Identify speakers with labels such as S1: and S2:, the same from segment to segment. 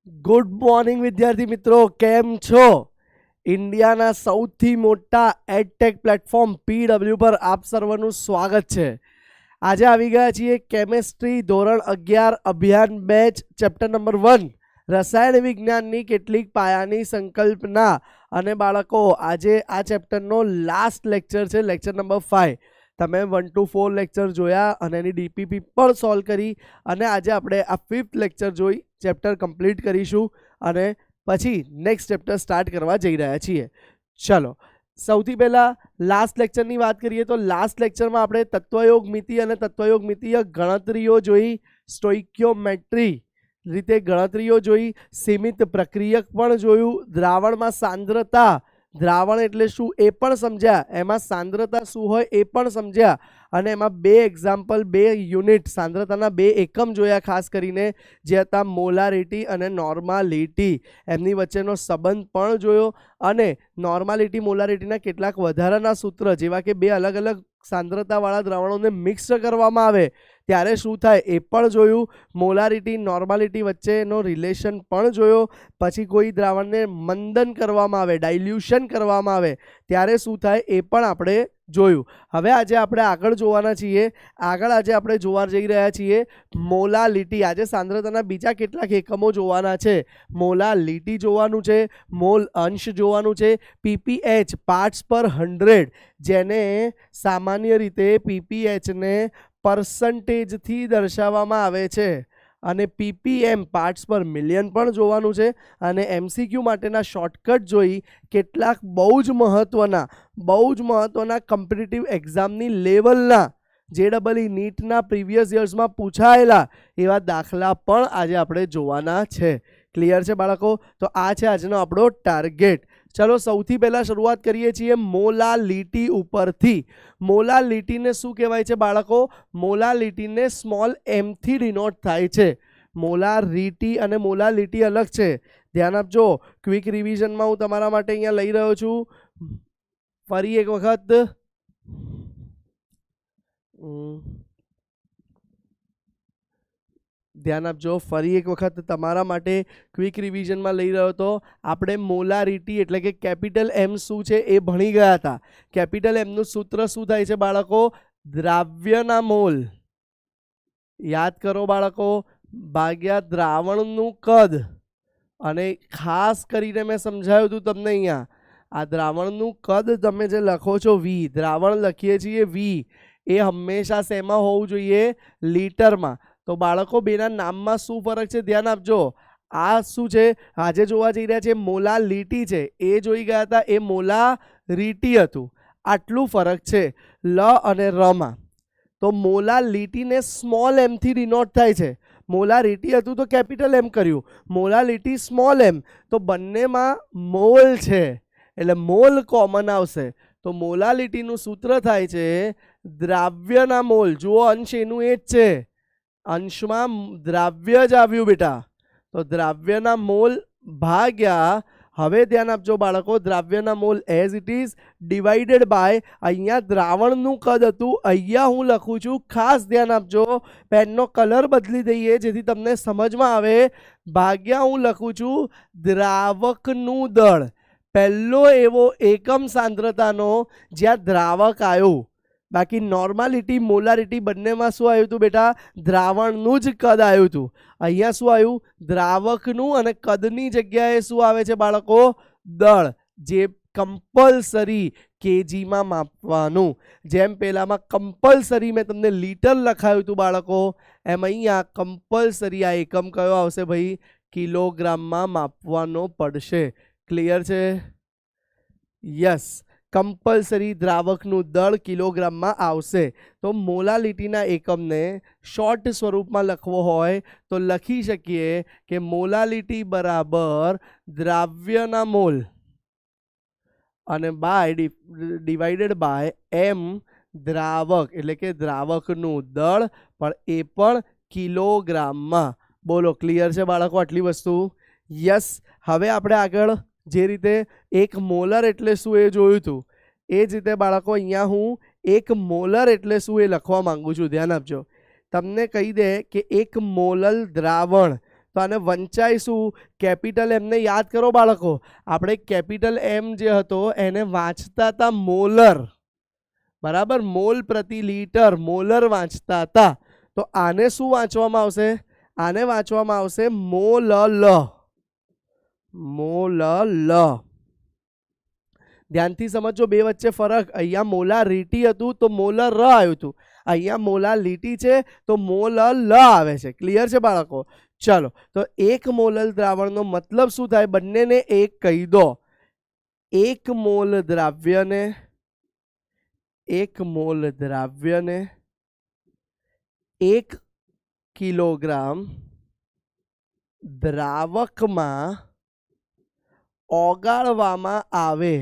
S1: Good morning વિદ્યાર્થી મિત્રો, કેમ છો? ઇન્ડિયાના સૌથી મોટા એડટેક પ્લેટફોર્મ પીડબ્લ્યુ પર આપ સર્વનું સ્વાગત છે. આજે આવી ગયા છીએ કેમેસ્ટ્રી ધોરણ 11 અભિયાન બેચ ચેપ્ટર નંબર 1 રસાયણ વિજ્ઞાનની કેટલીક પાયાની સંકલ્પના. અને બાળકો, આજે આ ચેપ્ટરનો લાસ્ટ લેક્ચર છે, લેક્ચર નંબર 5. તમે 1 to 4 લેક્ચર જોયા અને એની ડીપીપી પણ સોલ્વ કરી, અને આજે આપણે આ 5th લેક્ચર જોઈ ચેપ્ટર કમ્પ્લીટ કરીશું અને પછી નેક્સ્ટ ચેપ્ટર સ્ટાર્ટ કરવા જઈ રહ્યા છીએ. ચલો, સૌથી પહેલાં લાસ્ટ લેક્ચરની વાત કરીએ તો લાસ્ટ લેક્ચરમાં આપણે તત્વયોગમિતિ અને તત્વયોગમિતિય ગણતરીઓ જોઈ, સ્ટોઇકિયોમેટ્રી રીતે ગણતરીઓ જોઈ, સીમિત પ્રક્રિયક પણ જોયું, દ્રાવણમાં સાંદ્રતા, દ્રાવણ એટલે શું એ પણ સમજ્યા, એમાં સાંદ્રતા શું હોય એ પણ સમજ્યા, અને એમાં 2 એક્ઝામ્પલ, 2 યુનિટ, સાંદ્રતાના 2 એકમ જોયા, ખાસ કરીને જે હતા મોલારિટી અને નોર્માલિટી. એમની વચ્ચેનો સંબંધ પણ જોયો, અને નોર્માલિટી મોલારિટીના કેટલાક વધારાના સૂત્ર, જેવા કે 2 અલગ અલગ સાંદ્રતાવાળા દ્રાવણોને મિક્સ કરવામાં આવે ત્યારે શું થાય એ પણ જોયું. મોલારિટી નોર્માલિટી વચ્ચેનો રિલેશન પણ જોયો. પછી કોઈ દ્રાવણને મંદન કરવામાં આવે, ડાયલ્યુશન કરવામાં આવે ત્યારે શું થાય એ પણ આપણે જોયું. હવે આજે આપણે આગળ જોવાના છીએ. આજે આપણે જોવા જઈ રહ્યા છીએ મોલાલિટી. આજે સાંદ્રતાના બીજા કેટલાક એકમો જોવાના છે. મોલાલિટી જોવાનું છે, મોલ અંશ જોવાનું છે, પીપીએચ પાર્ટ્સ પર 100, જેને સામાન્ય રીતે પીપીએચને પરસન્ટેજથી દર્શાવવામાં આવે છે, અને પીપીએમ પાર્ટ્સ પર મિલિયન પણ જોવાનું છે. અને એમસીક્યુ માટેના શોર્ટકટ જોઈ કેટલાક બહુ જ મહત્વના કોમ્પિટિટિવ એક્ઝામની લેવલના JEE નીટના પ્રીવિયસ યર્સમાં પૂછાયેલા એવા દાખલા પણ આજે આપણે જોવાના છે. ક્લિયર છે બાળકો? તો આ છે આજનો આપણો ટાર્ગેટ. ચલો, સૌથી પહેલાં શરૂઆત કરીએ છીએ મોલાલિટી ઉપરથી. મોલાલિટીને શું કહેવાય છે બાળકો? મોલાલિટીને સ્મોલ m થી ડિનોટ થાય છે. મોલારિટી અને મોલાલિટી અલગ છે, ધ્યાન આપજો. ક્વિક રિવિઝનમાં હું તમારા માટે અહીંયા લઈ રહ્યો છું. ફરી એક વખત ધ્યાન આપજો. ફરી એક વખત તમારા માટે ક્વિક રિવિઝનમાં લઈ રહ્યો હતો. આપણે મોલારિટી એટલે કે કેપિટલ M શું છે એ ભણી ગયા હતા. કેપિટલ M નું સૂત્ર શું થાય છે બાળકો? દ્રાવ્યના મોલ, યાદ કરો બાળકો, ભાગ્યા દ્રાવણનું કદ. અને ખાસ કરીને મેં સમજાવ્યું હતું તમને અહીંયા, આ દ્રાવણનું કદ તમે જે લખો છો V, દ્રાવણ લખીએ છીએ V, એ હંમેશા શેમાં હોવું જોઈએ? લીટરમાં. તો બાળકો, બેના નામમાં શું ફરક છે ધ્યાન આપજો. આ શું છે? આજે જોવા જઈ રહ્યા છે મોલાલિટી છે, એ જોઈ ગયા હતા એ મોલારિટી હતું. આટલું ફરક છે લ અને રમાં. તો મોલાલિટીને સ્મોલ m થી ડિનોટ થાય છે. મોલારિટી હતું તો કેપિટલ M કર્યું, મોલાલિટી સ્મોલ m, તો બંનેમાં મોલ છે એટલે મોલ કોમન આવશે. તો મોલાલિટીનું સૂત્ર થાય છે દ્રાવ્યના મોલ. જુઓ, અંશ એનું એ જ છે, અંશમાં દ્રાવ્ય જ આવ્યું બેટા. તો દ્રાવ્યના મોલ ભાગ્યા, હવે ધ્યાન આપજો બાળકો, દ્રાવ્યના mole as it is divided by, અહીંયા દ્રાવણનું કદ હતું, અહીંયા હું લખું છું, ખાસ ધ્યાન આપજો, પેનનો કલર બદલી દઈએ જેથી તમને સમજમાં આવે. ભાગ્યા હું લખું છું દ્રાવકનું દળ. પહેલો એવો એકમ સાંદ્રતાનો જ્યાં દ્રાવક આવ્યું. બાકી નોર્માલિટી મોલારિટી બંનેમાં શું આવ્યું હતું બેટા? દ્રાવણનું જ કદ આવ્યું હતું. અહીંયા શું આવ્યું? દ્રાવકનું, અને કદની જગ્યાએ શું આવે છે બાળકો? દળ, જે કમ્પલસરી કેજીમાં માપવાનું. જેમ પહેલામાં કમ્પલસરી મેં તમને લીટર લખાયું હતું બાળકો, એમ અહીંયા કમ્પલસરી આ એકમ કયો આવશે ભાઈ? કિલોગ્રામમાં માપવાનો પડશે. ક્લિયર છે? યસ, કમ્પલસરી દ્રાવકનું દળ કિલોગ્રામમાં આવશે. તો મોલાલિટીના એકમને શોર્ટ સ્વરૂપમાં લખવો હોય તો લખી શકીએ કે મોલાલિટી બરાબર દ્રાવ્યના મોલ અને ડિવાઇડેડ બાય m દ્રાવક, એટલે કે દ્રાવકનું દળ, પણ એ પણ કિલોગ્રામમાં. બોલો, ક્લિયર છે બાળકો આટલી વસ્તુ? યસ. હવે આપણે આગળ જે રીતે 1 મોલર એટલે શું એ જોયું હતું, એ જ રીતે બાળકો અહીંયા હું 1 મોલર એટલે શું એ લખવા માંગુ છું. ધ્યાન આપજો. તમને કહી દે કે 1 મોલર દ્રાવણ, તો આને વંચાઈશું કેપિટલ એમને યાદ કરો બાળકો, આપણે કેપિટલ એમ જે હતો એને વાંચતા હતા મોલર, બરાબર, મોલ પ્રતિ લીટર મોલર વાંચતા હતા. તો આને શું વાંચવામાં આવશે? આને વાંચવામાં આવશે મોલ. ધ્યાનથી સમજો બે વચ્ચે ફરક. અહીંયા મોલા લીટી હતું તો મોલર ર આવ્યું હતું, અહીંયા મોલા લીટી છે તો મોલ લ આવે છે. ક્લિયર છે બાળકો? ચલો, તો એક મોલર દ્રાવણનો મતલબ શું થાય? બંનેને એક કહી દો. એક મોલ દ્રાવ્યને 1 કિલોગ્રામ દ્રાવકમાં ઓગાળવામાં આવે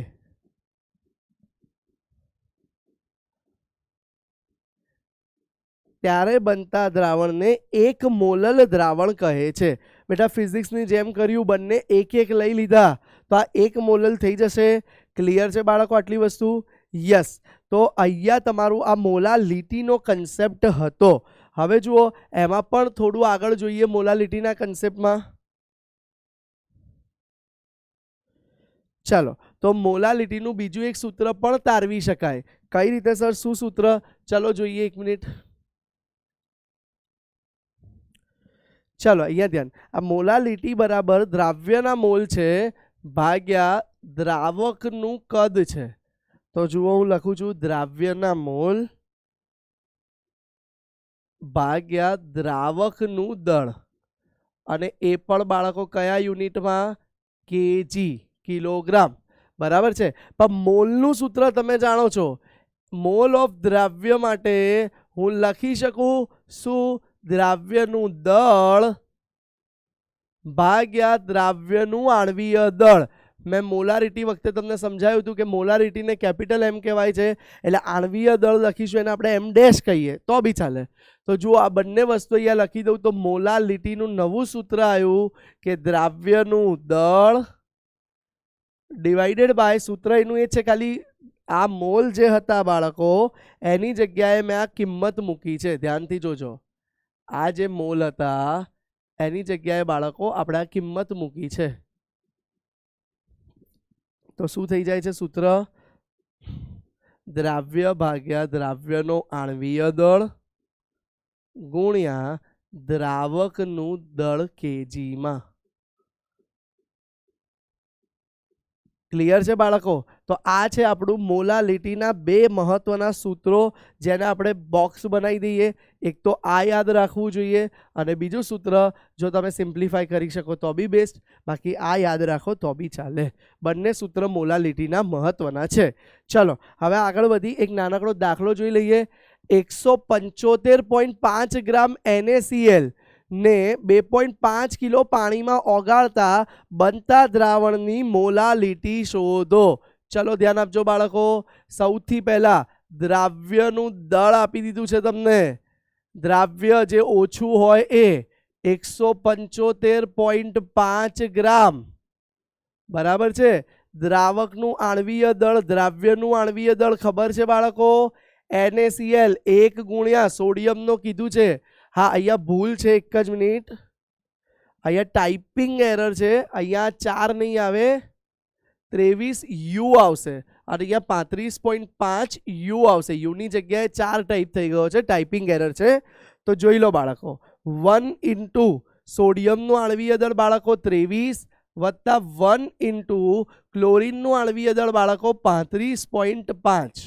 S1: ત્યારે બનતા દ્રાવણને 1 મોલર દ્રાવણ કહે છે. બેટા ફિઝિક્સની જેમ કર્યું, બંને એક લઈ લીધા તો આ 1 મોલર થઈ જશે. ક્લિયર છે બાળકો આટલી વસ્તુ? યસ. તો અહીંયા તમારું આ મોલા લીટીનો કન્સેપ્ટ હતો. હવે જુઓ એમાં પણ થોડું આગળ જોઈએ મોલા લીટીના કન્સેપ્ટમાં. ચાલો, તો મોલા લીટીનું બીજું એક સૂત્ર પણ તારવી શકાય. કઈ રીતે સર? શું સૂત્ર? ચલો જોઈએ, 1 મિનિટ. ચાલો અહીંયા ધ્યાન. આ મોલા લીટી બરાબર દ્રાવ્યના મોલ છે ભાગ્યા દ્રાવકનું કદ છે. તો જુઓ હું લખું છું દ્રાવ્યના મોલ ભાગ્યા દ્રાવકનું દળ, અને એ પણ બાળકો કયા યુનિટમાં? KG, kilogram. બરાબર છે. પણ મોલનું સૂત્ર તમે જાણો છો. મોલ ઓફ દ્રાવ્ય માટે હું લખી શકું શું? દ્રાવ્યનું દળ ભાગ્યા દ્રાવ્યનું આણ્વીય દળ. મેં મોલારિટી વખતે તમને સમજાવ્યું હતું કે મોલારિટીને કેપિટલ એમ કહેવાય છે, એટલે આણ્વીય દળ લખીશું એને આપણે એમ ડેશ કહીએ તો બી ચાલે. તો જુઓ આ બંને વસ્તુ અહીંયા લખી દઉં તો મોલારિટીનું નવું સૂત્ર આવ્યું કે દ્રાવ્યનું દળ ડિવાઇડેડ બાય, સૂત્ર એનું એ છે ખાલી આ મોલ જે હતા બાળકો એની જગ્યાએ મેં આ કિંમત મૂકી છે. ધ્યાનથી જોજો, આ જે મોલ હતા એની જગ્યાએ બાળકો આપણે આ કિંમત મૂકી છે. તો શું થઈ જાય છે સૂત્ર? દ્રાવ્ય ભાગ્યા દ્રાવ્યનો આણ્વીય દળ ગુણ્યા દ્રાવકનું દળ કેજીમાં. ક્લિયર છે બાળકો? તો આ છે આપણું મોલાલિટીના બે મહત્વના સૂત્રો, જેને આપણે બોક્સ બનાવી દઈએ. એક તો આ યાદ રાખવું જોઈએ, અને બીજું સૂત્ર જો તમે સિમ્પ્લિફાય કરી શકો તો બી બેસ્ટ, બાકી આ યાદ રાખો તો બી ચાલે. બંને સૂત્ર મોલાલિટીના મહત્વના છે. ચલો હવે આગળ વધી એક નાનકડો દાખલો જોઈ લઈએ. 175.5 ગ્રામ NaCl ને 2.5 કિલો પાણીમાં ઓગાળતા બનતા દ્રાવણની મોલાલિટી શોધો. ચલો ધ્યાન આપજો બાળકો. સૌથી પહેલા દ્રાવ્યનું દળ આપી દીધું છે તમને. દ્રાવ્ય જે ઓછું હોય એ 175.5 ગ્રામ, બરાબર છે. દ્રાવકનું આણ્વીય દળ, દ્રાવ્યનું આણ્વીય દળ ખબર છે બાળકો? NaCl 1 ગુણ્યા સોડિયમનો કીધું છે. હા અહીંયા ભૂલ છે, એક જ મિનિટ, અહીંયા ટાઈપિંગ એરર છે. અહીંયા 4 નહીં આવે, 23 U આવશે, અને અહીંયા 35.5 U આવશે. યુની જગ્યાએ 4 ટાઈપ થઈ ગયો છે, ટાઈપિંગ એરર છે. તો જોઈ લો બાળકો, 1 ઇન્ટુ સોડિયમનું આણ્વીય દળ બાળકો 23 વત્તા 1 ઇન્ટુ ક્લોરીનનું આણ્વીય દળ બાળકો 35.5.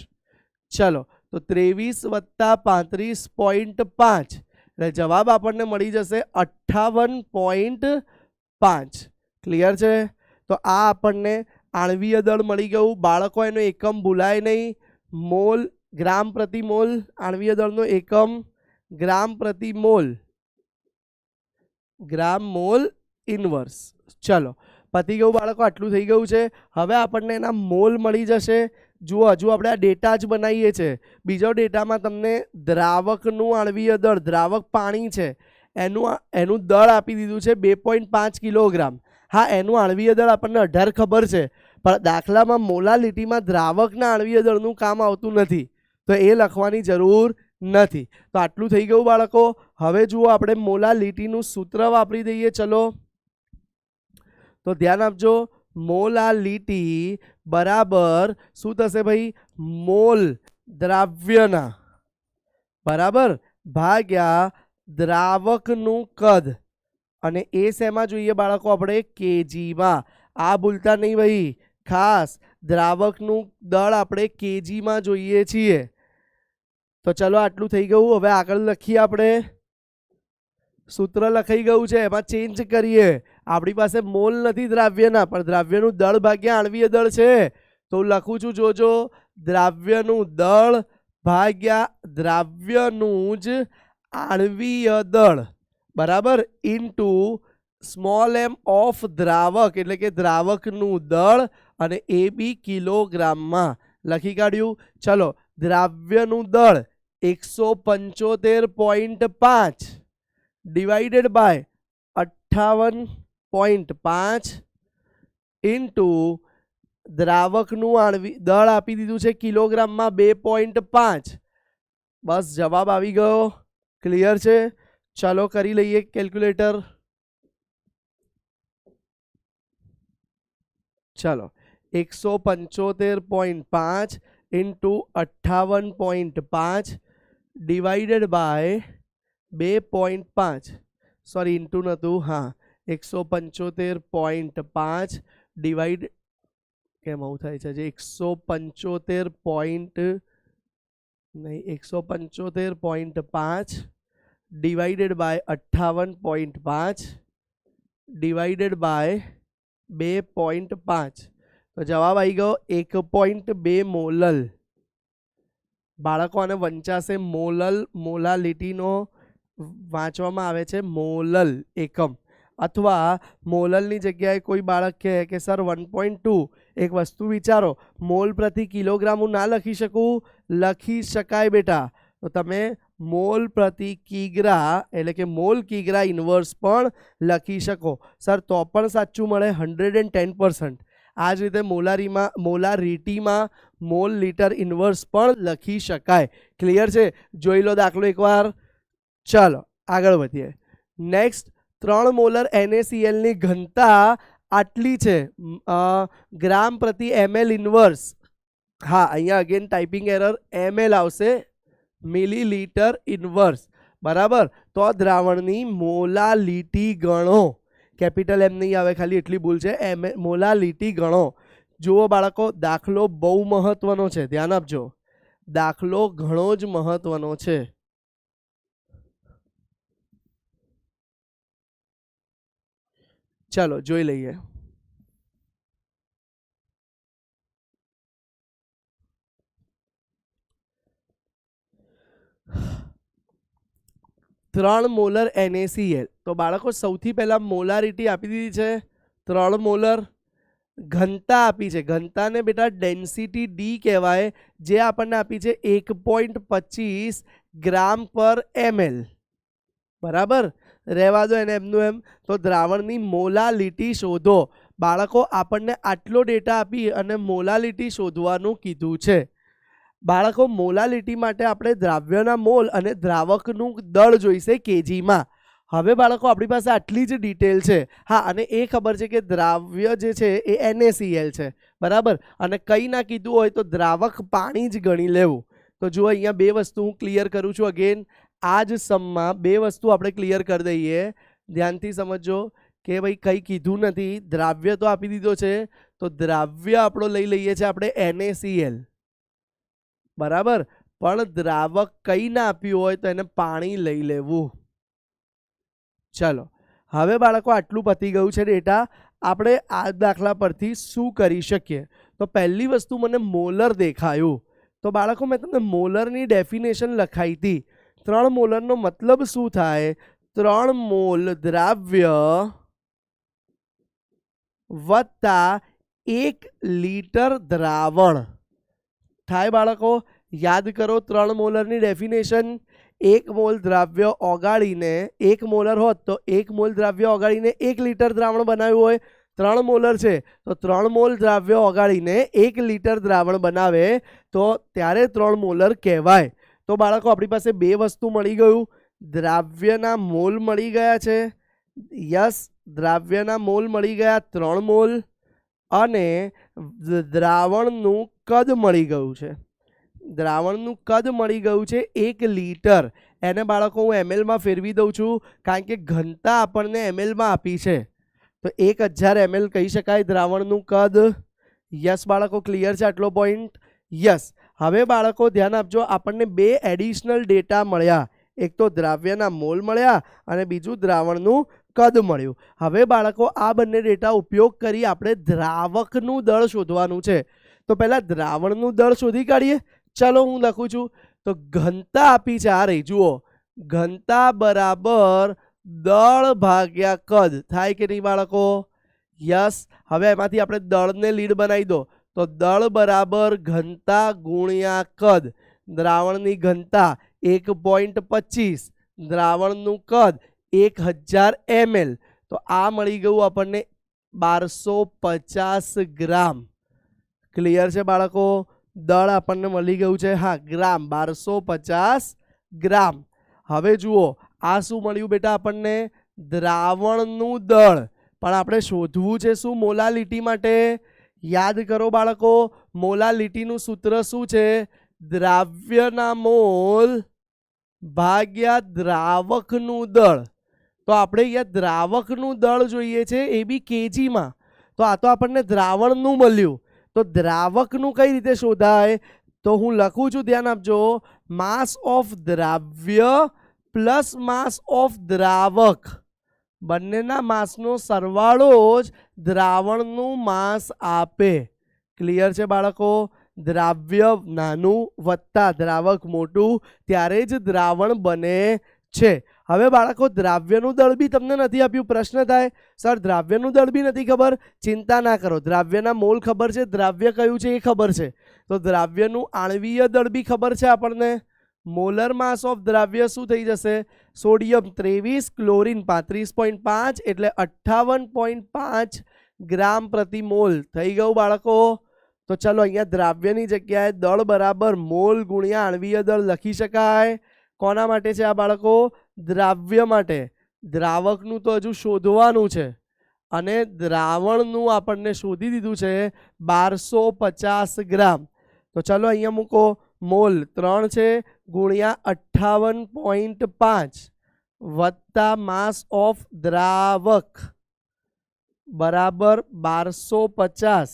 S1: ચલો તો 23 વત્તા 35.5 એટલે જવાબ આપણને મળી જશે 58.5. ક્લિયર છે? તો આ આપણને આણ્વીય દળ મળી ગયું બાળકો. એનો એકમ ભૂલાય નહીં, મોલ, ગ્રામ પ્રતિ મોલ. આણ્વીય દળનો એકમ ગ્રામ પ્રતિ મોલ, ગ્રામ મોલ ઇનવર્સ. ચલો પતી ગયું બાળકો, આટલું થઈ ગયું છે. હવે આપણને એના મોલ મળી જશે. જુઓ હજુ આપણે આ ડેટા જ બનાવીએ છીએ. બીજો ડેટામાં તમને દ્રાવકનું આણ્વીય દળ, દ્રાવક પાણી છે એનું દળ આપી દીધું છે 2.5 કિલોગ્રામ. હા એનું આણ્વીય દળ આપણને 18 ખબર છે, પણ દાખલામાં મોલાલિટીમાં દ્રાવકના આણ્વીય દળનું કામ આવતું નથી, તો એ લખવાની જરૂર નથી. તો આટલું થઈ ગયું બાળકો. હવે જુઓ આપણે મોલાલિટીનું સૂત્ર વાપરી દઈએ. ચલો તો ધ્યાન આપજો. મોલાલિટી બરાબર શું થશે ભાઈ? મોલ દ્રાવ્યના બરાબર ભાગ્યા દ્રાવકનું કદ. અને એ શેમાં જોઈએ બાળકો? આપણે કેજીમાં. આ ભૂલતા નહીં ભાઈ, ખાસ દ્રાવકનું દળ આપણે કેજીમાં જોઈએ છીએ. તો ચલો આટલું થઈ ગયું. હવે આગળ લખીએ આપણે. સૂત્ર લખાઈ ગયું છે, એમાં ચેન્જ કરીએ. આપણી પાસે મોલ નથી દ્રાવ્યના, પણ દ્રાવ્યનું દળ ભાગ્યા આણ્વીય દળ છે. તો હું લખું છું, જોજો, દ્રાવ્યનું દળ ભાગ્યા દ્રાવ્યનું જ આણ્વીય દળ બરાબર ઇન્ટુ સ્મોલ એમ ઓફ દ્રાવક એટલે કે દ્રાવકનું દળ અને એ બી કિલોગ્રામમાં લખી કાઢ્યું. ચલો દ્રાવ્યનું દળ 175.5 ડિવાઇડેડ બાય 58.5 ઇન્ટુ દ્રાવકનું દળ આપી દીધું છે કિલોગ્રામમાં 2.5. બસ જવાબ આવી ગયો. ક્લિયર છે? ચલો કરી લઈએ કેલ્ક્યુલેટર. ચલો 175.5 into 58.5 divided by 2.5. Sorry into નહોતું, હા 175.5 ડિવાઇડ કેમ આવું થાય છે? જે 175.5 ડિવાઇડેડ બાય 58.5 ડિવાઇડેડ બાય 2.5. તો જવાબ આવી ગયો 1.2 મોલલ. બાળકો આને વંચાશે મોલલ. મોલાલિટીનો વાંચવામાં આવે છે મોલલ એકમ, અથવા મોલલની જગ્યાએ કોઈ બાળક કહે કે સર 1.2. એક વસ્તુ વિચારો, મોલ પ્રતિ કિલોગ્રામ હું ના લખી શકું? લખી શકાય બેટા. તો તમે મોલ પ્રતિ કિગ્રા એટલે કે મોલ કિગ્રા ઇન્વર્સ પણ લખી શકો. સર તો પણ સાચું મળે 110%. આ જ રીતે મોલારિટીમાં મોલ લીટર ઇન્વર્સ પણ લખી શકાય. ક્લિયર છે? જોઈ લો દાખલો એકવાર. ચાલો આગળ વધીએ. નેક્સ્ટ, 3 મોલર NaCl ની ઘનતા આટલી છે ગ્રામ પ્રતિ ml ઇન્વર્સ. હા, અહીંયા અગેન ટાઈપિંગ એરર, ml આવશે, મિલીલીટર ઇન્વર્સ બરાબર. તો દ્રાવણની મોલાલિટી ગણો. કેપિટલ એમ નહીં આવે, ખાલી એટલી ભૂલ છે. મોલાલિટી ગણો. જુઓ બાળકો, દાખલો બહુ મહત્વનો છે, ધ્યાન આપજો. દાખલો ઘણો જ મહત્વનો છે. ચાલો જોઈ લઈએ. ત્રણ મોલર NaCl. તો બાળકો સૌથી પહેલા મોલારિટી આપી દીધી છે 3 મોલર. ઘનતા આપી છે, ઘનતાને બેટા ડેન્સિટી ડી કહેવાય, જે આપણને આપી છે 1.25 ગ્રામ પર ml બરાબર. રહેવા દો એને એમનું એમ. તો દ્રાવણની મોલાલિટી શોધો. બાળકો આપણને આટલો ડેટા આપી અને મોલાલિટી શોધવાનું કીધું છે. બાળકો મોલાલિટી માટે આપણે દ્રાવ્યના મોલ અને દ્રાવકનું દળ જોઈશે કેજીમાં. હવે બાળકો આપણી પાસે આટલી જ ડિટેલ છે. હા, અને એ ખબર છે કે દ્રાવ્ય જે છે એ NaCl છે બરાબર. અને કંઈ ના કીધું હોય તો દ્રાવક પાણી જ ગણી લેવું. તો જુઓ અહીંયા 2 વસ્તુ હું ક્લિયર કરું છું. અગેન આ જ સમમાં 2 વસ્તુ આપણે ક્લિયર કરી દઈએ. ધ્યાનથી સમજો કે ભાઈ કંઈ કીધું નથી, દ્રાવ્ય તો આપી દીધો છે. તો દ્રાવ્ય આપણો લઈ લઈએ છીએ આપણે NaCl બરાબર. પણ દ્રાવક કંઈ ના આપ્યું હોય તો એને પાણી લઈ લેવું. ચલો હવે બાળકો આટલું પતી ગયું છે ડેટા. આપણે આ દાખલા પરથી શું કરી શકીએ? તો પહેલી વસ્તુ મને મોલર દેખાયું. તો બાળકો મેં તમને મોલરની ડેફિનેશન લખાઈ હતી. 3 મોલરનો મતલબ શું થાય? 3 મોલ દ્રાવ્ય વત્તા 1 લીટર દ્રાવણ થાય. બાળકો યાદ કરો 3 મોલરની ડેફિનેશન. 1 મોલ દ્રાવ્ય ઓગાળીને 1 મોલર હોત તો 1 મોલ દ્રાવ્ય ઓગાળીને 1 લીટર દ્રાવણ બનાવ્યું હોય. 3 મોલર છે તો 3 મોલ દ્રાવ્ય ઓગાળીને 1 લીટર દ્રાવણ બનાવે તો ત્યારે 3 મોલર કહેવાય. તો બાળકો આપણી પાસે બે વસ્તુ મળી ગયું, દ્રાવ્યના મોલ મળી ગયા છે, યસ દ્રાવ્યના મોલ મળી ગયા 3 મોલ, અને દ્રાવણનું કદ મળી ગયું છે. દ્રાવણનું કદ મળી ગયું છે 1 લીટર. એને બાળકો હું એમએલમાં ફેરવી દઉં છું, કારણ કે ઘનતા આપણને એમએલમાં આપી છે, તો 1000 ml કહી શકાય દ્રાવણનું કદ. યસ બાળકો, ક્લિયર છે આટલો પોઈન્ટ? યસ. હવે બાળકો ધ્યાન આપજો, આપણને બે એડિશનલ ડેટા મળ્યા, એક તો દ્રાવ્યના મોલ મળ્યા અને બીજું દ્રાવણનું કદ મળ્યું. હવે બાળકો આ બંને ડેટા ઉપયોગ કરી આપણે દ્રાવકનું દળ શોધવાનું છે. તો પહેલા દ્રાવણનું દળ શોધી કાઢીએ. ચલો હું લખું છું. તો ઘનતા આપી છે, આ રહી જુઓ, ઘનતા બરાબર દળ ભાગ્યા કદ થાય કે નહીં બાળકો? યસ. હવે એમાંથી આપણે દળને લીડ બનાવી દો, તો દળ બરાબર ઘનતા ગુણ્યા કદ. દ્રાવણની ઘનતા 1.25, દ્રાવણનું કદ 1000 ml, તો આ મળી ગયું આપણને 1250 ગ્રામ. ક્લિયર છે બાળકો? દળ આપણને મળી ગયું છે, હા ગ્રામ, 1250 ગ્રામ. હવે જુઓ આ શું મળ્યું બેટા આપણને? દ્રાવણનું દળ. પણ આપણે શોધવું છે શું મોલાલિટી માટે? યાદ કરો બાળકો, મોલાલિટીનું સૂત્ર શું છે? દ્રાવ્યના મોલ ભાગ્યા દ્રાવકનું દળ. તો આપણે અહીંયા દ્રાવકનું દળ જોઈએ છે, એ બી કેજીમાં. તો આ તો આપણને દ્રાવણનું મળ્યું, તો દ્રાવકનું કઈ રીતે શોધાય? તો હું લખું છું, ધ્યાન આપજો, માસ ઓફ દ્રાવ્ય પ્લસ માસ ઓફ દ્રાવક, બંનેના માસનો સરવાળો જ દ્રાવણનું માસ આપે. ક્લિયર છે બાળકો? દ્રાવ્ય નાનું વત્તા દ્રાવક મોટું, ત્યારે જ દ્રાવણ બને છે. હવે બાળકો દ્રાવ્યનું દળ બી તમને નથી આપ્યું. પ્રશ્ન થાય, સર દ્રાવ્યનું દળ બી નથી ખબર. ચિંતા ના કરો, દ્રાવ્યના મોલ ખબર છે, દ્રાવ્ય કયું છે એ ખબર છે, તો દ્રાવ્યનું આણ્વીય દળ બી ખબર છે આપણને. મોલર માસ ઓફ દ્રાવ્ય શું થઈ જશે? સોડિયમ 23, ક્લોરીન 35.5, એટલે 58.5 ગ્રામ પ્રતિ મોલ થઈ ગયું બાળકો. તો ચલો અહીંયા દ્રાવ્યની જગ્યાએ દળ બરાબર મોલ ગુણ્યા આણ્વીય દળ લખી શકાય. કોના માટે છે આ બાળકો? દ્રાવ્ય માટે. દ્રાવકનું તો હજુ શોધવાનું છે, અને દ્રાવણનું આપણને શોધી દીધું છે 1250 ગ્રામ. તો ચલો અહીંયા મૂકો, મોલ 3 છે ગુણ્યા 58.5 વત્તા માસ ઓફ દ્રાવક બરાબર 1250.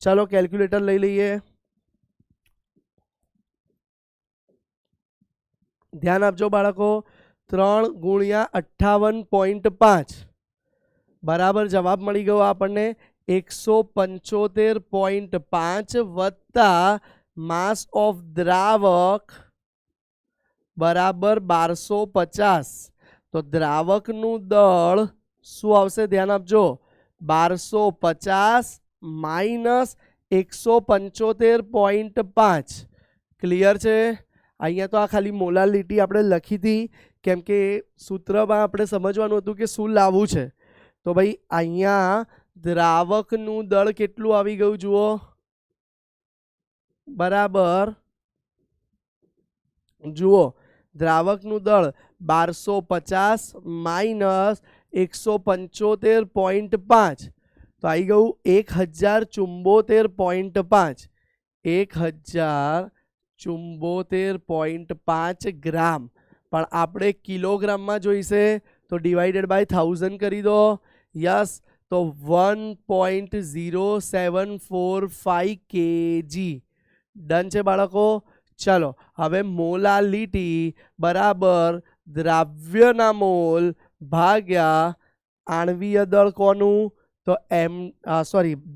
S1: ચલો કેલ્ક્યુલેટર લઈ લઈએ. ધ્યાન આપજો બાળકો, 3 ગુણ્યા 58.5 બરાબર જવાબ મળી ગયો આપણને 175.5 વત્તા માસ ઓફ દ્રાવક બરાબર 1250. તો દ્રાવકનું દળ શું આવશે? ધ્યાન આપજો, 1250 માઇનસ 175.5. ક્લિયર છે? અહીંયા તો આ ખાલી મોલાલિટી આપણે લખી હતી, કેમ કે સૂત્રમાં આપણે સમજવાનું હતું કે શું લાવવું છે. તો ભાઈ અહીંયા દ્રાવકનું દળ કેટલું આવી ગયું જુઓ, બરાબર જુઓ, દ્રાવકનું દળ 1250 માઇનસ 175.5, તો આવી ગયું 1074.5. 1074.5 ગ્રામ. પણ આપણે કિલોગ્રામમાં જોઈશે, તો ડિવાઇડેડ બાય 1000 કરી દો. યસ, તો 1.0745 kg. ડન છે બાળકો? ચલો હવે મોલાલિટી બરાબર દ્રાવ્યના મોલ ભાગ્યા આણ્વીય દળ કોનું? તો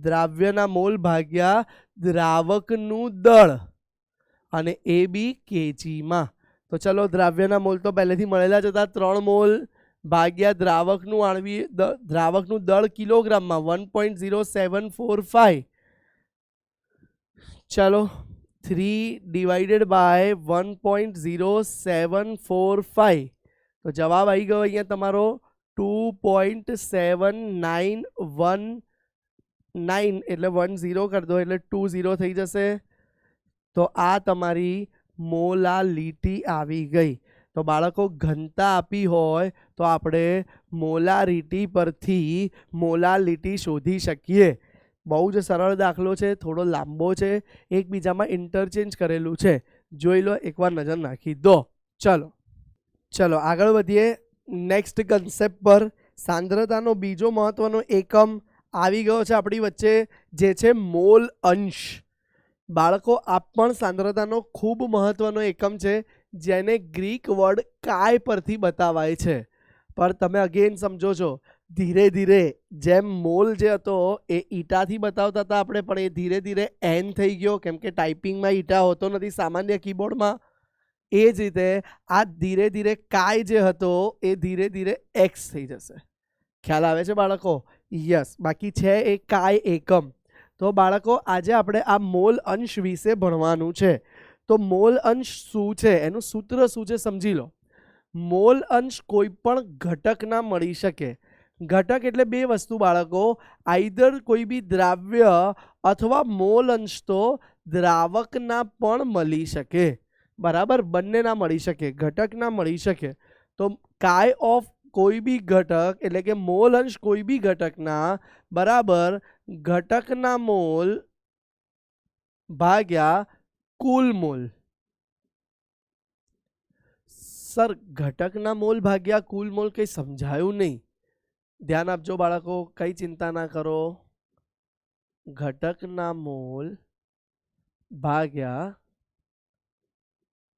S1: દ્રાવ્યના મોલ ભાગ્યા દ્રાવકનું દળ, અને એ બી કેજીમાં. તો ચલો દ્રાવ્યના મોલ તો પહેલેથી મળેલા જ હતા, 3 મોલ ભાગ્યા દ્રાવકનું દળ કિલોગ્રામમાં 1.0745. ચલો 3 ડિવાઇડેડ બાય 1.0745, તો જવાબ આવી ગયો અહીંયા તમારો 2.7919, એટલે 10 કરી દો એટલે 20 થઈ જશે. તો આ તમારી મોલાલિટી આવી ગઈ. તો બાળકો ઘનતા આપી હોય તો આપણે મોલારિટી પરથી મોલાલિટી શોધી શકીએ. બહુ જ સરળ દાખલો છે, થોડો લાંબો છે, એકબીજામાં ઇન્ટરચેન્જ કરેલું છે. જોઈ લો, એકવાર નજર નાખી દો. ચલો આગળ વધીએ નેક્સ્ટ કન્સેપ્ટ પર. સાંદ્રતાનો બીજો મહત્વનો એકમ આવી ગયો છે આપણી વચ્ચે, જે છે મોલ અંશ. બાળકો આ પણ સાંદ્રતાનો ખૂબ મહત્વનો એકમ છે, જેને ગ્રીક વર્ડ કાય પરથી બતાવાય છે. પણ તમે અગેન સમજો છો, ધીરે ધીરે જેમ મોલ જે હતો એ ઈટાથી બતાવતા હતા આપણે, પણ એ ધીરે ધીરે એન થઈ ગયો, કેમ કે ટાઈપિંગમાં ઈટા હોતો નથી સામાન્ય કીબોર્ડમાં. એ જ રીતે આ ધીરે ધીરે કાય જે હતો એ ધીરે ધીરે એક્સ થઈ જશે. ખ્યાલ આવે છે બાળકો? યસ. બાકી છે એ કાય એકમ. તો બાળકો આજે આપણે આ મોલ અંશ વિશે ભણવાનું છે. તો મોલ અંશ શું છે, એનું સૂત્ર શું છે સમજી લો. મોલ અંશ કોઈ પણ ઘટકના મળી શકે. ઘટક એટલે બે વસ્તુ બાળકો, આઈધર કોઈ બી દ્રાવ્ય અથવા મોલ અંશ તો દ્રાવકના પણ મળી શકે. બરાબર, બંનેના મળી શકે, ઘટકના મળી શકે. તો કાય ઓફ કોઈ બી ઘટક એટલે કે મોલ અંશ કોઈ બી ઘટકના બરાબર ઘટકના મોલ ભાગ્યા કુલ મોલ. સર, ઘટકના મોલ ભાગ્યા કુલ મોલ કઈ સમજાયું નહીં. ધ્યાન આપજો બાળકો, કઈ ચિંતા ના કરો. ઘટકના મોલ ભાગ્યા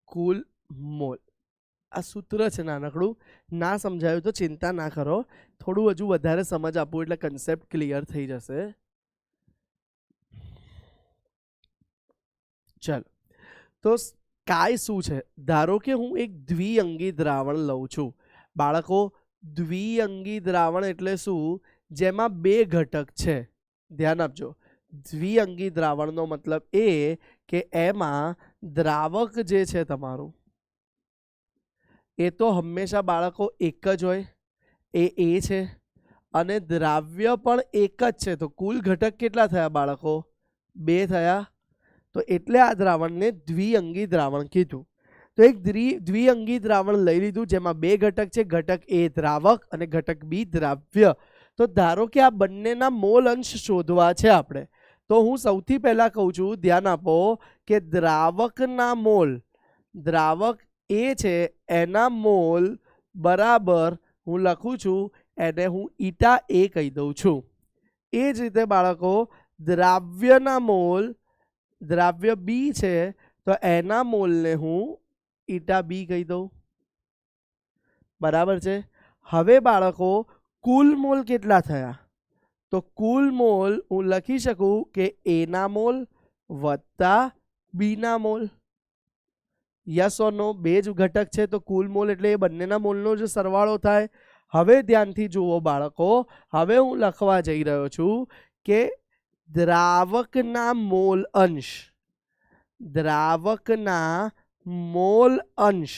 S1: કુલ મોલ, આ સૂત્ર છે નાનકડું. ના સમજાયું તો ચિંતા ના કરો, થોડું હજુ વધારે સમજ આપવું એટલે કન્સેપ્ટ ક્લિયર થઈ જશે. ચાલો, તો કાય શું છે? ધારો કે હું એક દ્વિઅંગી દ્રાવણ લઉં છું. બાળકો, દ્વિઅંગી દ્રાવણ એટલે શું? જેમાં બે ઘટક છે. ધ્યાન આપજો, દ્વિઅંગી દ્રાવણનો મતલબ એ કે એમાં દ્રાવક જે છે તમારું એ તો હંમેશા બાળકો એક જ હોય, એ છે, અને દ્રાવ્ય પણ એક જ છે. તો કુલ ઘટક કેટલા થયા બાળકો? બે થયા. તો એટલે આ દ્રાવણને દ્વિઅંગી દ્રાવણ કીધું. તો એક દ્વિઅંગી દ્રાવણ લઈ લીધું જેમાં બે ઘટક છે, ઘટક એ દ્રાવક અને ઘટક બી દ્રાવ્ય. તો ધારો કે આ બંનેના મોલ અંશ શોધવા છે આપણે, તો હું સૌથી પહેલા કહું છું, ધ્યાન આપો, કે દ્રાવકના મોલ, દ્રાવક એ છે એના મોલ બરાબર હું લખું છું, એને હું ઈટા એ કહી દઉં છું. એ જ રીતે બાળકો દ્રાવ્યના મોલ, દ્રાવ્ય બી છે તો એના મોલને હું ઈટા બી કહી દઉં. બરાબર છે. હવે બાળકો કુલ મોલ કેટલા થયા? તો કુલ મોલ હું લખી શકું કે એના મોલ વત્તા બીના મોલ. યસ ઓર નો? બે જ ઘટક છે તો કુલ મોલ એટલે એ બંનેના મોલનો જ સરવાળો થાય. હવે ધ્યાનથી જુઓ બાળકો, હવે હું લખવા જઈ રહ્યો છું કે દ્રાવકના મોલ અંશ, દ્રાવકના મોલ અંશ.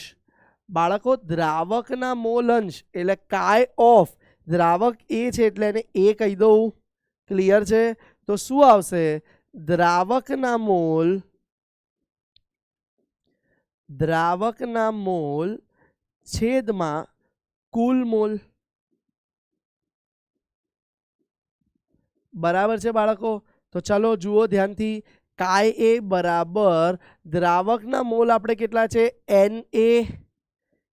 S1: બાળકો દ્રાવકના મોલ અંશ એટલે કાય ઓફ, દ્રાવક એ છે એટલે એને એ કહી દઉં. ક્લિયર છે? તો શું આવશે? દ્રાવકના મોલ, દ્રાવકના મોલ છેદમાં કુલ મોલ. બરાબર છે બાળકો? તો ચલો જુઓ ધ્યાનથી. કાય એ બરાબર દ્રાવકના મોલ આપણે કેટલા છે? N A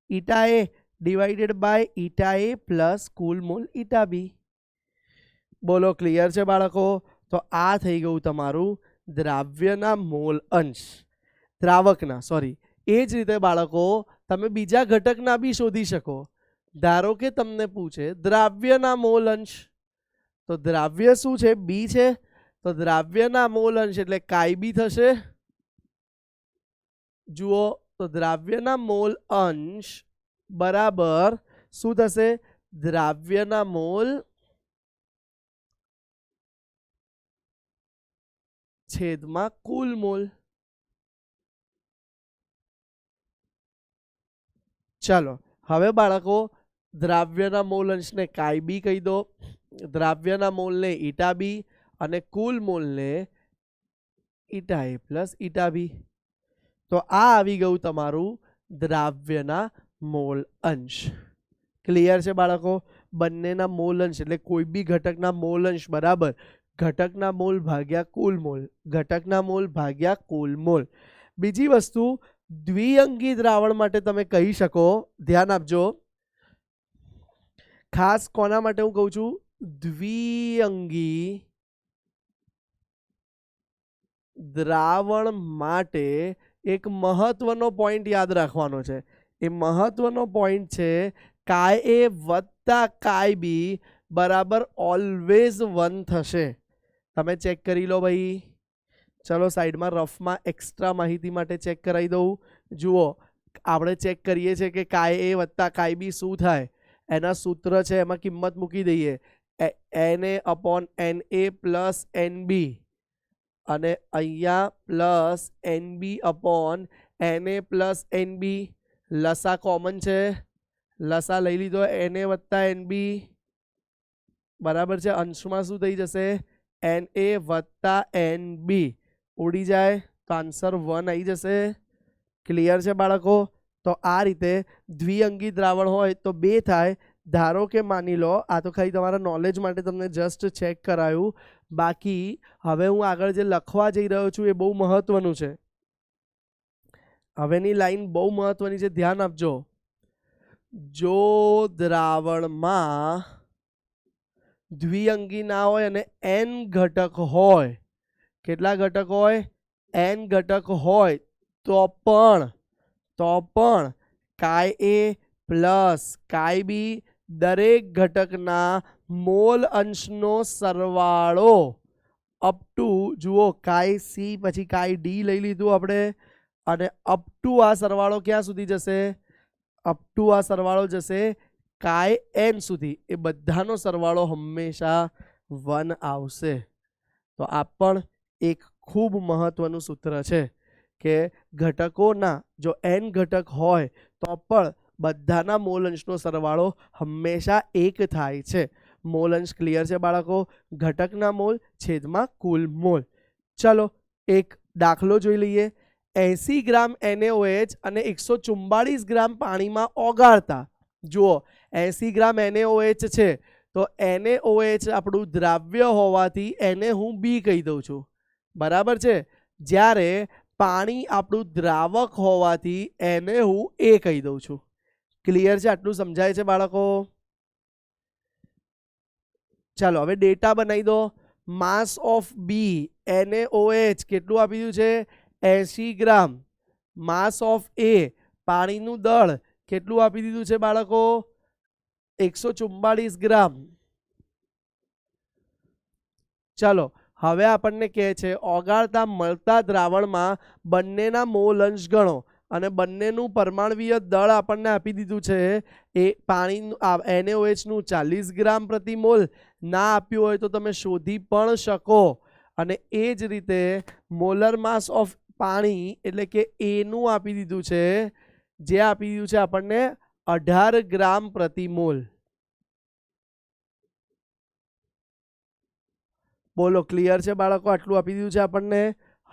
S1: eta A divided by eta A plus કુલ મોલ ઈટા બી. બોલો, ક્લિયર છે બાળકો? તો આ થઈ ગયું તમારું દ્રાવ્યના મોલ અંશ, દ્રાવકના, સોરી. એ જ રીતે બાળકો તમે બીજા ઘટકના બી શોધી શકો. ધારો કે તમને પૂછે દ્રાવ્યના મોલ અંશ, તો દ્રાવ્ય શું છે? બી છે. તો દ્રાવ્યના મોલ અંશ એટલે કાય બી થશે. જુઓ, તો દ્રાવ્યના મોલ અંશ બરાબર શું થશે? દ્રાવ્યના મોલ છેદમાં કુલ મોલ. ચાલો હવે બાળકો દ્રાવ્યના મોલ અંશને કાય બી કહી દો, દ્રાવ્યના મોલને ઈટા બી અને કુલ મોલને ઈટા એ પ્લસ ઈટા બી. તો આ આવી ગયું તમારું દ્રાવ્યના મોલ અંશ. ક્લિયર છે બાળકો? બંનેના મોલ અંશ એટલે કોઈ બી ઘટકના મોલ અંશ બરાબર ઘટકના મોલ ભાગ્યા કુલ મોલ, ઘટકના મોલ ભાગ્યા કુલ મોલ. બીજી વસ્તુ, દ્વિઅંગી દ્રાવણ માટે તમે કહી શકો, ધ્યાન આપજો, ખાસ કોના માટે હું કહું છું? દ્વિઅંગી દ્રાવણ માટે એક મહત્વનો પોઈન્ટ યાદ રાખવાનો છે. એ મહત્વનો પોઈન્ટ છે કાય એ વત્તા કાય બી બરાબર ઓલવેઝ 1 થશે. તમે ચેક કરી લો ભાઈ. ચલો સાઈડમાં રફમાં એક્સ્ટ્રા માહિતી માટે ચેક કરાવી દઉં. જુઓ, આપણે ચેક કરીએ છીએ કે કાય એ વત્તા કાય બી શું થાય. એના સૂત્ર છે, એમાં કિંમત મૂકી દઈએ. NA upon NA plus NB અને અહીંયા plus NB upon NA plus NB. લસા કોમન છે, લસા લઈ લીધો NA વત્તા NB બરાબર છે. અંશમાં શું થઈ જશે? NA વત્તા NB ઉડી જાય તો આન્સર 1 આવી જશે. ક્લિયર છે બાળકો? તો આ રીતે દ્વિઅંગી દ્રાવણ હોય તો 2 થાય. ધારો કે માની લો, આ તો ખાલી તમારા નોલેજ માટે તમને જસ્ટ ચેક કરાયું. બાકી હવે હું આગળ જે લખવા જઈ રહ્યો છું એ બહુ મહત્વનું છે. હવેની લાઈન બહુ મહત્વની છે, ધ્યાન આપજો. જો દ્રાવણમાં દ્વિઅંગી ના હોય અને n ઘટક હોય, કેટલા ઘટક હોય? n ઘટક હોય તો પણ કાય એ પ્લસ કાય બી દરેક ઘટકના મોલ અંશનો સરવાળો અપ ટુ, જુઓ કાય સી પછી કાય ડી લઈ લીધું આપણે, અને અપ ટુ આ સરવાળો ક્યાં સુધી જશે? અપ ટુ આ સરવાળો જશે કાય n સુધી. એ બધાનો સરવાળો હંમેશા 1 આવશે. તો આ પણ એક ખૂબ મહત્વનું સૂત્ર છે કે ઘટકોના જો n ઘટક હોય તો પણ બધાના મોલ અંશનો સરવાળો હંમેશા 1 થાય છે. મોલ અંશ ક્લિયર છે બાળકો? ઘટકના મોલ છેદમાં કુલ મોલ. ચલો એક દાખલો જોઈ લઈએ. 80 ગ્રામ NaOH અને 144 ગ્રામ પાણીમાં ઓગાળતા. જુઓ, 80 ગ્રામ NaOH છે તો NaOH આપણું દ્રાવ્ય હોવાથી એને હું બી કહી દઉં છું, બરાબર છે. જ્યારે પાણી આપણું દ્રાવક હોવાથી એને હું એ કહી દઉં છું. ક્લિયર છે? આટલું સમજાય છે બાળકો? ચાલો હવે ડેટા બનાવી દો. માસ ઓફ બી NaOH કેટલું આપી દીધું છે? 80 ગ્રામ. માસ ઓફ એ પાણીનું દળ કેટલું આપી દીધું છે બાળકો? 144 ગ્રામ. ચાલો હવે આપણને કહે છે ઓગાળતા મળતા દ્રાવણમાં બંનેના મોલ અંશ ગણો, અને બંનેનું પરમાણવીય દળ આપણને આપી દીધું છે. એ પાણી NaOH નું 40 ગ્રામ પ્રતિ મોલ. ના આપ્યું હોય તો તમે શોધી પણ શકો. અને એ જ રીતે મોલર માસ ઓફ પાણી એટલે કે એનું આપી દીધું છે, જે આપી દીધું છે આપણને 18 ગ્રામ પ્રતિ મોલ. બોલો ક્લિયર છે બાળકો? આટલું આપી દીધું છે આપણને.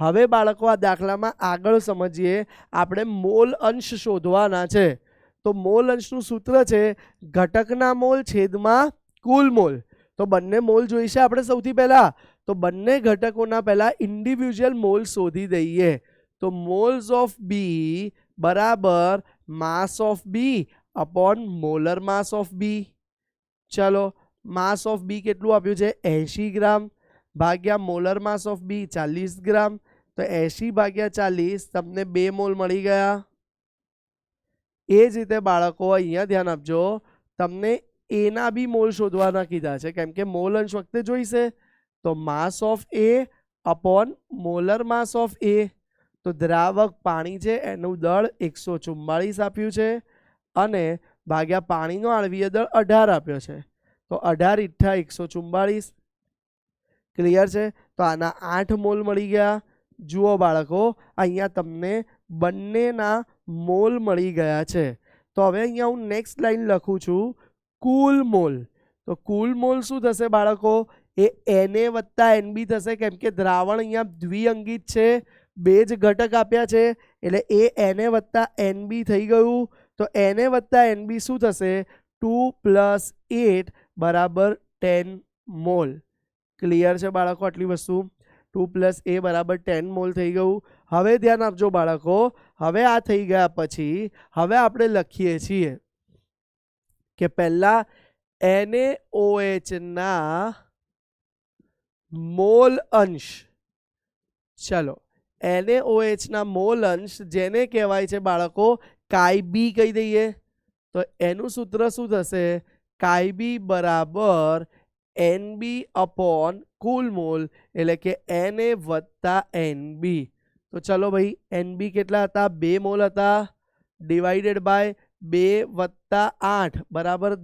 S1: હવે બાળકો આ દાખલામાં આગળ સમજીએ. આપણે મોલ અંશ શોધવાના છે. તો મોલ અંશનું સૂત્ર છે ઘટકના મોલ છેદમાં કુલ મોલ. તો બંને મોલ જોઈશે આપણે સૌથી પહેલા. તો બંને ઘટકોના પહેલા ઇન્ડિવિજ્યુઅલ મોલ શોધી દઈએ. તો મોલ્સ ઓફ બી બરાબર mass of B upon molar mass of B. ચલો માસ ઓફ બી કેટલું આપ્યું છે? 80 ગ્રામ ભાગ્યા મોલર માસ ઓફ બી 40 ગ્રામ. તો 80 ભાગ્યા 40 તમને 2 મોલ મળી ગયા. એ જ રીતે બાળકો અહીંયા ધ્યાન આપજો, તમને એના બી મોલ શોધવાના કીધા છે, કેમ કે મોલ અંશ વખતે જોઈશે. તો mass of A upon molar mass of A. તો દ્રાવક પાણી છે એનું દળ 144 આપ્યું છે અને ભાગ્યા પાણીનો આણ્વીય દળ 18 આપ્યો છે. તો 18 * 144. ક્લિયર છે? તો આના 8 મોલ મળી ગયા. જુઓ બાળકો, અહીંયા તમને બંનેના મોલ મળી ગયા છે. તો હવે અહીંયા હું નેક્સ્ટ લાઈન લખું છું કુલ મોલ. તો કુલ મોલ શું થશે બાળકો? એ Na વત્તા Nb થશે, કેમ કે દ્રાવણ અહીંયા દ્વિઅંગી છે. બે જ ઘટક આપ્યા છે એટલે એ Na વત્તા Nb થઈ ગયું. તો Na વત્તા Nb શું થશે? 2 + 8 = 10 મોલ. ક્લિયર છે બાળકો આટલી વસ્તુ? 2 + a = 10 મોલ થઈ ગયું. હવે ધ્યાન આપજો બાળકો, હવે આ થઈ ગયા પછી હવે આપણે લખીએ છીએ કે પહેલા NaOH ના મોલ અંશ. ચલો, NaOH ના મોલ અંશ જેને કહેવાય છે બાળકો Ki કહી દઈએ. તો એનું સૂત્ર શું થશે? Ki બરાબર Nb/ કુલ મોલ એટલે કે Na વત્તા Nb. તો ચલો ભાઈ, Nb કેટલા હતા? 2 મોલ હતા, ડિવાઇડેડ બાય 2 + 8 =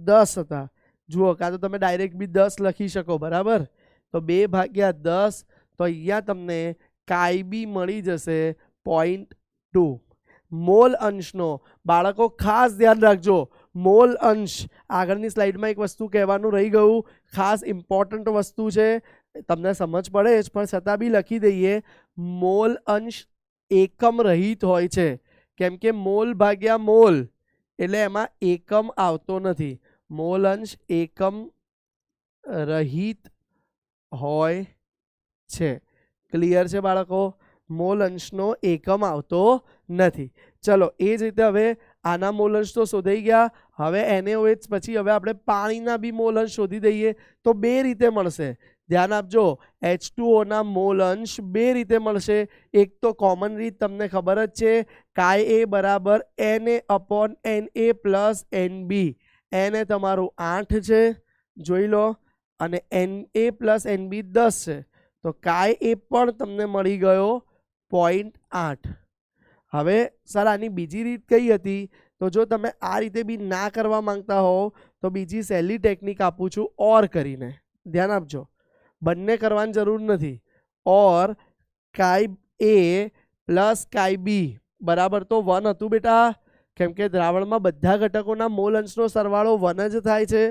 S1: 10 હતા. જુઓ, કાં તો તમે ડાયરેક્ટ બી 10 લખી શકો, બરાબર? તો 2/10. તો અહીંયા તમને Ki મળી જશે 0.2. મોલ અંશનો બાળકો ખાસ ધ્યાન રાખજો. મોલ અંશ આગળની સ્લાઇડમાં એક વસ્તુ કહેવાનું રહી ગયું, ખાસ ઇમ્પોર્ટન્ટ વસ્તુ છે, તમને સમજ પડે જ પણ છતાં બી લખી દઈએ. મોલ અંશ એકમ રહિત હોય છે, કેમ કે મોલ ભાગ્યા મોલ એટલે એમાં એકમ આવતો નથી. મોલ અંશ એકમ રહિત હોય છે. ક્લિયર છે બાળકો? મોલ અંશનો એકમ આવતો નથી. ચલો, એ જ રીતે હવે આના મોલ અંશ તો શોધાઈ ગયા. હવે NaOH પછી હવે આપણે પાણીના બી મોલ અંશ શોધી દઈએ. તો 2 રીતે મળશે. ધ્યાન આપજો, H2O ના મોલ અંશ 2 રીતે મળશે. એક તો કોમન રીત તમને ખબર જ છે, Ka બરાબર Na/Na પ્લસ Nb. Na તમારું 8 છે, જોઈ લો, અને Na પ્લસ Nb 10 છે. તો Ka પણ તમને મળી ગયો 0.8. હવે સર આની બીજી રીત કઈ હતી? તો જો તમે આ રીતે બી ના કરવા માંગતા હો તો બીજી સહેલી ટેકનિક આપું છું, ઓર કરીને. ધ્યાન આપજો, બંને કરવાની જરૂર નથી. ઓર Ka પ્લસ Kb બરાબર તો 1 હતું બેટા, કેમ કે દ્રાવણમાં બધા ઘટકોના મોલ અંશનો સરવાળો 1 જ થાય છે.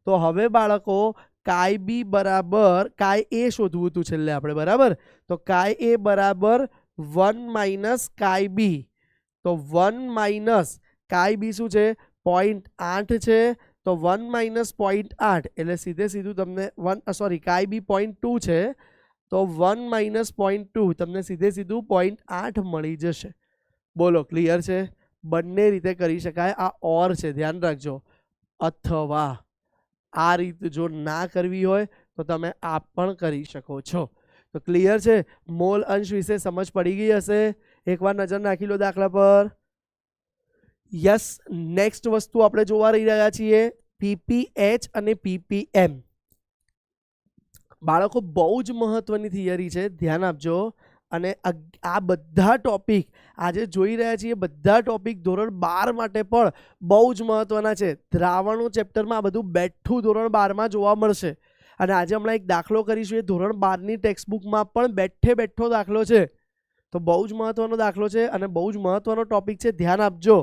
S1: તો હવે બાળકો Kb બરાબર Ka શોધવું હતું છેલ્લે આપણે, બરાબર? તો Ka બરાબર 1 - Kb. તો 1 - Kb શું છે? 0.8 છે. તો 1 - 0.8 એટલે સીધે સીધું તમને Kb 0.2 છે. તો 1 - 0.2 તમને સીધે સીધું 0.8 મળી જશે. બોલો, ક્લિયર છે? બંને રીતે કરી શકાય. આ ઓર છે, ધ્યાન રાખજો. અથવા આ રીત જો ના કરવી હોય તો તમે આ પણ કરી શકો છો. તો ક્લિયર છે? મોલ અંશ વિશે સમજ પડી ગઈ હશે. એકવાર નજર નાખી લો દાખલા પર. યસ, નેક્સ્ટ વસ્તુ આપણે જોવા રહી રહ્યા છીએ PPH અને PPM. બાળકો બહુ જ મહત્વની થિયરી છે, ધ્યાન આપજો. અને આ બધા ટોપિક આજે જોઈ રહ્યા છીએ, બધા ટોપિક ધોરણ 12 માટે પણ બહુ જ મહત્વના છે. દ્રાવણો ચેપ્ટરમાં આ બધું બેઠું ધોરણ 12માં જોવા મળશે. અને આજે હમણાં એક દાખલો કરીશું, એ ધોરણ 12ની ટેક્સ્ટબુકમાં પણ બેઠો દાખલો છે. તો બહુ જ મહત્વનો દાખલો છે અને બહુ જ મહત્વનો ટોપિક છે, ધ્યાન આપજો.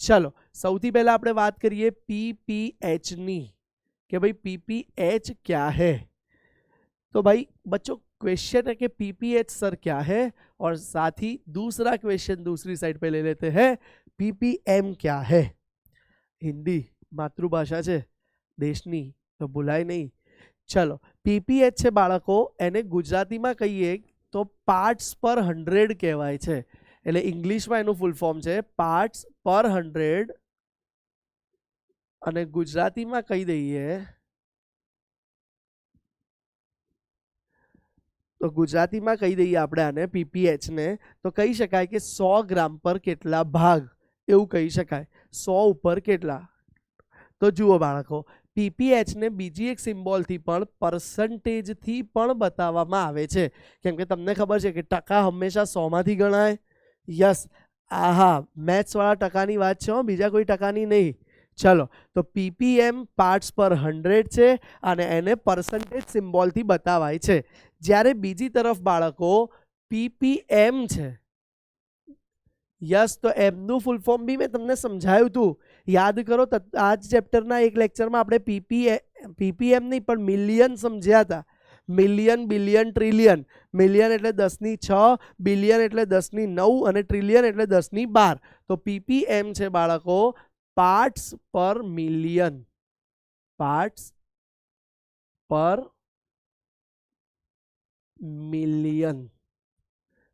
S1: ચલો, સૌથી પહેલા આપણે વાત કરીએ PPH ની, कि भाई PPH क्या है. तो भाई बच्चों क्वेश्चन है कि PPH सर क्या है, और साथ ही दूसरा क्वेश्चन दूसरी साइड पे ले लेते हैं, PPM क्या है. हिंदी मातृभाषा છે દેશની, તો ભૂલાય નહીં. ચલો, PPH છે બાળકો, એને ગુજરાતીમાં કહીએ તો પાર્ટ્સ પર 100 કહેવાય છે. એટલે ઇંગ્લિશમાં એનું ફૂલ ફોર્મ છે પાર્ટ્સ પર 100, અને ગુજરાતીમાં કહી દઈએ તો ગુજરાતીમાં કહી દઈએ આપણે આને PPH ને તો કહી શકાય કે 100 ગ્રામ પર કેટલા ભાગ, એવું કહી શકાય. 100 ઉપર કેટલા. તો જુઓ બાળકો, PPH ને બીજી એક સિમ્બોલથી પણ પર્સન્ટેજથી પણ બતાવવામાં આવે છે. કેમ કે તમને ખબર છે કે ટકા હંમેશા 100માંથી ગણાય. યસ, આહા, મેથ્સ વાળા ટકાની વાત છે, બીજા કોઈ ટકાની નહીં. ચલો, તો PPM પાર્ટ્સ પર 100 છે અને એને પર્સન્ટેજ સિમ્બોલથી બતાવાય છે. જ્યારે બીજી તરફ બાળકો PPM છે. યસ, તો એમનું ફૂલ ફોર્મ બી મેં તમને સમજાવ્યું હતું, યાદ કરો. આ જ ચેપ્ટરના એક લેક્ચરમાં આપણે PPM નહીં પણ મિલિયન સમજ્યા હતા. Million, billion, trillion. મિલિયન એટલે 10⁶, બિલિયન એટલે 10⁹ અને ટ્રિલિયન એટલે 10⁻12. તો ppm છે બાળકો પાર્ટ્સ પર મિલિયન. પાર્ટ્સ પર મિલિયન.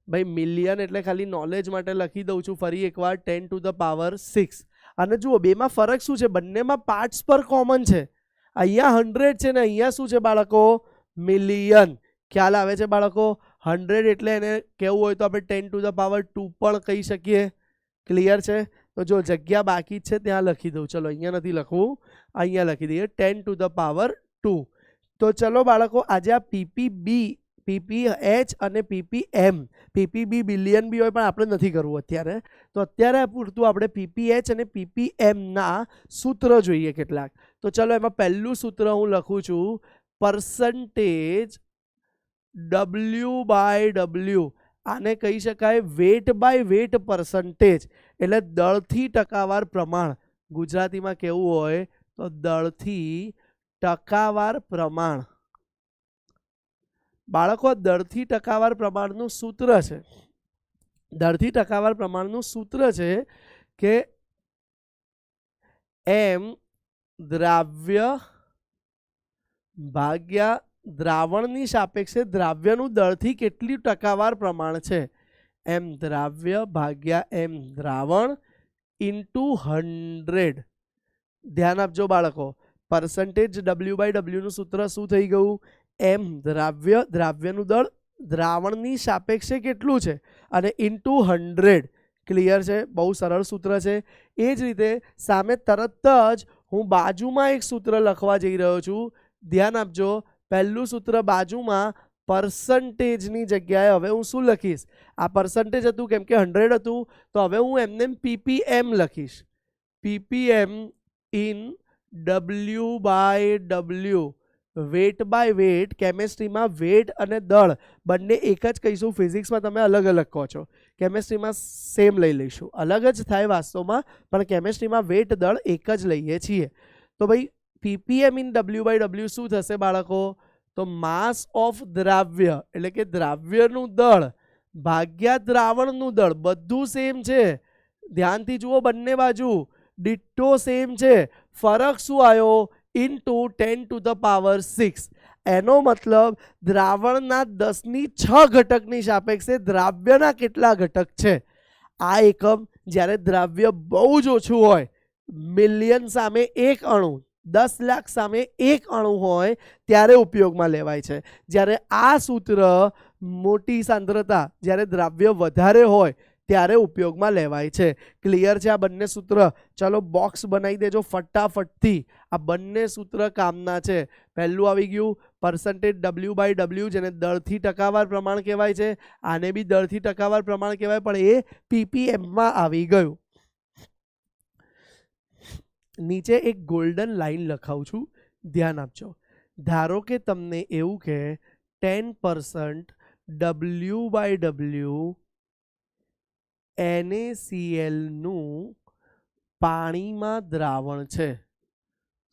S1: ભાઈ મિલિયન એટલે ખાલી નોલેજ માટે લખી દઉં છું ફરી એકવાર 10⁶. અને જુઓ બેમાં ફરક શું છે, બંનેમાં પાર્ટ્સ પર કોમન છે. અહીંયા 100 છે ને અહીંયા શું છે બાળકો, મિલિયન. ખ્યાલ આવે છે બાળકો? 100 એટલે એને કહેવું હોય તો આપણે 10⁻2 પણ કહી શકીએ. ક્લિયર છે? તો જો જગ્યા બાકી છે ત્યાં લખી દઉં. ચલો અહીંયા નથી લખવું, અહીંયા લખી દઈએ 10⁻2. તો ચલો બાળકો આજે આ પીપીબી, પીપીએચ અને પીપીએમ, પીપીબી બિલિયન બી હોય પણ આપણે નથી કરવું અત્યારે. તો અત્યારે પૂરતું આપણે પીપીએચ અને પીપીએમના સૂત્ર જોઈએ કેટલાક. તો ચલો એમાં પહેલું સૂત્ર હું લખું છું, પરસન્ટેજ W/W. આને કહી શકાય વેટ બાય વેટ પરસન્ટેજ, એટલે દળથી ટકાવાર પ્રમાણ. ગુજરાતીમાં કેવું હોય તો દળથી ટકાવાર પ્રમાણ. બાળકો દળથી ટકાવાર પ્રમાણનું સૂત્ર છે, દળથી ટકાવાર પ્રમાણનું સૂત્ર છે કે m દ્રાવ્ય ભાગ્યા દ્રાવણની સાપેક્ષે દ્રાવ્યનું દળથી કેટલી ટકાવાર પ્રમાણ છે. m દ્રાવ્ય ભાગ્યા m દ્રાવણ ઇન્ટુ 100. ધ્યાન આપજો બાળકો, પરસન્ટેજ W/W નું સૂત્ર શું થઈ ગયું, m દ્રાવ્ય, દ્રાવ્યનું દળ દ્રાવણની સાપેક્ષે કેટલું છે અને ઇન્ટુ 100. ક્લિયર છે? બહુ સરળ સૂત્ર છે. એ જ રીતે સામે તરત જ હું બાજુમાં એક સૂત્ર લખવા જઈ રહ્યો છું. ધ્યાન આપજો, પહેલું સૂત્ર બાજુમાં પરસન્ટેજની જગ્યાએ હવે હું શું લખીશ, આ પરસન્ટેજ હતું કેમ કે 100 હતું, તો હવે હું એમને પીપીએમ લખીશ. PPM in W/W. Weight by weight. કેમેસ્ટ્રીમાં વેટ અને દળ બંને એક જ કહીશું, ફિઝિક્સમાં તમે અલગ અલગ કહો છો, કેમેસ્ટ્રીમાં સેમ લઈ લઈશું. અલગ જ થાય વાસ્તવમાં, પણ કેમેસ્ટ્રીમાં વેટ દળ એક જ લઈએ છીએ. તો ભાઈ પીપીએમ ઇન W/W શું થશે બાળકો, તો માસ ઓફ દ્રાવ્ય એટલે કે દ્રાવ્યનું દળ ભાગ્યા દ્રાવણનું દળ, બધું સેમ છે. ધ્યાનથી જુઓ, બંને બાજુ ડિટ્ટો સેમ છે. ફરક શું આવ્યો, ઇન્ટુ 10⁶. એનો મતલબ દ્રાવણના 10⁶ ઘટકની સાપેક્ષે દ્રાવ્યના કેટલા ઘટક છે. આ એકમ જ્યારે દ્રાવ્ય બહુ જ ઓછું હોય, મિલિયન સામે 1 અણુ, 10 લાખ સામે 1 અણુ હોય ત્યારે ઉપયોગમાં લેવાય છે. જ્યારે આ સૂત્ર મોટી સાંદ્રતા, જ્યારે દ્રાવ્ય વધારે હોય ત્યારે ઉપયોગમાં લેવાય છે. ક્લિયર છે આ બંને સૂત્ર? ચલો બોક્સ બનાવી દેજો ફટાફટથી. આ બંને સૂત્ર કામના છે. પહેલું આવી ગયું પરસન્ટેજ W/W, જેને દળથી ટકાવાર પ્રમાણ કહેવાય છે. આને બી દળથી ટકાવાર પ્રમાણ કહેવાય, પણ એ પીપીએમમાં આવી ગયું. નીચે એક ગોલ્ડન લાઈન લખાવું છું, ધ્યાન આપજો. ધારો કે તમને એવું કે 10% W/W NaCl નું પાણીમાં દ્રાવણ છે.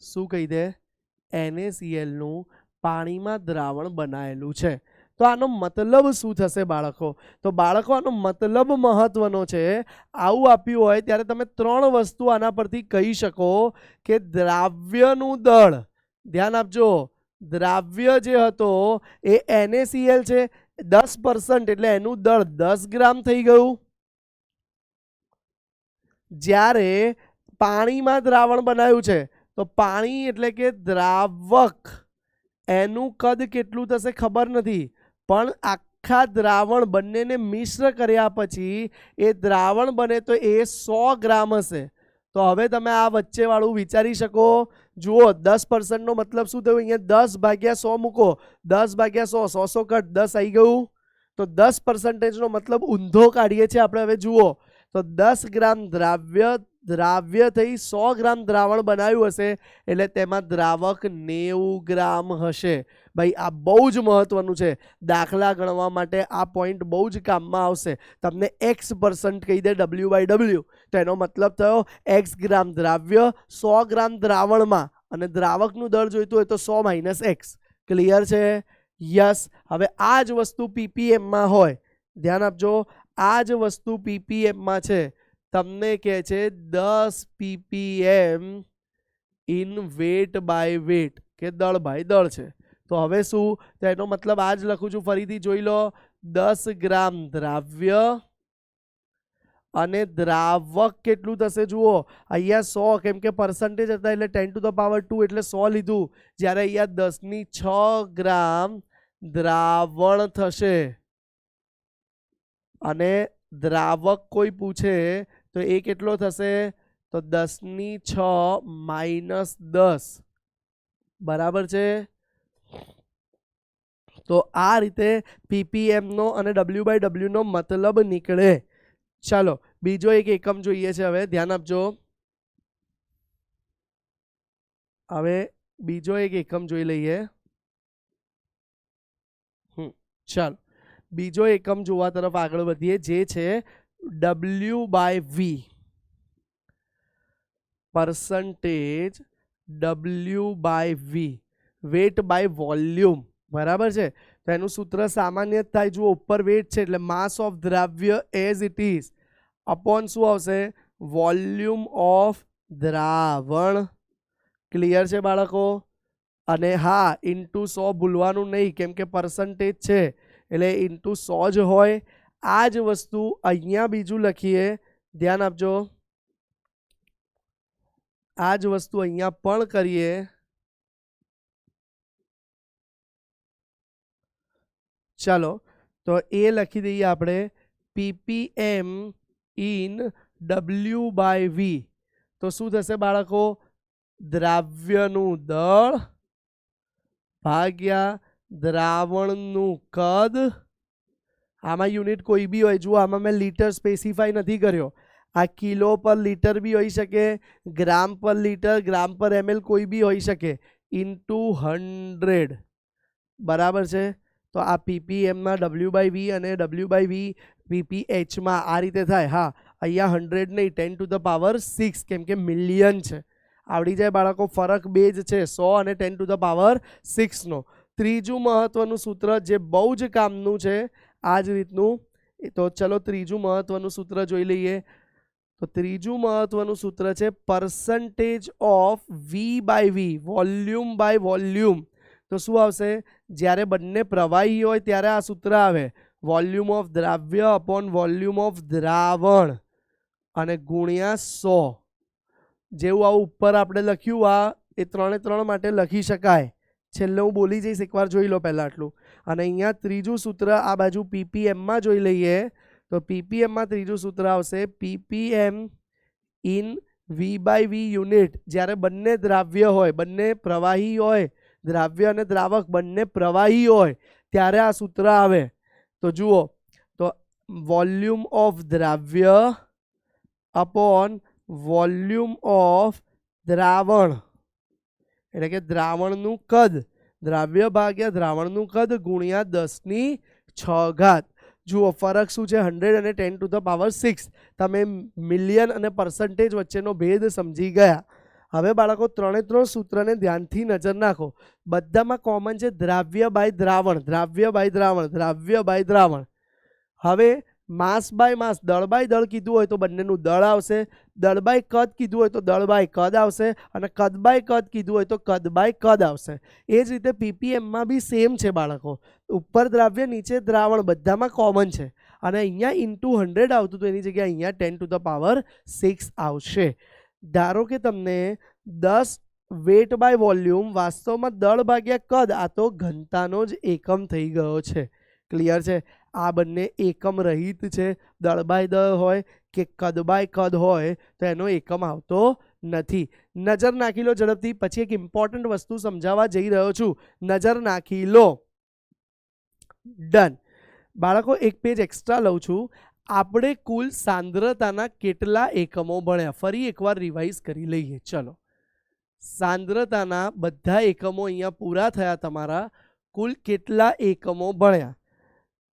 S1: શું કહી દે, NaCl નું પાણીમાં દ્રાવણ બનાયેલું છે. તો આનો મતલબ શું થશે બાળકો, તો બાળકો આનો મતલબ મહત્વનો છે. આવું આપ્યું હોય ત્યારે તમે 3 વસ્તુ આના પરથી કહી શકો કે દ્રાવ્યનું દળ, ધ્યાન આપજો, દ્રાવ્ય જે હતો એ NaCl છે, 10% એટલે એનું દળ 10 ગ્રામ થઈ ગયું. જ્યારે પાણીમાં દ્રાવણ બનાવ્યું છે તો પાણી એટલે કે દ્રાવક, એનું કદ કેટલું થશે ખબર નથી, પણ આખા દ્રાવણ બંનેને મિશ્ર કર્યા પછી એ દ્રાવણ બને તો એ 100 ગ્રામ હશે. તો હવે તમે આ વચ્ચે વાળું વિચારી શકો. જુઓ 10% નો મતલબ શું થયું, અહીંયા 10/100 મૂકો, 10/100, 100 કટ 10 આવી ગયું. તો 10% નો મતલબ ઊંધો કાઢીએ છીએ આપણે. હવે જુઓ તો 10 ગ્રામ દ્રાવ્ય થઈ 100 ગ્રામ દ્રાવણ બનાવ્યું હશે, એટલે તેમાં દ્રાવક 90 ગ્રામ હશે. ભાઈ આ બહુ જ મહત્વનું છે, દાખલા ગણવા માટે આ પોઈન્ટ બહુ જ કામમાં આવશે. તમને X% કહી દે W/W, તો એનો મતલબ થયો X ગ્રામ દ્રાવ્ય 100 ગ્રામ દ્રાવણમાં, અને દ્રાવકનું દળ જોઈતું હોય તો 100 - X. ક્લિયર છે? યસ, હવે આ જ વસ્તુ પીપીએમમાં હોય, ધ્યાન આપજો, આ જ વસ્તુ પીપીએમમાં છે, તમને કહે છે 10 ppm in weight by weight, કે દળ બાય દળ છે. તો હવે શું, તો એનો મતલબ આ જ લખું છું, ફરીથી જોઈ લો, 10 ગ્રામ દ્રાવ્ય અને દ્રાવક કેટલું થશે જુઓ, અહીંયા 100, કેમ કે પર્સન્ટેજ હતા એટલે 10⁻², એટલે 100 લીધું, જ્યારે અહીંયા 10⁶ ગ્રામ દ્રાવણ થશે, અને દ્રાવક કોઈ પૂછે તો એ કેટલો થશે, તો 10⁶ - 10, બરાબર છે. તો આ રીતે પીપીએમ નો અને W/W નો મતલબ નીકળે. ચાલો બીજો એક એકમ જોઈએ છે, હવે ધ્યાન આપજો, હવે બીજો એક એકમ જોઈ લઈએ. ચાલો બીજો એકમ જોવા તરફ આગળ વધીએ, જે છે W/V, percentage W/V, wet by volume, બરાબર છે. તો એનું સૂત્ર સામાન્ય જ થાય, જુઓ ઉપર વેટ છે એટલે માસ ઓફ દ્રાવ્ય એઝ ઇટ ઇઝ અપોન શું આવશે, વોલ્યુમ ઓફ દ્રાવણ. ક્લિયર છે બાળકો? અને હા, ઇન્ટુ 100 ભૂલવાનું નહીં, કેમ કે પર્સન્ટેજ છે એટલે ઇન્ટુ 100 જ હોય. આ જ વસ્તુ અહીંયા બીજું લખીએ, ધ્યાન આપજો, આ જ વસ્તુ અહીંયા પણ કરીએ. ચાલો તો એ લખી દઈએ આપણે, પીપીએમ ઇન W/V, તો શું થશે બાળકો, દ્રાવ્યનું દળ ભાગ્યા દ્રાવણનું કદ. આમાં યુનિટ કોઈ બી હોય, જુઓ આમાં મેં લીટર સ્પેસિફાઈ નથી કર્યો, આ કિલો પર લીટર બી હોઈ શકે, ગ્રામ પર લીટર, ગ્રામ પર ml કોઈ બી હોઈ શકે, ઇન્ટુ 100, બરાબર છે. તો આ પીપીએમમાં W/V અને W/V પીપીએચમાં આ રીતે થાય. હા, અહીંયા 100 નહીં, 10⁻6, કેમ કે મિલિયન છે, આવડી જાય બાળકો, ફરક બે જ છે, 100 અને 10⁻6 નો. ત્રીજું મહત્વનું સૂત્ર જે બહુ જ કામનું છે આ જ રીતનું, તો ચલો ત્રીજું મહત્વનું સૂત્ર જોઈ લઈએ. તો ત્રીજું મહત્વનું સૂત્ર છે percentage of V/V, volume by volume. તો શું આવશે, જ્યારે બંને પ્રવાહી હોય ત્યારે આ સૂત્ર આવે, વોલ્યુમ ઓફ દ્રાવ્ય અપોન વોલ્યુમ ઓફ દ્રાવણ, અને ગુણ્યા 100. જેવું આવું ઉપર આપણે લખ્યું, આ એ 3 માટે લખી શકાય. છેલ્લે હું બોલી જઈશ, એકવાર જોઈ લો પહેલા આટલું. અને અહીંયા ત્રીજું સૂત્ર આ બાજુ પીપીએમમાં જોઈ લઈએ, તો પીપીએમમાં ત્રીજું સૂત્ર આવશે, પીપીએમ ઇન V/V યુનિટ, જ્યારે બંને દ્રાવ્ય હોય, બંને પ્રવાહી હોય, દ્રાવ્ય અને દ્રાવક બંને પ્રવાહી હોય ત્યારે આ સૂત્ર આવે. તો જુઓ, તો વોલ્યુમ ઓફ દ્રાવ્ય અપોન વોલ્યુમ ઓફ દ્રાવણ, એટલે કે દ્રાવણનું કદ, દ્રાવ્ય ભાગ્યા દ્રાવણનું કદ ગુણ્યા 10⁶. જુઓ ફરક શું છે, 100 અને 10⁻6. તમે મિલિયન અને પર્સન્ટેજ વચ્ચેનો ભેદ સમજી ગયા. હવે બાળકો 3 સૂત્રને ધ્યાનથી નજર નાખો, બધામાં કોમન છે દ્રાવ્ય બાય દ્રાવણ, દ્રાવ્ય બાય દ્રાવણ, દ્રાવ્ય બાય દ્રાવણ. હવે માસ બાય માસ, દળ બાય દળ કીધું હોય તો બંનેનું દળ આવશે, દળ બાય કદ કીધું હોય તો દળ બાય કદ આવશે, અને કદ બાય કદ કીધું હોય તો કદ બાય કદ આવશે. એ જ રીતે પીપીએમમાં બી સેમ છે બાળકો, ઉપર દ્રાવ્ય નીચે દ્રાવણ બધામાં કોમન છે, અને અહીંયા ઇન્ટુ 100 આવતું તો એની જગ્યાએ અહીંયા 10⁻6 આવશે. ધારો કે તમને 10 વેટ બાય વોલ્યુમ, વાસ્તવમાં દળ ભાગ્યા કદ, આ તો ઘનતાનો જ એકમ થઈ ગયો છે. ક્લિયર છે? આ બંને એકમ રહિત છે, દળ બાય દળ હોય કે કદ બાય કદ હોય તો એનો એકમ આવતો નથી. નજર નાખી લો ઝડપથી, પછી એક ઇમ્પોર્ટન્ટ વસ્તુ સમજાવવા જઈ રહ્યો છું, નજર નાખી લો. ડન. બાળકો એક પેજ એક્સ્ટ્રા લઉં છું. આપણે કુલ સાંદ્રતાના કેટલા એકમો ભણ્યા, ફરી એકવાર રિવાઇઝ કરી લઈએ. ચલો, સાંદ્રતાના બધા એકમો અહીંયા પૂરા થયા તમારા. કુલ કેટલા એકમો ભણ્યા,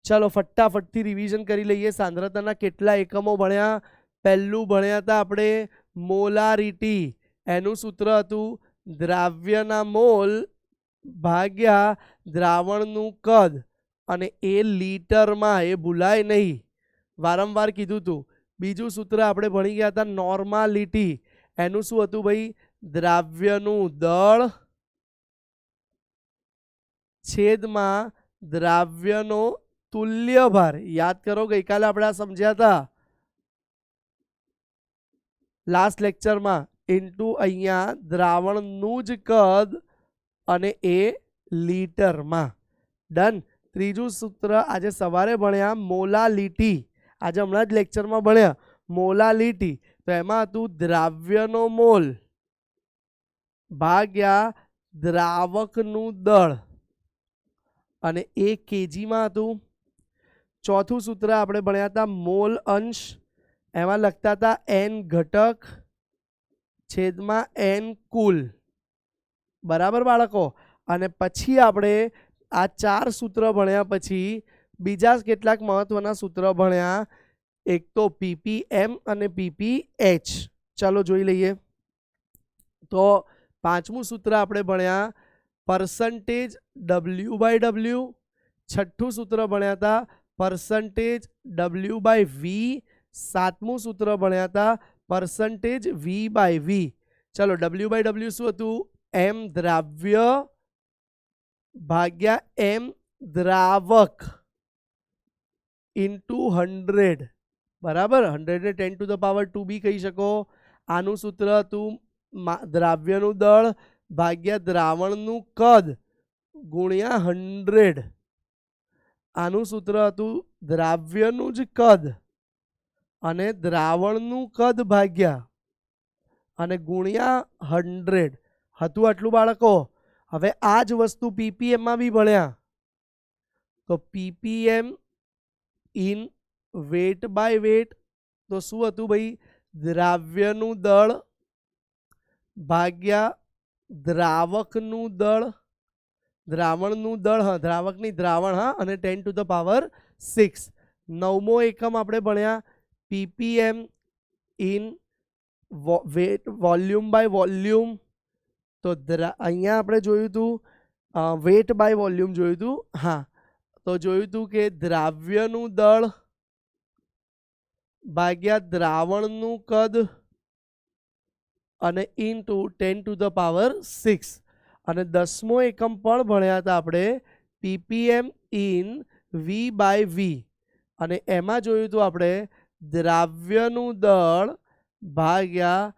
S1: ચલો ફટાફટથી રિવિઝન કરી લઈએ. સાંદ્રતાના કેટલા એકમો ભણ્યા? પહેલું ભણ્યા હતા આપણે મોલારિટી, એનું સૂત્ર હતું દ્રાવ્યના મોલ ભાગ્યા દ્રાવણનું કદ અને એ લીટરમાં, એ ભૂલાય નહીં, વારંવાર કીધું હતું. બીજું સૂત્ર આપણે ભણી ગયા હતા નોર્માલિટી. એનું શું હતું ભાઈ? દ્રાવ્યનું દળ છેદમાં દ્રાવ્યનો તુલ્ય ભાર. યાદ કરો, ગઈકાલે આપણે આ સમજ્યા હતા લાસ્ટ લેક્ચરમાં. ઇન્ટુ અહીંયા દ્રાવણનું જ કદ અને એ લીટરમાં. ડન. ત્રીજું સૂત્ર આજે સવારે ભણ્યા મોલાલિટી. આજે હમણાં જ લેક્ચરમાં ભણ્યા મોલાલિટી. તો એમાં હતું દ્રાવ્યનો મોલ ભાગ્યા દ્રાવકનું દળ અને એ કેજીમાં હતું. ચોથું સૂત્ર આપણે ભણ્યા હતા મોલ અંશ. એમાં લખતા હતા એન ઘટક છેદમાં એન કુલ. બરાબર બાળકો? અને પછી આપણે આ 4 સૂત્ર ભણ્યા પછી બીજા કેટલાક મહત્વના સૂત્ર ભણ્યા. એક તો પીપીએમ અને પીપીએચ. ચાલો જોઈ લઈએ. તો 5મું સૂત્ર આપણે ભણ્યા પરસન્ટેજ W/W. 6થું સૂત્ર ભણ્યા હતા પરસન્ટેજ W/V. 7મું સૂત્ર ભણ્યા હતા પરસન્ટેજ V/V. ચલો W/W શું હતું? એમ દ્રાવ્ય ભાગ્યા એમ દ્રાવક ઇન્ટુ 100. બરાબર? 100 ને 10⁻² બી કહી શકો. આનું સૂત્ર હતું દ્રાવ્યનું દળ ભાગ્યા દ્રાવણનું કદ ગુણ્યા 100. આનું સૂત્ર હતું દ્રાવ્યનું જ કદ અને દ્રાવણનું કદ ભાગ્યા અને ગુણ્યા 100. હતું આટલું બાળકો? હવે આ જ વસ્તુ પીપીએમમાં બી ભણ્યા. તો ppm in weight by weight. તો શું હતું ભાઈ? દ્રાવ્યનું દળ ભાગ્યા દ્રાવકનું દળ, દ્રાવણનું દળ, હા દ્રાવકની દ્રાવણ, હા, અને 10⁻6. 9મો એકમ આપણે ભણ્યા ppm in weight volume by volume. તો અહીંયા આપણે જોયું હતું વેટ બાય વોલ્યુમ જોયું હતું. હા, તો જોયું હતું કે દ્રાવ્યનું દળ ભાગ્યા દ્રાવણનું કદ અને ઇન્ટુ 10⁻6. અને 10મો એકમ પણ ભણ્યા હતા આપણે પીપીએમ ઇન V/V. અને એમાં જોયું હતું આપણે દ્રાવ્યનું દળ ભાગ્યા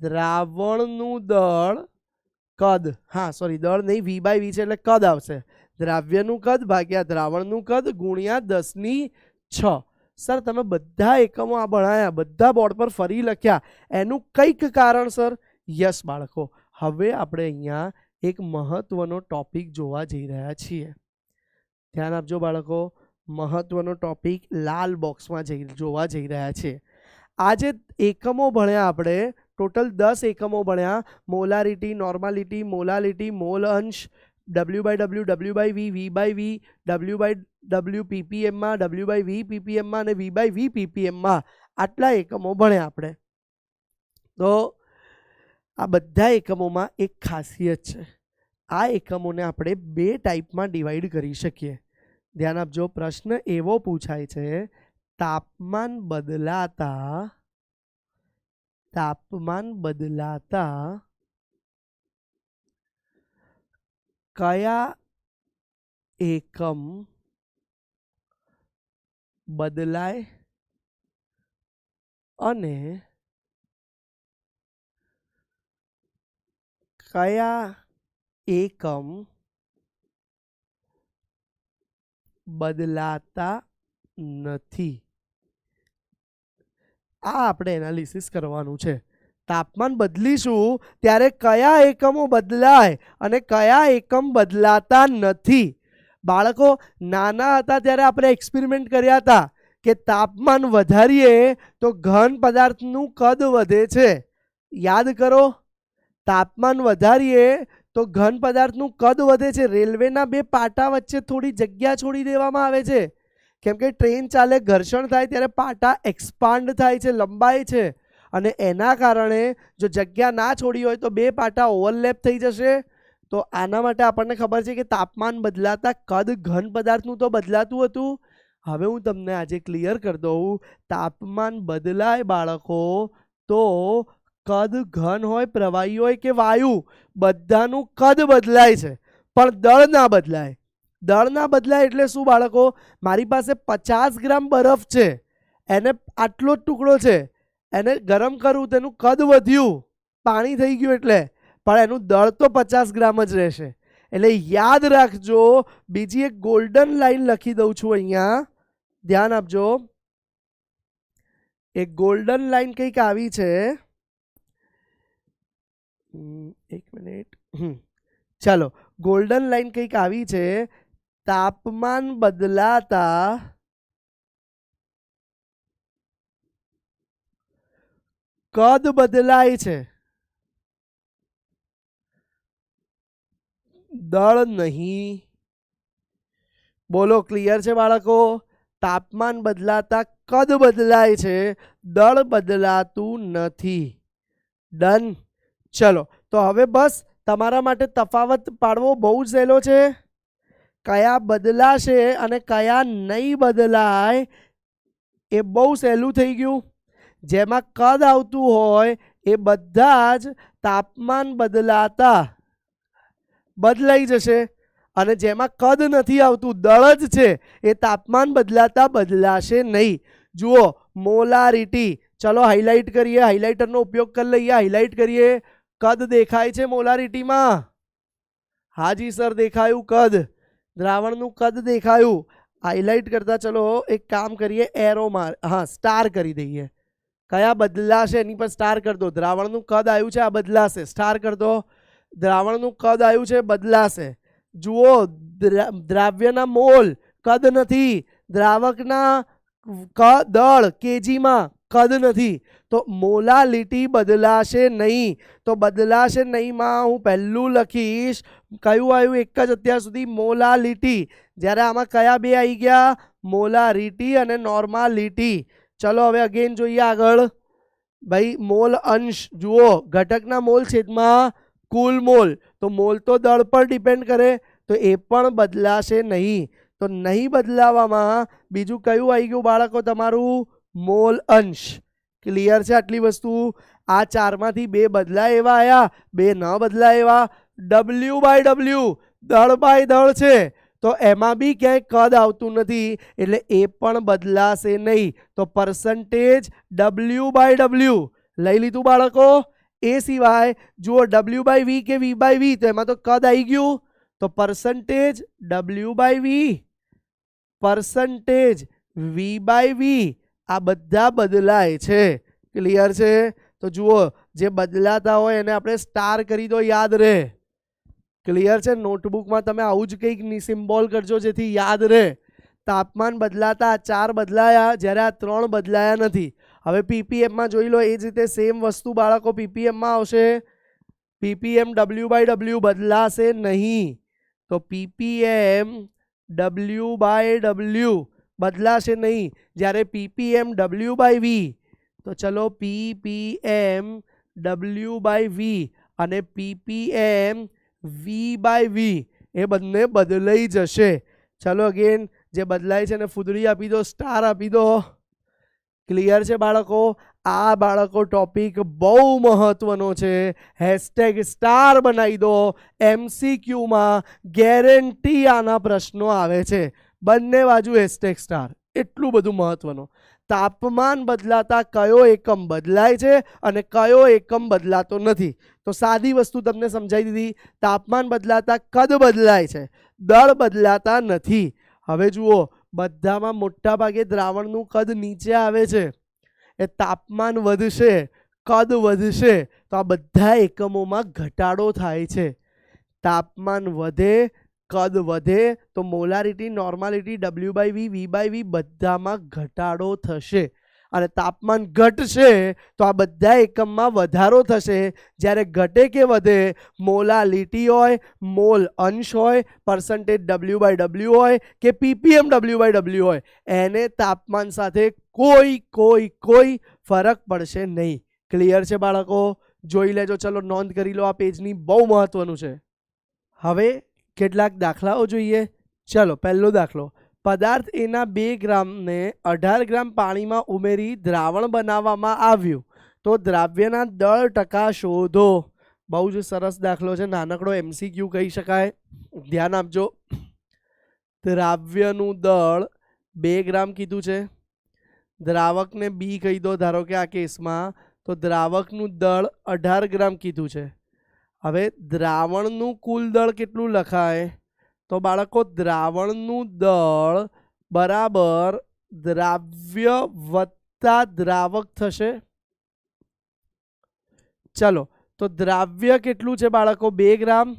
S1: દ્રાવણનું દળ કદ. હા સોરી, દળ નહીં, V/V છે એટલે કદ આવશે. દ્રાવ્યનું કદ ભાગ્યા દ્રાવણનું કદ ગુણ્યા 10⁶. સર તમે બધા એકમો આ ભણાયા, બધા બોર્ડ પર ફરી લખ્યા, એનું કંઈક કારણસર? યસ બાળકો, હવે આપણે અહીંયા એક મહત્વનો ટોપિક જોવા જઈ રહ્યા છીએ. ધ્યાન આપજો બાળકો, મહત્વનો ટોપિક લાલ બોક્સમાં જોવા જઈ રહ્યા છે. આજે એકમો ભણ્યા આપણે, ટોટલ 10 એકમો ભણ્યા. મોલારિટી, નોર્માલિટી, મોલાલિટી, મોલ અંશ, W/W, W/V, V/V, W/W પીપીએમમાં, W/V પીપીએમમાં અને V/V પીપીએમમાં. આટલા એકમો ભણ્યા આપણે. તો આ બધા એકમોમાં એક ખાસિયત છે. આ એકમોને આપણે 2 ટાઈપમાં ડિવાઈડ કરી શકીએ. ધ્યાન આપજો, પ્રશ્ન એવો પૂછાય છે, તાપમાન બદલાતા કયા એકમ બદલાય અને કયા એકમ બદલાતા નથી. આ આપણે એનાલિસિસ કરવાનું છે. તાપમાન બદલીશું ત્યારે કયા એકમો બદલાય અને કયા એકમ બદલાતા નથી. બાળકો નાના હતા ત્યારે આપણે એક્સપેરિમેન્ટ કર્યા હતા કે તાપમાન વધારીએ તો ઘન પદાર્થનું કદ વધે છે. યાદ કરો, તાપમાન વધારીએ તો ઘન પદાર્થનું કદ વધે છે. રેલવેના 2 પાટા વચ્ચે થોડી જગ્યા છોડી દેવામાં આવે છે, કેમ કે ટ્રેન ચાલે, ઘર્ષણ થાય ત્યારે પાટા એક્સપાન્ડ થાય છે, લંબાય છે. અને એના કારણે જો જગ્યા ના છોડી હોય તો 2 પાટા ઓવરલેપ થઈ જશે, તો આના માટે આપણને ખબર છે કે તાપમાન બદલાતા કદ ઘન પદાર્થનું તો બદલાતું હતું. હવે હું તમને આજે ક્લિયર કરી દઉં. તાપમાન બદલાય બાળકો તો કદ ઘન હોય, પ્રવાહી હોય કે વાયુ, બધાનું કદ બદલાય છે પણ દળ ના બદલાય. દળ ના બદલાય એટલે શું બાળકો? મારી પાસે 50 ગ્રામ બરફ છે, એને આટલો જ ટુકડો છે, એને ગરમ કરું તેનું કદ વધ્યું, પાણી થઈ ગયું એટલે, પણ એનું દળ તો 50 ગ્રામ જ રહેશે. એટલે યાદ રાખજો. બીજી એક ગોલ્ડન લાઈન લખી દઉં છું અહીંયા, ધ્યાન આપજો. એક ગોલ્ડન લાઈન કંઈક આવી છે. એક મિનિટ. ચાલો, ગોલ્ડન લાઈન કંઈક આવી છે. તાપમાન બદલાતા કદ બદલાય છે, દળ નહીં. બોલો, ક્લિયર છે બાળકો? તાપમાન બદલાતા કદ બદલાય છે, દળ બદલાતું નથી. ડન. ચલો, તો હવે બસ તમારા માટે તફાવત પાડવો બહુ જ સહેલો છે. કયા બદલાશે અને કયા નહીં બદલાય એ બહુ સહેલું થઈ ગયું. જેમાં કદ આવતું હોય એ બધા જ તાપમાન બદલાતા બદલાઈ જશે, અને જેમાં કદ નથી આવતું, દળ જ છે, એ તાપમાન બદલાતા બદલાશે નહીં. જુઓ, મોલારિટી. ચલો હાઇલાઇટ કરીએ, હાઇલાઇટરનો ઉપયોગ કરી લઈએ, હાઇલાઇટ કરીએ. કદ દેખાય છે મોલારિટીમાં? હાજી સર, દેખાયું કદ. દ્રાવણનું કદ દેખાયું. હાઇલાઇટ કરતા ચલો એક કામ કરીએ, એરો માર, હા, સ્ટાર કરી દઈએ. કયા બદલાશે એની પર સ્ટાર કરી દો. દ્રાવણનું કદ આવ્યું છે, આ બદલાશે, સ્ટાર કરી દો. દ્રાવણનું કદ આવ્યું છે, બદલાશે. જુઓ, દ્રાવ્યના મોલ કદ નથી, દ્રાવકના દળ કેજીમાં કદ નથી, તો મોલાલિટી બદલાશે નહીં. તો બદલાશે નહીંમાં હું પહેલું લખીશ, કયું આવ્યું એક જ અત્યાર સુધી? મોલાલિટી. જ્યારે આમાં કયા બે આવી ગયા? મોલારિટી અને નોર્માલિટી. ચલો હવે અગેન જોઈએ આગળ. ભાઈ, મોલ અંશ જુઓ, ઘટકના મોલ છેદમાં કુલ મોલ, તો મોલ તો દળ પર ડિપેન્ડ કરે, તો એ પણ બદલાશે નહીં. તો નહીં બદલાવામાં બીજું કયું આવી ગયું બાળકો તમારું? મોલ અંશ. ક્લિયર છે આટલી વસ્તુ? આ ચારમાંથી બે બદલાય એવા આયા, બે ન બદલાય એવા. W/W, દળ બાય દળ છે, તો એમાં બી ક્યાંય કદ આવતું નથી, એટલે એ પણ બદલાશે નહીં. તો પર્સન્ટેજ W/W લઈ લીધું બાળકો. એ સિવાય જુઓ, W/V કે V/V, તો એમાં તો કદ આવી ગયું, તો પર્સન્ટેજ W/V, પર્સન્ટેજ V/V, આ બધા બદલાય છે. ક્લિયર છે? તો જુઓ, જે બદલાતા હોય એને આપણે સ્ટાર કરી દો, યાદ રહે. ક્લિયર છે? નોટબુકમાં તમે આવું જ કંઈક સિમ્બોલ કરજો જેથી યાદ રહે. તાપમાન બદલાતા ચાર બદલાયા, જ્યારે આ ત્રણ બદલાયા નથી. હવે પીપીએમમાં જોઈ લો, એ જ રીતે સેમ વસ્તુ બાળકો પીપીએમમાં આવશે. પીપીએમ W/W બદલાશે નહીં, તો પીપીએમ W/W બદલાશે નહીં. જ્યારે પીપીએમ W/V, તો ચલો પીપીએમ W/V અને પીપીએમ V/V એ બંને બદલાઈ જશે. ચલો અગેન, જે બદલાય છે એને ફૂદડી આપી દો, સ્ટાર આપી દો. ક્લિયર છે બાળકો? આ બાળકો ટોપિક બહુ મહત્વનો છે. હેશટેગ સ્ટાર બનાવી દો. MCQમાં ગેરંટી આના પ્રશ્નો આવે છે. બંને બાજુ હેશટેગ સ્ટાર, એટલું બધું મહત્વનું. તાપમાન બદલાતા કયો એકમ બદલાય છે અને કયો એકમ બદલાતો નથી? તો સાદી વસ્તુ તમને સમજાવી દીધી. તાપમાન બદલાતા કદ બદલાય છે, દળ બદલાતા નથી. હવે જુઓ, બધામાં મોટા ભાગે દ્રાવણનું કદ નીચે આવે છે, એ તાપમાન વધશે, કદ વધશે, તો આ બધા એકમોમાં ઘટાડો થાય છે. તાપમાન વધે, કદ વધે, તો મોલારિટી, નોર્માલિટી, W/V, V/V બધામાં ઘટાડો થશે. અને તાપમાન ઘટશે તો આ બધા એકમમાં વધારો થશે. જ્યારે ઘટે કે વધે, મોલાલિટી હોય, મોલ અંશ હોય, પર્સન્ટેજ W/W હોય કે પીપીએમ W/W હોય, એને તાપમાન સાથે કોઈ ફરક પડશે નહીં. ક્લિયર છે બાળકો? જોઈ લેજો. ચલો નોંધ કરી લો, આ પેજની બહુ મહત્વનું છે. હવે કેટલાક દાખલાઓ જોઈએ. ચલો પહેલો દાખલો, પદાર્થ એના 2 ગ્રામને 18 ગ્રામ પાણીમાં ઉમેરી દ્રાવણ બનાવવામાં આવ્યું તો દ્રાવ્યના દળ ટકા શોધો. બહુ જ સરસ દાખલો છે, નાનકડો MCQ કહી શકાય. ધ્યાન આપજો. દ્રાવ્યનું દળ 2 ગ્રામ કીધું છે, દ્રાવકને બી કહી દો ધારો કે આ કેસમાં, તો દ્રાવકનું દળ 18 ગ્રામ કીધું છે. હવે દ્રાવણનું કુલ દળ કેટલું લખાય? તો બાળકો દ્રાવણનું દળ બરાબર દ્રાવ્ય વત્તા દ્રાવક થશે. ચલો તો દ્રાવ્ય કેટલું છે બાળકો? 2 ગ્રામ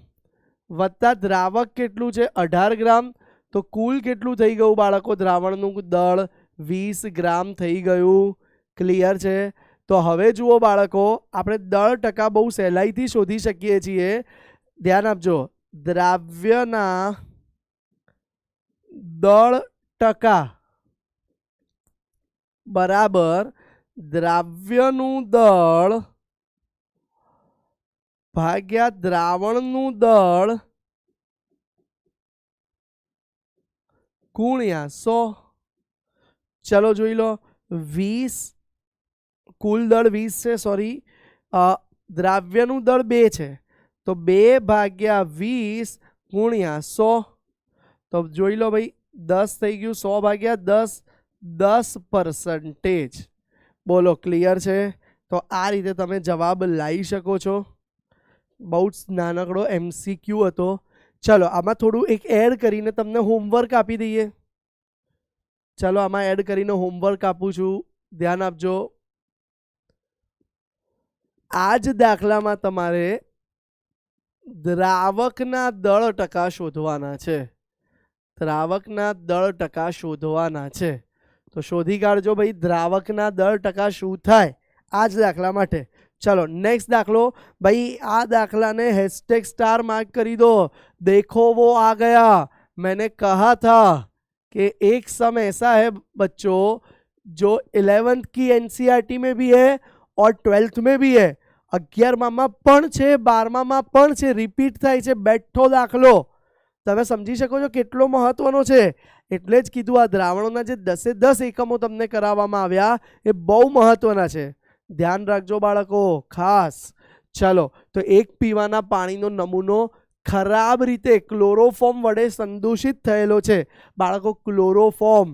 S1: વત્તા દ્રાવક કેટલું છે? 18 ગ્રામ. તો કુલ કેટલું થઈ ગયું બાળકો? દ્રાવણનું દળ 20 ગ્રામ થઈ ગયું. ક્લિયર છે? તો હવે જુઓ બાળકો, આપણે દળ ટકા બહુ સહેલાઈથી શોધી શકીએ છીએ. ધ્યાન આપજો. દ્રાવ્યના દળ ટકા બરાબર દ્રાવ્યનું દળ ભાગ્યા દ્રાવણનું દળ ગુણ્યા 100. ચલો જોઈ લો. 20 કુલ દળ 20 છે, સોરી દ્રાવ્યનું દળ 2 છે, તો 2 ભાગ્યા 20 ગુણ્યા 100. તો જોઈ લો ભાઈ, 10 થઈ ગયું. 100 ભાગ્યા 10 10%. બોલો ક્લિયર છે? તો આ રીતે તમે જવાબ લાવી શકો છો. બહુ જ નાનકડો MCQ હતો. ચલો આમાં થોડું એક એડ કરીને તમને હોમવર્ક આપી દઈએ. ચલો આમાં એડ કરીને હોમવર્ક આપું છું. ધ્યાન આપજો. આ જ દાખલામાં તમારે દ્રાવકના દળ ટકા શોધવાના છે. દ્રાવકના દળ ટકા શોધવાના છે. તો શોધી કાઢજો ભાઈ, દ્રાવકના દળ ટકા શું થાય આ જ દાખલા માટે. चलो नेक्स्ट दाखलो भाई, आ दाखला ने हैशटैग स्टार मार्क करी दो. देखो वो आ गया. मैंने कहा था कि एक सम ऐसा है बच्चों जो 11th की एनसीईआरटी में भी है और 12th में भी है. 11માં પણ છે, 12માં પણ છે, રિપીટ થાય છે. બેઠો દાખલો તમે સમજી શકો છો કેટલો મહત્વનો છે. એટલે જ કીધું આ દ્રાવણોના જે 10 એકમો તમને કરાવવામાં આવ્યા એ બહુ મહત્વના છે. ધ્યાન રાખજો બાળકો ખાસ. ચલો તો એક પીવાના પાણીનો નમૂનો ખરાબ રીતે ક્લોરોફોર્મ વડે સંદૂષિત થયેલો છે. બાળકો ક્લોરોફોર્મ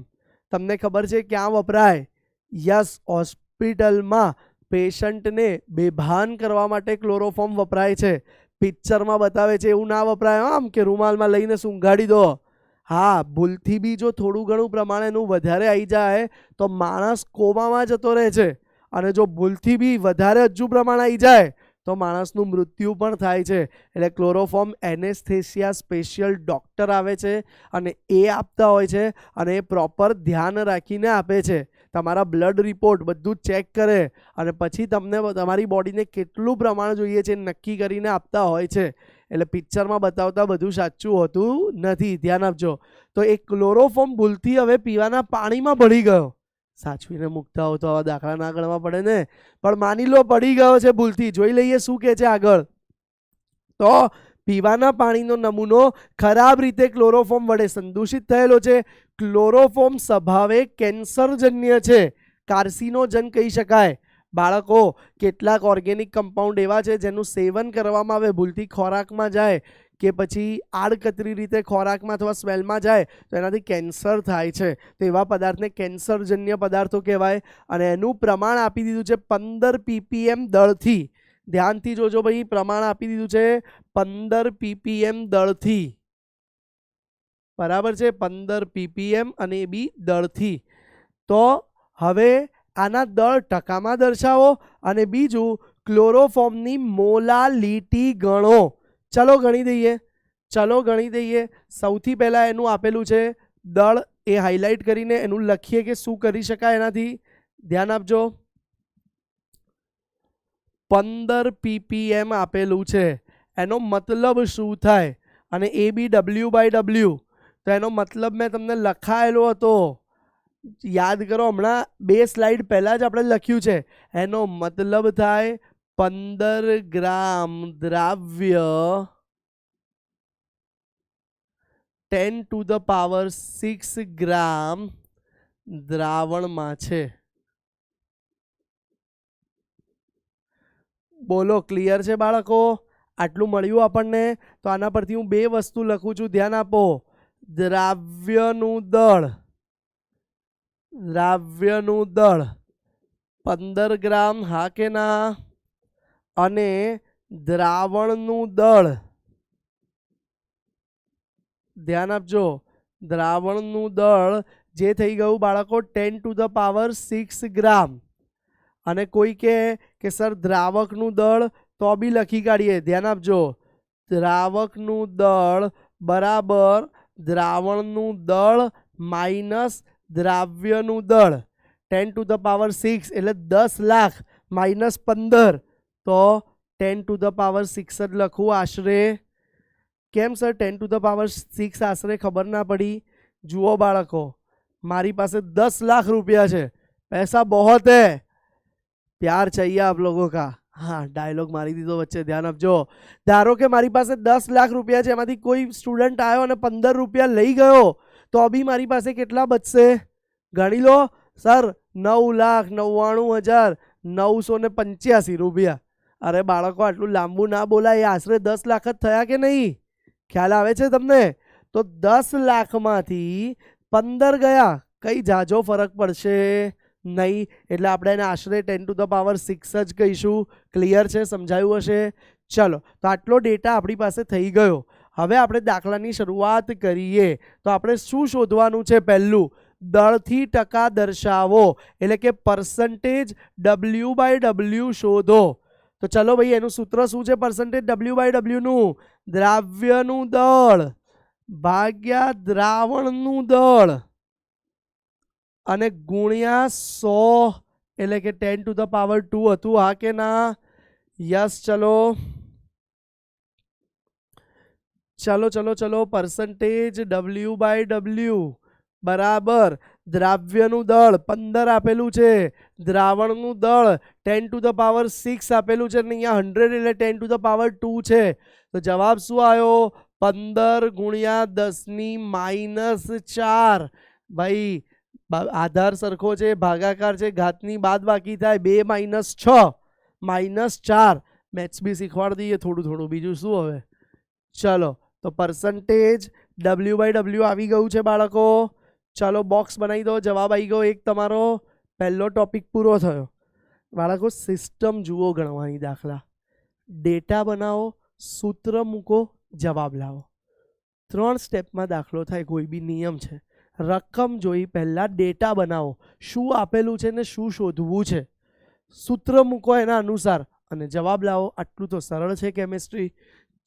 S1: તમને ખબર છે ક્યાં વપરાય? યસ, હોસ્પિટલમાં પેશન્ટને બેભાન કરવા માટે ક્લોરોફોર્મ વપરાય છે. પિક્ચરમાં બતાવે છે એવું ના વપરાય આમ કે રૂમાલમાં લઈને સૂંઘાડી દો. હા, ભૂલથી બી જો થોડું ઘણું પ્રમાણ એનું વધારે આવી જાય તો માણસ કોમામાં જતો રહે છે. અને જો ભૂલથી બી વધારે હજુ પ્રમાણ આવી જાય તો માણસનું મૃત્યુ પણ થાય છે. એટલે ક્લોરોફોર્મ એનેસ્થેસિયા સ્પેશિયલ ડૉક્ટર આવે છે અને એ આપતા હોય છે અને એ પ્રોપર ધ્યાન રાખીને આપે છે. તમારા બ્લડ રિપોર્ટ બધું ચેક કરે અને પછી તમને તમારી બોડીને કેટલું પ્રમાણ જોઈએ છે નક્કી કરીને આપતા હોય છે. એટલે પિક્ચરમાં બતાવતા બધું સાચું હોતું નથી. ધ્યાન આપજો. તો એ ક્લોરોફોર્મ ભૂલથી હવે પીવાના પાણીમાં ભળી ગયો. સાચવીને મૂકતા હો તો આવા દાખલા ના ગણવા પડે ને, પણ માની લો પડી ગયો છે ભૂલથી. જોઈ લઈએ શું કે છે આગળ. તો પીવાના પાણીનો નમૂનો ખરાબ રીતે ક્લોરોફોર્મ વડે સંદૂષિત થયેલો છે. ક્લોરોફોર્મ સ્વભાવે કેન્સરજન્ય છે, કાર્સિનોજન કહી શકાય. બાળકો કેટલાક ઓર્ગેનિક કમ્પાઉન્ડ એવા છે જેનું સેવન કરવામાં આવે, ભૂલથી ખોરાકમાં જાય કે પછી આડકતરી રીતે ખોરાકમાં અથવા સ્મેલમાં જાય તો એનાથી કેન્સર થાય છે. તો એવા પદાર્થને કેન્સરજન્ય પદાર્થો કહેવાય. અને એનું પ્રમાણ આપી દીધું છે 15 ppm દળથી. ધ્યાનથી જોજો ભાઈ, પ્રમાણ આપી દીધું છે 15 ppm દળથી. બરાબર છે, 15 ppm અને એ બી દળથી. તો હવે આના દળ ટકામાં દર્શાવો અને બીજું ક્લોરોફોર્મની મોલાલિટી ગણો. ચલો ગણી દઈએ. સૌથી પહેલા એનું આપેલું છે દળ, એ હાઇલાઇટ કરીને એનું લખીએ કે શું કરી શકાય એનાથી. ધ્યાન આપજો. 15 ppm આપેલું છે. એનો મતલબ શું થાય? અને એ બી W/W. તો એનો મતલબ મેં તમને લખાયેલો હતો, યાદ કરો. હમણાં 2 સ્લાઇડ પહેલા જ આપણે લખ્યું છે. એનો મતલબ થાય 15 ગ્રામ દ્રાવ્ય 10⁶ ગ્રામ દ્રાવણમાં છે. બોલો ક્લિયર છે બાળકો? આટલું મળ્યું આપણને. તો આના પરથી હું બે વસ્તુ લખું છું, ધ્યાન આપો. દ્રાવ્યનું દળ 15 ગ્રામ, હા કે ના? અને દ્રાવણનું દળ, ધ્યાન આપજો, દ્રાવણનું દળ જે થઈ ગયું બાળકો 10⁶ ગ્રામ. અને કોઈ કે સર દ્રાવકનું દળ, તો બી લખી કાઢીએ. ધ્યાન આપજો, દ્રાવકનું દળ બરાબર દ્રાવણનું દળ માઇનસ દ્રાવ્યનું દળ. 10⁶ એટલે 10 લાખ માઇનસ 15, તો 10⁶ જ લખું આશરે. કેમ સર 10⁶ આશરે ખબર ના પડી? જુઓ બાળકો, મારી પાસે 10 લાખ રૂપિયા છે, પૈસા બહોત હૈ, प्यार चाहिए आप लोगों का. હા, ડાયલોગ મારી દીધો વચ્ચે, ધ્યાન આપજો. ધારો કે મારી પાસે 10 લાખ રૂપિયા છે, એમાંથી કોઈ સ્ટુડન્ટ આવ્યો અને 15 રૂપિયા લઈ ગયો, તો બી મારી પાસે કેટલા બચશે? ગણી લો સર, 9,99,985 રૂપિયા. અરે બાળકો, આટલું લાંબુ ના બોલાય, આશરે 10 લાખ જ થયા કે નહીં? ખ્યાલ આવે છે તમને? તો 10 લાખમાંથી 15 ગયા, કઈ જાજો ફરક પડશે નહીં. એટલે આપણે એને આશરે 10⁶ જ કહીશું. ક્લિયર છે? સમજાયું હશે? ચલો, તો આટલો ડેટા આપણી પાસે થઈ ગયો. હવે આપણે દાખલાની શરૂઆત કરીએ. તો આપણે શું શોધવાનું છે? પહેલું, દળથી ટકા દર્શાવો, એટલે કે %W/W શોધો. તો ચલો ભાઈ, એનું સૂત્ર શું છે? %W/W નું દ્રાવ્યનું દળ ભાગ્યા દ્રાવણનું દળ અને ગુણ્યા 100, એટલે કે 10⁻². હતું, હા કે ના? યસ. ચલો %W/W બરાબર દ્રાવ્યનું દળ 15 આપેલું છે, દ્રાવણનું દળ 10⁶ આપેલું છે, અને અહીંયા 100 એટલે 10⁻² છે. તો જવાબ શું આવ્યો? 15 ગુણ્યા 10⁻⁴. ભાઈ આધાર સરખો છે, ભાગાકાર છે, ઘાતની બાદ બાકી થાય. 2 - 6 -4. મેથ્સ બી શીખવાડી દઈએ થોડું, બીજું શું હવે. ચલો, તો %W/W આવી ગયું છે બાળકો. ચલો બોક્સ બનાવી દો. જવાબ આવી ગયો એક તમારો. પહેલો ટોપિક પૂરો થયો. બાળકો સિસ્ટમ જુઓ ગણવાની. દાખલા, ડેટા બનાવો, સૂત્ર મૂકો, જવાબ લાવો. 3 સ્ટેપમાં દાખલો થાય. કોઈ બી નિયમ છે. રકમ જોઈ પહેલા ડેટા બનાવો, શું આપેલું છે ને શું શોધવું છે, સૂત્ર મૂકો એના અનુસાર અને જવાબ લાવો. આટલું તો સરળ છે કેમિસ્ટ્રી.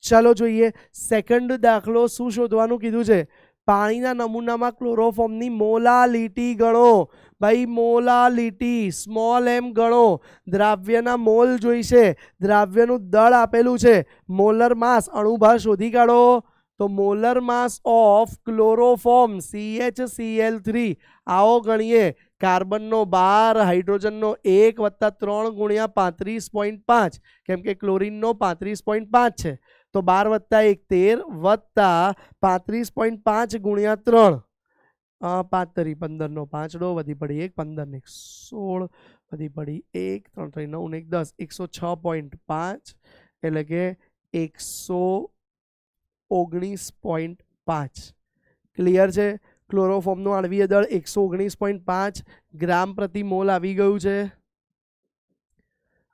S1: ચાલો જોઈએ સેકન્ડ દાખલો. શું શોધવાનું કીધું છે? પાણીના નમૂનામાં ક્લોરોફોર્મની મોલાલિટી ગણો. ભાઈ મોલાલિટી સ્મોલ m ગણો. દ્રાવ્યના મોલ જોઈશે, દ્રાવ્યનું દળ આપેલું છે, મોલર માસ અણુભાર શોધી કાઢો. તો molar mass of chloroform CHCl3 આવો ગણીએ. કાર્બનનો 12, હાઇડ્રોજનનો 1 વત્તા 3 ગુણ્યા 35.5, કેમ કે ક્લોરીનનો 35.5 છે. તો 12 વત્તા 1 13 વત્તા 35.5 ગુણ્યા 3, 5 તરી 15 નો 5 ડો વધી પડી 1, 15 ને 16 વધી પડી 1, 3 3 9 ને 10, 106.5 એટલે કે 119.5. ક્લિયર છે? ક્લોરોફોર્મનું આણ્વીય દળ 119.5 ગ્રામ પ્રતિ મોલ આવી ગયું છે.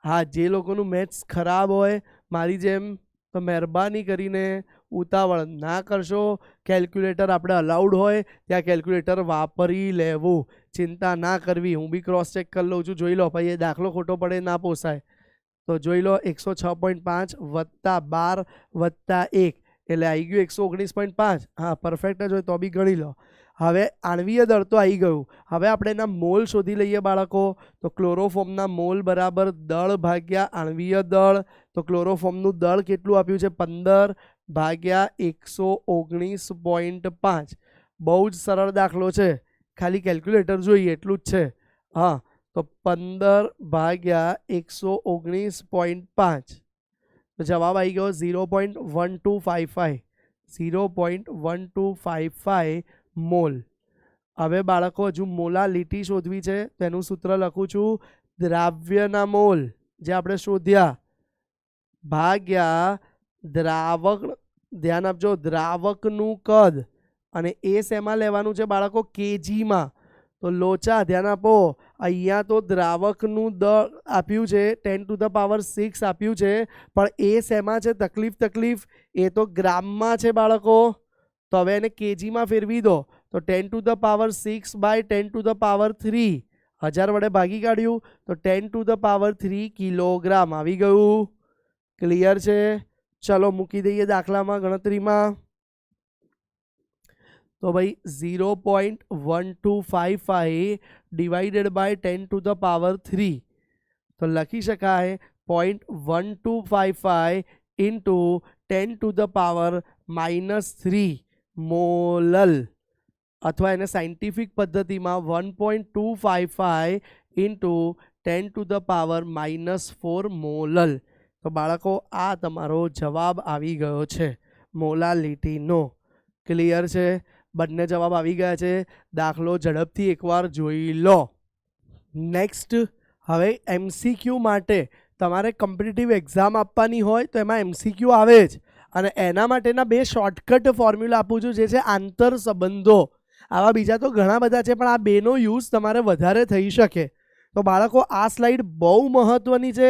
S1: હા, જે લોકોનું મેથ્સ ખરાબ હોય મારી જેમ, તો મહેરબાની કરીને ઉતાવળ ના કરશો. કેલ્ક્યુલેટર આપણે અલાઉડ હોય ત્યાં કેલ્ક્યુલેટર વાપરી લેવું, ચિંતા ના કરવી. હું બી ક્રોસ ચેક કરી લઉં છું, જોઈ લો. ભાઈ એ દાખલો ખોટો પડે ના પોસાય તો જોઈ લો. 106.5 વત્તા 12 વત્તા 1 એટલે આવી ગયું 119.5. હા, પરફેક્ટ જ હોય તો બી ગણી લો. હવે આણ્વીય દળ તો આવી ગયું. હવે આપણે એના મોલ શોધી લઈએ બાળકો. તો ક્લોરોફોર્મના મોલ બરાબર દળ ભાગ્યા આણ્વીય દળ. તો ક્લોરોફોર્મનું દળ કેટલું આપ્યું છે? 15 ભાગ્યા 119.5. બહુ જ સરળ દાખલો છે, ખાલી કેલ્ક્યુલેટર જોઈએ એટલું જ છે. હા, તો 15 ભાગ્યા 119.5, તો જવાબ આવી ગયો 0.1255. 0.1255 મોલ. હવે બાળકો હજુ મોલાલિટી શોધવી છે તો એનું સૂત્ર લખું છું, દ્રાવ્યના મોલ જે આપણે શોધ્યા ભાગ્યા દ્રાવક, ધ્યાન આપજો, દ્રાવકનું કદ, અને એ શેમાં લેવાનું છે બાળકો? કેજીમાં. તો લોચા ધ્યાન આપો, અહીંયા તો દ્રાવકનું દળ આપ્યું છે 10⁶ આપ્યું છે, પણ એ શેમાં છે? તકલીફ એ તો ગ્રામમાં છે બાળકો. તો હવે એને કેજીમાં ફેરવી દો તો 10⁻6/10⁻3, 1000 વડે ભાગી કાઢ્યું તો 10⁻3 કિલોગ્રામ આવી ગયું. ક્લિયર છે? ચલો મૂકી દઈએ દાખલામાં, ગણતરીમાં. તો ભાઈ 0.1255 ડિવાઇડેડ બાય 10⁻3, તો લખી શકાય 0.1255 ઇન્ટુ 10⁻³ મોલલ, અથવા એને સાયન્ટિફિક પદ્ધતિમાં 1.255 ઇન્ટુ 10⁻⁻4 મોલલ. તો બાળકો આ તમારો જવાબ આવી ગયો છે મોલાલિટીનો. ક્લિયર છે? બંને જવાબ આવી ગયા છે. દાખલો ઝડપથી એકવાર જોઈ લો. નેક્સ્ટ, હવે MCQ માટે તમારે કોમ્પિટિટિવ એક્ઝામ આપવાની હોય તો એમાં MCQ આવે જ, અને એના માટેના 2 શોર્ટકટ ફોર્મ્યુલા આપું છું, જે છે આંતર સંબંધો. આવા બીજા તો ઘણા બધા છે, પણ આ 2નો યુઝ તમારે વધારે થઈ શકે. તો બાળકો આ સ્લાઇડ બહુ મહત્વની છે.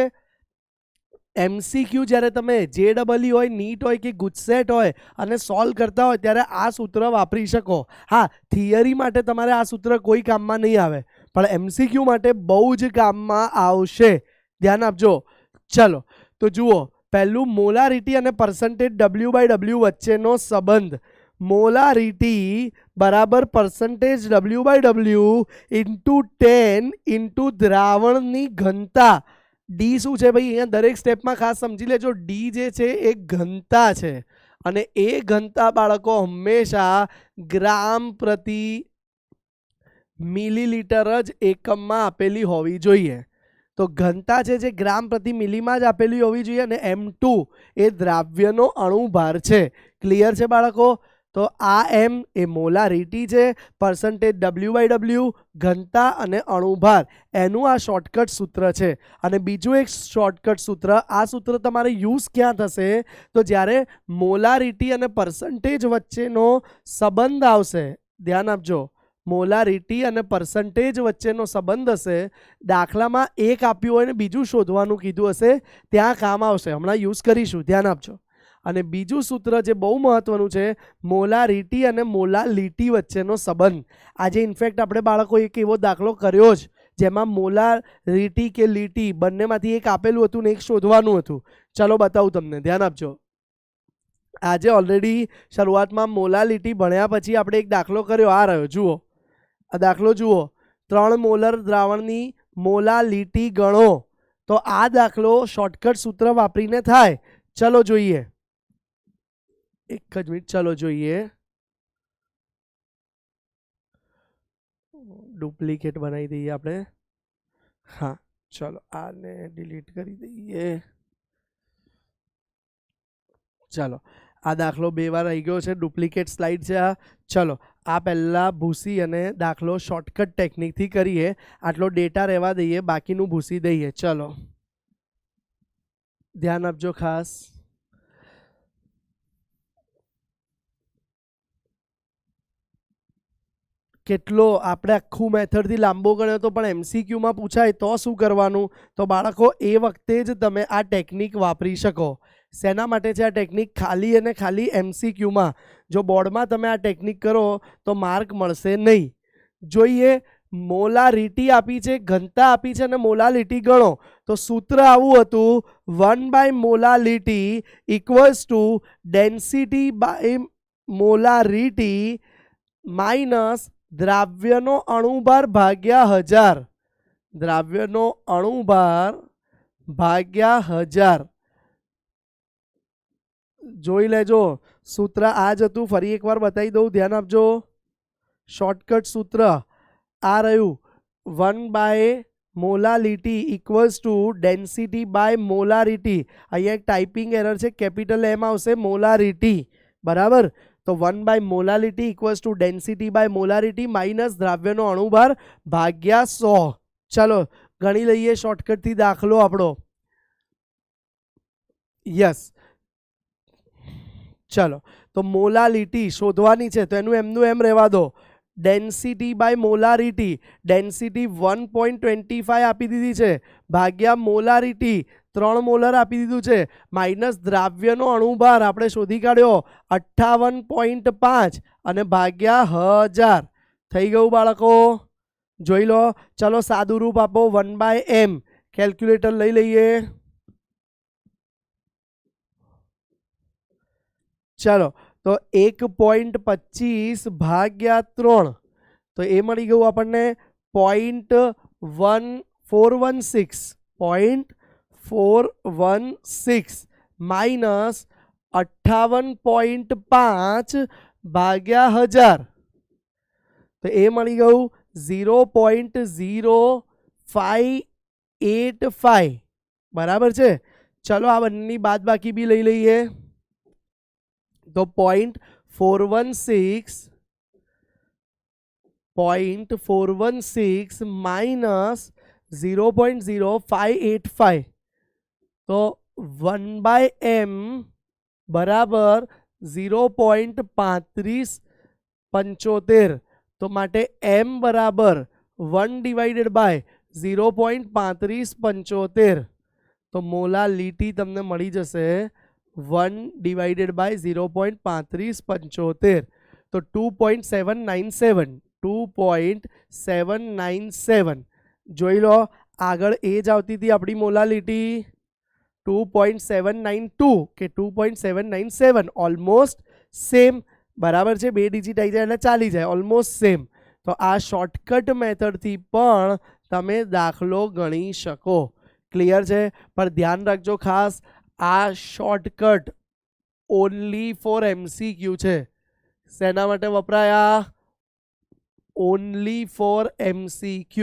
S1: MCQ જ્યારે તમે JEE હોય, નીટ હોય કે ગુજસેટ હોય અને સોલ્વ કરતા હોય ત્યારે આ સૂત્ર વાપરી શકો. હા, થિયરી માટે તમારે આ સૂત્ર કોઈ કામમાં નહીં આવે, પણ MCQ માટે બહુ જ કામમાં આવશે. ધ્યાન આપજો. ચલો તો જુઓ, પહેલું મોલારિટી અને પર્સન્ટેજ W/W વચ્ચેનો સંબંધ. મોલારિટી બરાબર પર્સન્ટેજ W/W ઇન્ટુ 10 ઇન્ટુ દ્રાવણની ઘનતા. ડી શું છે ભાઈ? અહીંયા દરેક સ્ટેપમાં ખાસ સમજી લેજો, ડી જે છે એ ઘનતા છે, અને એ ઘનતા બાળકો હંમેશા ગ્રામ પ્રતિ મિલીલીટર જ એકમમાં આપેલી હોવી જોઈએ. તો ઘનતા છે જે ગ્રામ પ્રતિ મિલીમાં જ આપેલી હોવી જોઈએ, અને M2 એ દ્રાવ્યનો અણુભાર છે. ક્લિયર છે બાળકો? તો આ M એ મોલારિટી છે, પર્સન્ટેજ W/W ઘનતા અને અણુભાર, એનું આ શોર્ટકટ સૂત્ર છે. અને બીજું એક શોર્ટકટ સૂત્ર, આ સૂત્ર તમારે યુઝ ક્યાં થશે? તો જ્યારે મોલારિટી અને પર્સન્ટેજ વચ્ચેનો સંબંધ આવશે. ધ્યાન આપજો, મોલારિટી અને પર્સન્ટેજ વચ્ચેનો સંબંધ હશે, દાખલામાં એક આપ્યું હોય ને બીજું શોધવાનું કીધું હશે, ત્યાં કામ આવશે. હમણાં યુઝ કરીશું, ધ્યાન આપજો. અને બીજું સૂત્ર જે બહુ મહત્વનું છે, મોલારિટી અને મોલાલિટી વચ્ચેનો સંબંધ. આજે ઇનફેક્ટ આપણે બાળકો એક એવો દાખલો કર્યો જ જેમાં મોલારિટી કે લીટી બંનેમાંથી એક આપેલું હતું ને એક શોધવાનું હતું. ચલો બતાવું તમને, ધ્યાન આપજો. આજે ઓલરેડી શરૂઆતમાં મોલાલિટી ભણ્યા પછી આપણે એક દાખલો કર્યો, આ રહ્યો જુઓ. આ દાખલો જુઓ, 3 મોલર દ્રાવણની મોલાલિટી ગણો. તો આ દાખલો શોર્ટકટ સૂત્ર વાપરીને થાય. ચલો જોઈએ, એક જ મિનિટ, ચલો જોઈએ. ડુપ્લિકેટ બનાવી દઈએ આપણે. હા ચલો, આને ડિલીટ કરી દઈએ. ચલો, આ દાખલો 2 વાર આવી ગયો છે, ડુપ્લિકેટ સ્લાઇડ છે આ. ચલો, આ પહેલા ભૂસી અને દાખલો શોર્ટકટ ટેકનિકથી કરીએ. આટલો ડેટા રહેવા દઈએ, બાકીનું ભૂસી દઈએ. ચલો ધ્યાન આપજો ખાસ. કેટલો આપણે આખું મેથડથી લાંબો ગણ્યો તો પણ MCQમાં પૂછાય તો શું કરવાનું? તો બાળકો એ વખતે જ તમે આ ટેકનિક વાપરી શકો. શેના માટે છે આ ટેકનિક? ખાલી અને ખાલી MCQમાં. જો બોર્ડમાં તમે આ ટેકનિક કરો તો માર્ક મળશે નહીં. જોઈએ, મોલારિટી આપી છે, ઘનતા આપી છે, અને મોલાલિટી ગણો. તો સૂત્ર આવું હતું, 1/મોલાલિટી equals to density by molarity minus દ્રાવ્યનો અણુભાર ભાગ્યા 1000. દ્રાવ્યનો અણુભાર ભાગ્યા 1000. જોઈ લેજો, સૂત્ર આ જ હતું. ફરી એકવાર બતાવી દઉં, ધ્યાન આપજો. શોર્ટકટ સૂત્ર આ રહ્યું, 1/મોલાલિટી equals to density by molarity. અહીંયા એક ટાઈપિંગ એરર છે, કેપિટલ M આવશે, મોલારિટી બરાબર. તો 1 by molality equals to density by molarity minus દ્રાવ્યનો અણુભાર ભાગ્યા 100. ચલો ગણી લઈએ શોર્ટકટથી દાખલો આપણો. યસ, ચલો તો મોલાલિટી શોધવાની છે, તો એનું એમનું એમ રહેવા દો. ડેન્સિટી બાય મોલારિટી, ડેન્સિટી 1.25 આપી દીધી છે, ભાગ્યા મોલારિટી 3 મોલર આપી દીધું છે, માઇનસ દ્રાવ્યનો અણુભાર આપણે શોધી કાઢ્યો 58.5 અને ભાગ્યા 1000. થઈ ગયું બાળકો? જોઈ લો. ચલો સાદું રૂપ આપો 1/m. કેલ્ક્યુલેટર લઈ લઈએ. ચલો તો 1.25 ભાગ્યા 3, તો એ મળી ગયું આપણને 0.416 માઇનસ 58.5 ભાગ્યા 1000, તો એ મળી ગયું 0.0585. બરાબર છે. ચલો આ બંનેની બાદ બાકી બી લઈ લઈએ. તો 0.416 માઇનસ 0.0585, તો 1/m બરાબર 0.3575. તો માટે m બરાબર 1/0.3575. તો મોલાલિટી તમને મળી જશે 1/0.3575. તો 2.797. જોઈ લો આગળ એ જ આવતી હતી આપણી મોલાલિટી 2.792 કે 2.797, ઓલમોસ્ટ સેમ. બરાબર છે, 2 ડિજિટ આવી જાય એટલે ચાલી જાય, ઓલમોસ્ટ સેમ. તો આ શોર્ટકટ મેથડથી પણ તમે દાખલો ગણી શકો. ક્લિયર છે? પણ ધ્યાન રાખજો ખાસ, આ શોર્ટકટ ઓનલી ફોર MCQ છે. શેના માટે વપરાયા? Only for MCQ.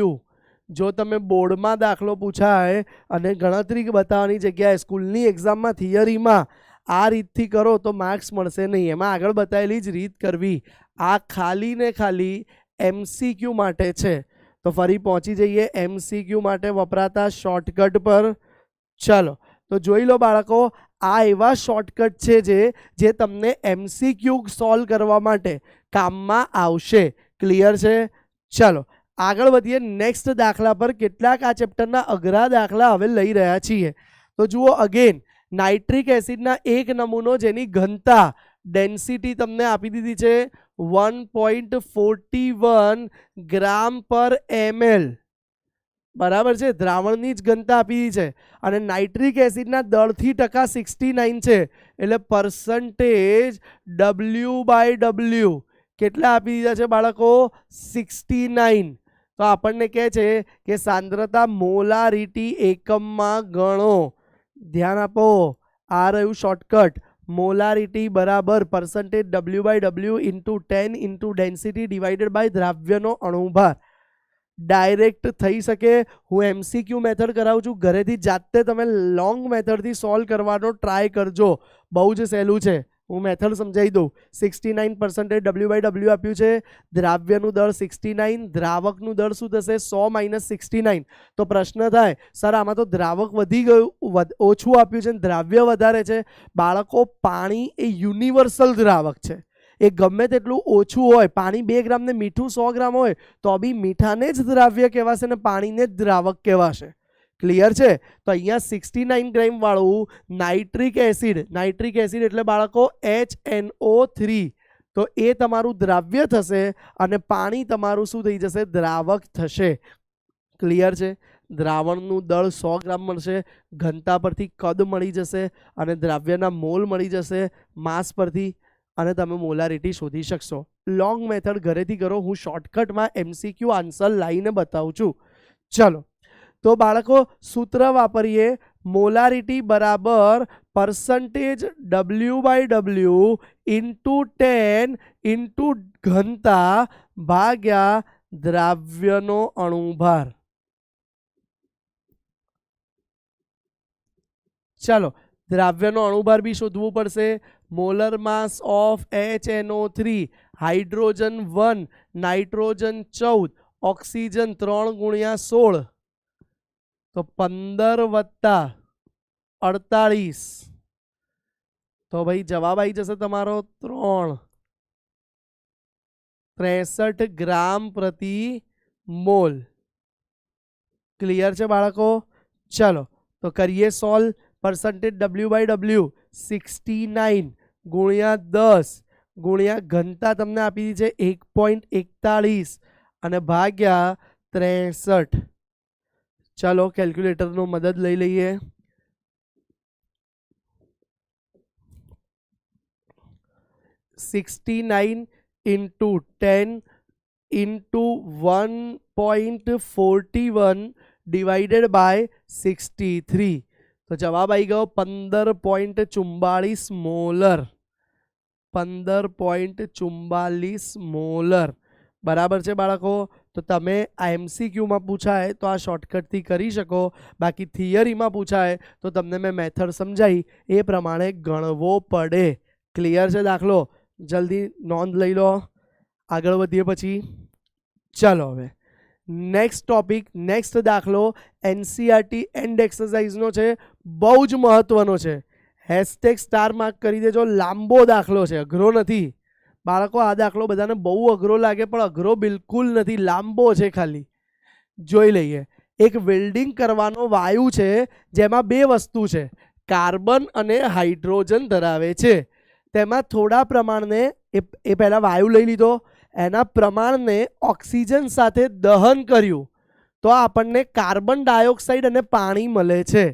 S1: જો તમે બોર્ડમાં દાખલો પૂછાય અને ગણતરી બતાવવાની જગ્યાએ સ્કૂલની એક્ઝામમાં થિયરીમાં આ રીતથી કરો તો માર્ક્સ મળશે નહીં. એમાં આગળ બતાવેલી જ રીત કરવી. આ ખાલી ને ખાલી MCQ માટે છે. તો ફરી પહોંચી જઈએ MCQ માટે વપરાતા શોર્ટકટ પર. ચાલો તો જોઈ લો બાળકો, આ એવા શોર્ટકટ છે જે તમને MCQ સોલ્વ કરવા માટે કામમાં આવશે. ક્લિયર છે? ચલો આગળ વધીએ નેક્સ્ટ દાખલા પર. કેટલાક આ ચેપ્ટરના અઘરા દાખલા હવે લઈ રહ્યા છીએ. તો જુઓ અગેન, નાઇટ્રિક એસિડના એક નમૂનો જેની ઘનતા ડેન્સિટી તમને આપી દીધી છે 1.41 ગ્રામ પર ml. બરાબર છે, દ્રાવણની જ ઘનતા આપી દીધી છે. અને નાઇટ્રિક એસિડના દળથી ટકા 69 છે, એટલે પર્સન્ટેજ W/W કેટલા આપી દીધા છે બાળકો? 69. તો આપણને કહે છે કે સાંદ્રતા મોલારિટી એકમમાં ગણો. ધ્યાન આપો, આ રહ્યું શોર્ટકટ. મોલારિટી બરાબર percentage W/W into 10 into density divided by દ્રાવ્યનો અણુભાર. ડાયરેક્ટ થઈ શકે. હું MCQ મેથડ કરાવું છું, ઘરેથી જાતે તમે લોંગ મેથડથી સોલ્વ કરવાનો ટ્રાય કરજો. બહુ જ સહેલું છે. હું મેથડ સમજાવી દઉં. 69% W/W આપ્યું છે, દ્રાવ્યનું દળ 69, દ્રાવકનું દળ શું થશે? 100 - 69. તો પ્રશ્ન થાય સર આમાં તો દ્રાવક વધી ગયું, ઓછું આપ્યું છે, દ્રાવ્ય વધારે છે. બાળકો, પાણી એ યુનિવર્સલ દ્રાવક છે. એ ગમે તેટલું ઓછું હોય, પાણી 2 ગ્રામ ને મીઠું 100 ગ્રામ હોય તો બી મીઠાને જ દ્રાવ્ય કહેવાશે ને પાણીને જ દ્રાવક કહેવાશે. ક્લિયર છે? તો અહીંયા 69 ગ્રામ વાળું નાઇટ્રિક એસિડ એટલે બાળકો HNO3, તો એ તમારું દ્રાવ્ય થશે અને પાણી તમારું શું થઈ જશે? દ્રાવક થશે. ક્લિયર છે? દ્રાવણનું દળ 100 ગ્રામ મળશે, ઘનતા પરથી કદ મળી જશે અને દ્રાવ્યના મોલ મળી જશે માસ પરથી, અને તમે મોલારિટી શોધી શકશો. લોંગ મેથડ ઘરેથી કરો, હું શોર્ટકટમાં MCQ આન્સર લાવીને બતાવું છું. ચલો તો બાળકો સૂત્ર વાપરીએ. મોલારિટી બરાબર પર્સન્ટેજ W/W ઇન્ટુ 10 ઇન્ટુ ઘનતા ભાગ્યા દ્રાવ્યનો અણુભાર. ચાલો દ્રાવ્યનો અણુભાર બી શોધવું પડશે. Molar mass of HNO3 hydrogen 1 nitrogen 14 oxygen 3 ગુણ્યા 16 તો 15 વત્તા 48 તો ભાઈ જવાબ આવી જશે તમારો 63 ગ્રામ પ્રતિ મોલ. ક્લિયર છે બાળકો? ચલો તો કરીએ સોલ્વ. પરસન્ટેજ W/W 69 ગુણ્યા 10 ગુણ્યા ઘનતા તમને આપી દીધી છે 1.41 અને ભાગ્યા 63. ચલો કેલ્ક્યુલેટરનો મદદ લઈ લઈએ. 69 into 10 into 1.41 divided by 63 તો જવાબ આવી ગયો 15.44 મોલર. 15.44 મોલર. બરાબર છે બાળકો? તો તમે આ MCQમાં પૂછાય તો આ શોર્ટકટથી કરી શકો, બાકી થિયરીમાં પૂછાય તો તમને મેં મેથડ સમજાવી એ પ્રમાણે ગણવો પડે. ક્લિયર છે દાખલો? જલ્દી નોંધ લઈ લો. આગળ વધીએ પછી. ચાલો હવે નેક્સ્ટ ટોપિક, નેક્સ્ટ દાખલો NCERT એન્ડ એક્સરસાઇઝનો છે. બહુ જ મહત્વનો છે. હેશટેગ સ્ટાર માર્ક કરી દેજો. લાંબો દાખલો છે, અઘરો નથી બાળકો. આ દાખલો બધાને બહુ અઘરો લાગે પણ અઘરો બિલકુલ નથી, લાંબો છે ખાલી. જોઈ લઈએ. એક વેલ્ડિંગ કરવાનો વાયુ છે જેમાં બે વસ્તુ છે, કાર્બન અને હાઇડ્રોજન ધરાવે છે. તેમાં થોડા પ્રમાણને એ પહેલા વાયુ લઈ લીધો, એના પ્રમાણને ઓક્સિજન સાથે દહન કર્યું તો આપણને કાર્બન ડાયોક્સાઇડ અને પાણી મળે છે.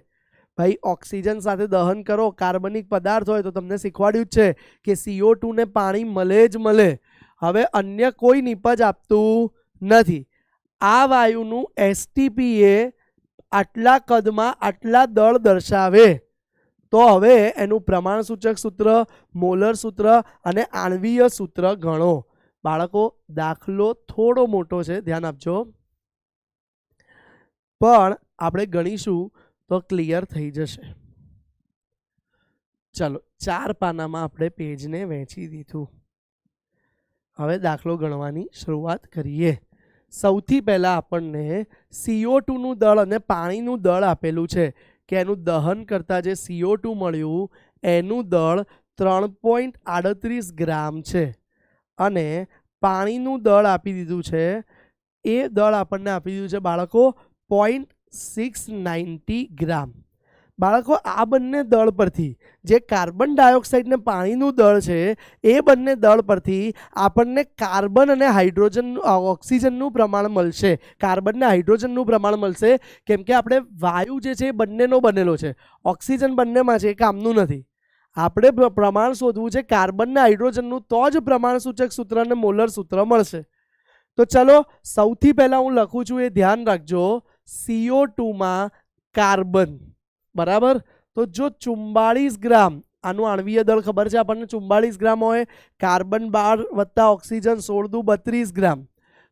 S1: ભાઈ ઓક્સિજન સાથે દહન કરો, કાર્બનિક પદાર્થ હોય તો તમને શીખવાડ્યું જ છે કે CO2 ને પાણી મળે જ મળે. હવે અન્ય કોઈ નિપજ આપતું નથી. આ વાયુનું STP એ આટલા કદમાં આટલા દળ દર્શાવે તો હવે એનું પ્રમાણ સૂચક સૂત્ર, મોલર સૂત્ર અને આણ્વીય સૂત્ર ગણો. બાળકો દાખલો થોડો મોટો છે, ધ્યાન આપજો, પણ આપણે ગણીશું તો ક્લિયર થઈ જશે. ચાલો 4 પાનામાં આપણે પેજને વહેંચી દીધું. હવે દાખલો ગણવાની શરૂઆત કરીએ. સૌથી પહેલા આપણને CO2 નું દળ અને પાણીનું દળ આપેલું છે કે એનું દહન કરતા જે CO2 મળ્યું એનું દળ 3.38 ગ્રામ છે અને પાણીનું દળ આપી દીધું છે, એ દળ આપણને આપી દીધું છે બાળકો 0.690 ગ્રામ. બાળકો આ બંને દળ પરથી જે કાર્બન ડાયોક્સાઇડ ને પાણીનું દળ છે એ બંને દળ પરથી આપણને કાર્બન અને હાઇડ્રોજન ઓક્સિજનનું પ્રમાણ મળશે. કાર્બન ને હાઇડ્રોજનનું પ્રમાણ મળશે કેમ કે આપણે વાયુ જે છે એ બંનેનો બનેલો છે, ઓક્સિજન બંનેમાં છે, એ કામનું નથી. આપણે પ્રમાણ શોધવું છે કાર્બન ને હાઇડ્રોજનનું, તો જ પ્રમાણ સૂચક સૂત્ર અને મોલર સૂત્ર મળશે. તો ચલો સૌથી પહેલા હું લખું છું, એ ધ્યાન રાખજો. CO2 માં કાર્બન બરાબર, તો જો 44 ગ્રામ, આનું આણ્વીય દળ ખબર છે આપણને 44 ગ્રામ હોય, કાર્બન 12 વત્તા ઓક્સિજન 16 દુ 32 ગ્રામ.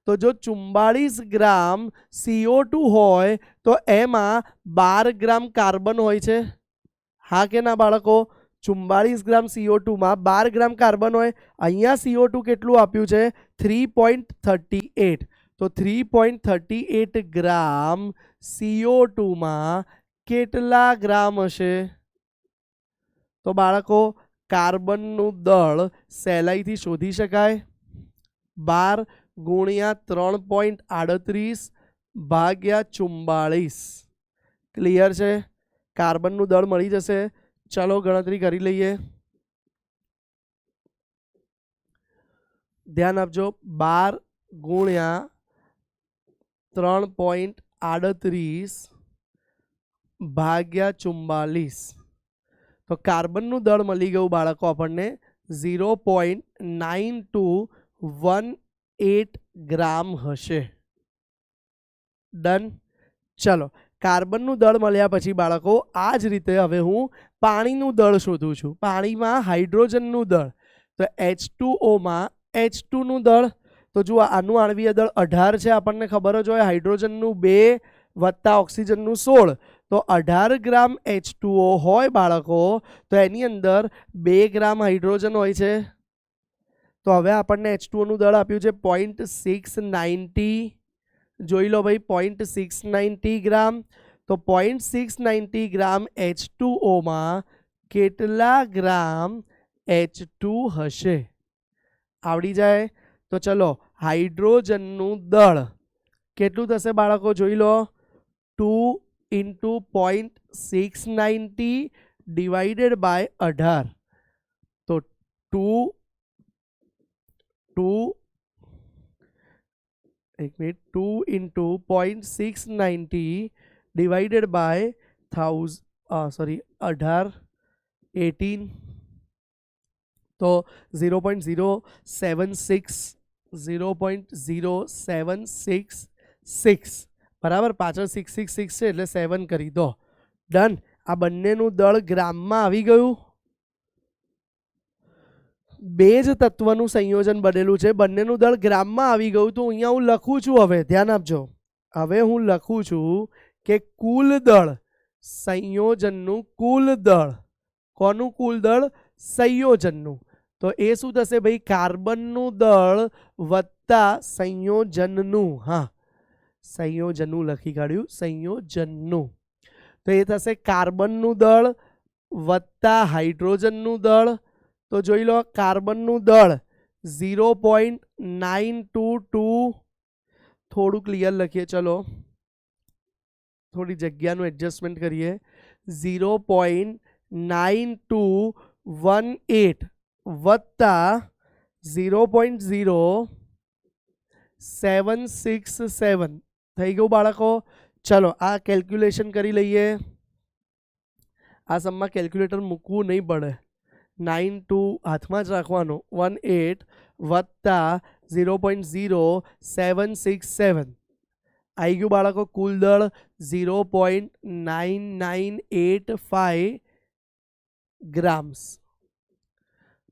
S1: તો જો 44 ગ્રામ CO2 હોય તો એમાં 12 ગ્રામ કાર્બન હોય છે. હા કે ના બાળકો? 44 ગ્રામ CO2 માં 12 ગ્રામ કાર્બન હોય. અહીંયા CO2 કેટલું આપ્યું છે? 3.38. તો 3.38 ગ્રામ CO2 માં કેટલા ગ્રામ હશે? તો બાળકો કાર્બનનું દળ સહેલાઈથી શોધી શકાય. 12 ગુણ્યા 3.38 ભાગ્યા 44. ક્લિયર છે? કાર્બનનું દળ મળી જશે. ચલો ગણતરી કરી લઈએ. ધ્યાન આપજો. 12 ગુણ્યા 3.38 ભાગ્યા 44. તો કાર્બનનું દળ મળી ગયું બાળકો આપણને 0.9218 ગ્રામ હશે. ડન. ચલો કાર્બનનું દળ મળ્યા પછી બાળકો આ જ રીતે હવે હું પાણીનું દળ શોધું છું. પાણીમાં હાઇડ્રોજનનું દળ, તો H2O માં H2 નું દળ. તો જુઓ આનું આણ્વીય દળ 18 છે, આપણને ખબર જ હોય. હાઇડ્રોજનનું 2 વત્તા ઓક્સિજનનું 16, તો 18 ગ્રામ H2O હોય બાળકો તો એની અંદર 2 ગ્રામ હાઇડ્રોજન હોય છે. તો હવે આપણને H2O નું દળ આપ્યું છે 0.690. જોઈ લો ભાઈ 0.690 ગ્રામ. તો 0.690 ગ્રામ H2O માં કેટલા ગ્રામ H2 હશે આવડી જાય. તો ચલો હાઇડ્રોજનનું દળ કેટલું થશે બાળકો જોઈ લો. 2 into 0.690 divided by 18. તો 2 into 0.690 divided by 18. તો 0.0766 બરાબર. પાછળ 666 છે એટલે 7 કરી દો. ડન. આ બંનેનું દળ ગ્રામમાં આવી ગયું. બે જ તત્વનું સંયોજન બનેલું છે, બંનેનું દળ ગ્રામમાં આવી ગયું. તો અહીંયા હું લખું છું, હવે ધ્યાન આપજો. હવે હું લખું છું કે કુલ દળ, સંયોજનનું કુલ દળ. કોનું કુલ દળ? સંયોજનનું. તો એ શું થશે ભાઈ? કાર્બનનું દળ વત્તા સંયોજનનું. હા, સંયોજનનું લખી કાઢ્યું, સંયોજનનું. તો એ થશે કાર્બનનું દળ વત્તા હાઇડ્રોજનનું દળ. તો જોઈ લો કાર્બનનું દળ 0.922. થોડું ક્લિયર લખીએ, ચલો થોડી જગ્યાનું એડજસ્ટમેન્ટ કરીએ. 0.9218 વત્તા 0.0767 થઈ ગયું બાળકો. ચલો આ કેલ્ક્યુલેશન કરી લઈએ. આ સમમાં કેલ્ક્યુલેટર મૂકવું નહીં પડે. 92 હાથમાં જ રાખવાનું. 18 વત્તા 0.0767 આવી ગયું બાળકો. કુલ દળ 0.9985 ગ્રામ્સ.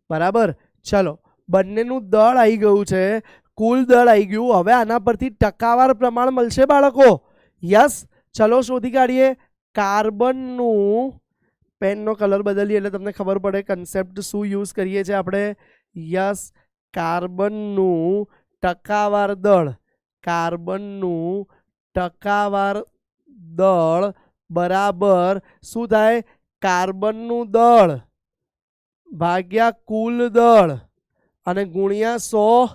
S1: બરાબર. ચલો બંનેનું દળ આવી ગયું છે, કુલ દળ આવી ગયું. હવે આના પરથી ટકાવાર પ્રમાણ મળશે બાળકો. યસ. ચલો શોધી કાઢીએ. કાર્બનનું, પેનનો કલર બદલીએ એટલે તમને ખબર પડે કન્સેપ્ટ શું યુઝ કરીએ છીએ આપણે. યસ, કાર્બનનું ટકાવાર દળ. કાર્બનનું ટકાવાર દળ બરાબર શું થાય? કાર્બનનું દળ ભાગ્યા કુલ દળ અને ગુણ્યા 100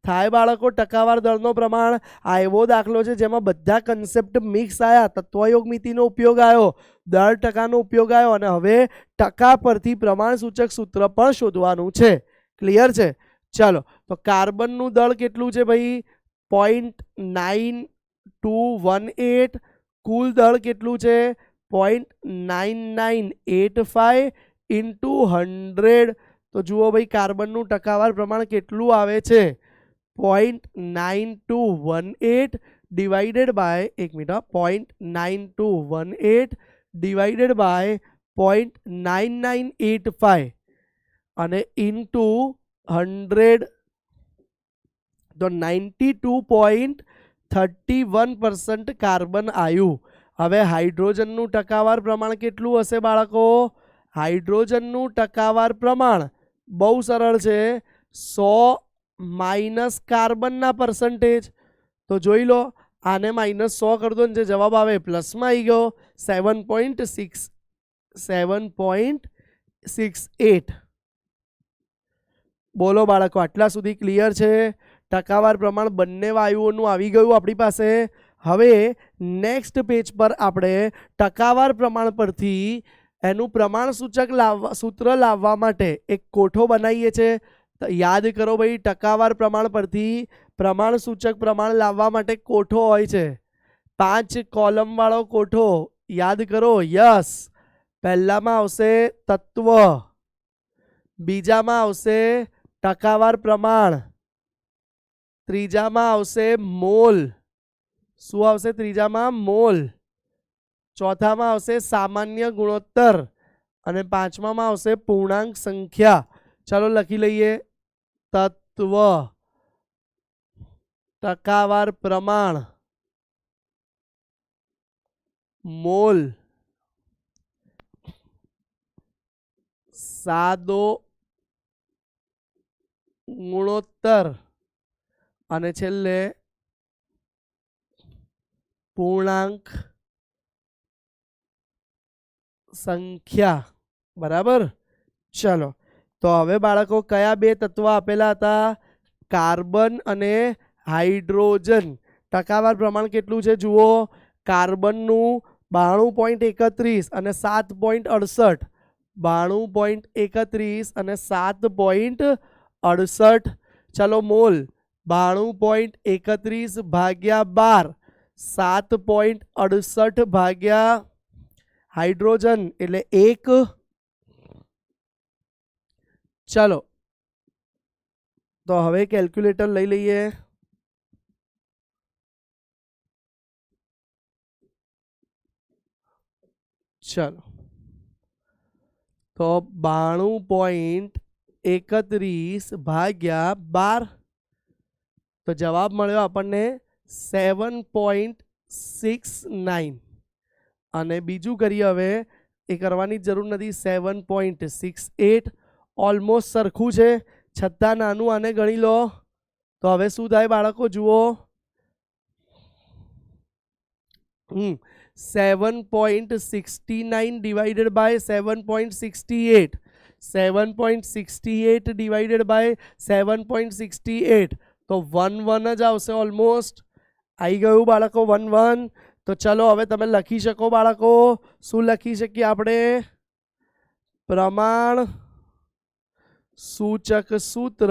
S1: થાય બાળકો ટકાવાર દળનો પ્રમાણ. આ એવો દાખલો છે જેમાં બધા કન્સેપ્ટ મિક્સ આવ્યા. તત્વયોગમિતિનો ઉપયોગ આવ્યો, દળ ટકાનો ઉપયોગ આવ્યો, અને હવે ટકા પરથી પ્રમાણ સૂચક સૂત્ર પણ શોધવાનું છે. ક્લિયર છે? ચાલો, તો કાર્બનનું દળ કેટલું છે ભાઈ? 0.9218. કુલ દળ કેટલું છે? 0.9985 ઇન્ટુ 100. તો જુઓ ભાઈ કાર્બનનું ટકાવાર પ્રમાણ કેટલું આવે છે? 0.9218 ડિવાઇડેડ બાય 0.9218 ડિવાઇડેડ બાય 0.9985 અને ઇન્ટુ 100. તો 92.31% કાર્બન આવ્યું. હવે હાઇડ્રોજનનું ટકાવાર પ્રમાણ કેટલું હશે બાળકો? હાઇડ્રોજનનું ટકાવાર પ્રમાણ બહુ સરળ છે. 100 માઇનસ કાર્બનના પર્સન્ટેજ. તો જોઈ લો, આને -100 કરી દો ને જે જવાબ આવે પ્લસમાં આવી ગયો. 7.68. બોલો બાળકો, આટલા સુધી ક્લિયર છે? ટકાવાર પ્રમાણ બંને વાયુઓનું આવી ગયું આપણી પાસે. હવે નેક્સ્ટ પેજ પર આપણે ટકાવાર પ્રમાણ પરથી એનું પ્રમાણ સૂચક સૂત્ર લાવવા માટે એક કોઠો બનાવીએ છીએ. યાદ કરો ભાઈ, ટકાવાર પ્રમાણ પરથી પ્રમાણ સૂચક પ્રમાણ લાવવા માટે કોઠો હોય છે. 5 કોલમ વાળો કોઠો યાદ કરો. યસ. પહેલામાં આવશે તત્વ, બીજામાં આવશે ટકાવાર પ્રમાણ, ત્રીજામાં આવશે મોલ. શું આવશે ત્રીજામાં? મોલ. ચોથામાં આવશે સામાન્ય ગુણોત્તર અને પાંચમામાં આવશે પૂર્ણાંક સંખ્યા. ચાલો લખી લઈએ. તત્વ, ટકાવાર પ્રમાણ, મોલ સાદો ગુણોત્તર અને છેલ્લે પૂર્ણાંક સંખ્યા. બરાબર. ચલો તો હવે બાળકો કયા બે તત્વો આપેલા હતા? કાર્બન અને હાઇડ્રોજન. ટકાવાર પ્રમાણ કેટલું છે જુઓ. કાર્બનનું 92.31 અને 7.68. 92.31 અને 7.68. ચલો મોલ 92.31 ભાગ્યા 12, 7.68 ભાગ્યા હાઇડ્રોજન એટલે 1. ચલો તો હવે કેલ્ક્યુલેટર લઈ લઈએ. ચલો તો 92.31 ભાગ્યા 12 તો જવાબ મળ્યો આપણને 7.69. અને બીજું કરીએ હવે, એ કરવાની જરૂર નથી. 7.68 ઓલમોસ્ટ સરખું છે, છતાં નાનું આને ગણી લો. તો હવે શું થાય બાળકો જુઓ. 7.69 ડિવાઇડેડ બાય 7.68. 7.68 ડિવાઇડેડ બાય 7.68 તો 1 જ આવશે. ઓલમોસ્ટ આવી ગયું બાળકો 1. તો ચલો હવે તમે લખી શકો બાળકો. શું લખી શકીએ આપણે? પ્રમાણ સૂચક સૂત્ર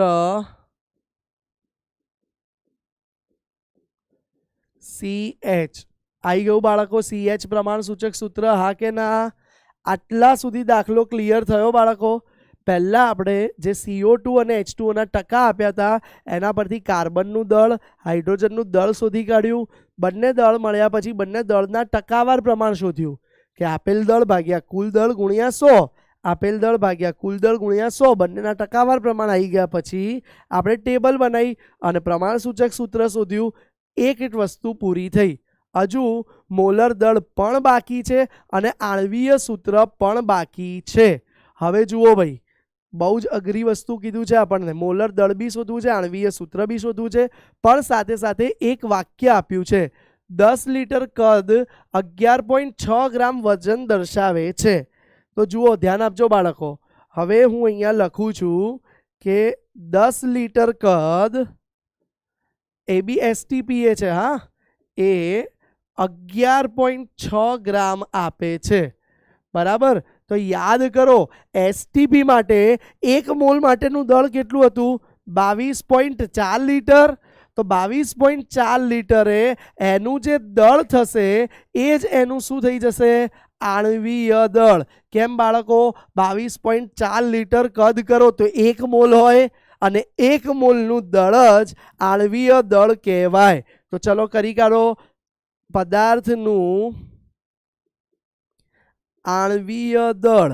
S1: CH. આવી ગયું બાળકો CH પ્રમાણ સૂચક સૂત્ર. હા કે ના? આટલા સુધી દાખલો ક્લિયર થયો બાળકો? પહેલા આપણે જે CO2 અને H2O ના ટકા આપ્યા હતા એના પરથી કાર્બનનું દળ, હાઇડ્રોજનનું દળ શોધી કાઢ્યું. બંને દળ મળ્યા પછી બંને દળના ટકાવાર પ્રમાણ શોધ્યું કે આપેલ દળ ભાગ્યા કુલ દળ ગુણ્યા 100. આપેલ દળ ભાગ્યા કુલ દળ ગુણ્યા 100 બંનેના ટકાવાર પ્રમાણ આવી ગયા પછી આપણે ટેબલ બનાવી અને પ્રમાણ સૂચક સૂત્ર શોધ્યું. એક વસ્તુ પૂરી થઈ. હજુ મોલર દળ પણ બાકી છે અને આણ્વીય સૂત્ર પણ બાકી છે. હવે જુઓ ભાઈ, બહુ જ અઘરી વસ્તુ કીધું છે આપણને. મોલર દળ બી શોધવું છે, આણ્વીય સૂત્ર બી શોધવું છે, પણ સાથે સાથે એક વાક્ય આપ્યું છે. 10 લીટર કદ 11.6 ગ્રામ વજન દર્શાવે છે. તો જુઓ, ધ્યાન આપજો બાળકો. હવે હું અહીંયા લખું છું કે 10 લીટર કદ ABSTPA છે, હા, એ 11.6 ગ્રામ આપે છે. બરાબર. તો યાદ કરો, એસટીપી માટે 1 મોલ માટેનું દળ કેટલું હતું? 22.4 લીટર. તો 22.4 લીટરે એનું જે દળ થશે એ જ એનું શું થઈ જશે? આણ્વીય દળ. કેમ બાળકો? 22.4 લીટર કદ કરો તો 1 મોલ હોય અને 1 મોલનું દળ જ આણ્વીય દળ કહેવાય. તો ચલો કરી કાઢો. પદાર્થનું આણ્વીય દળ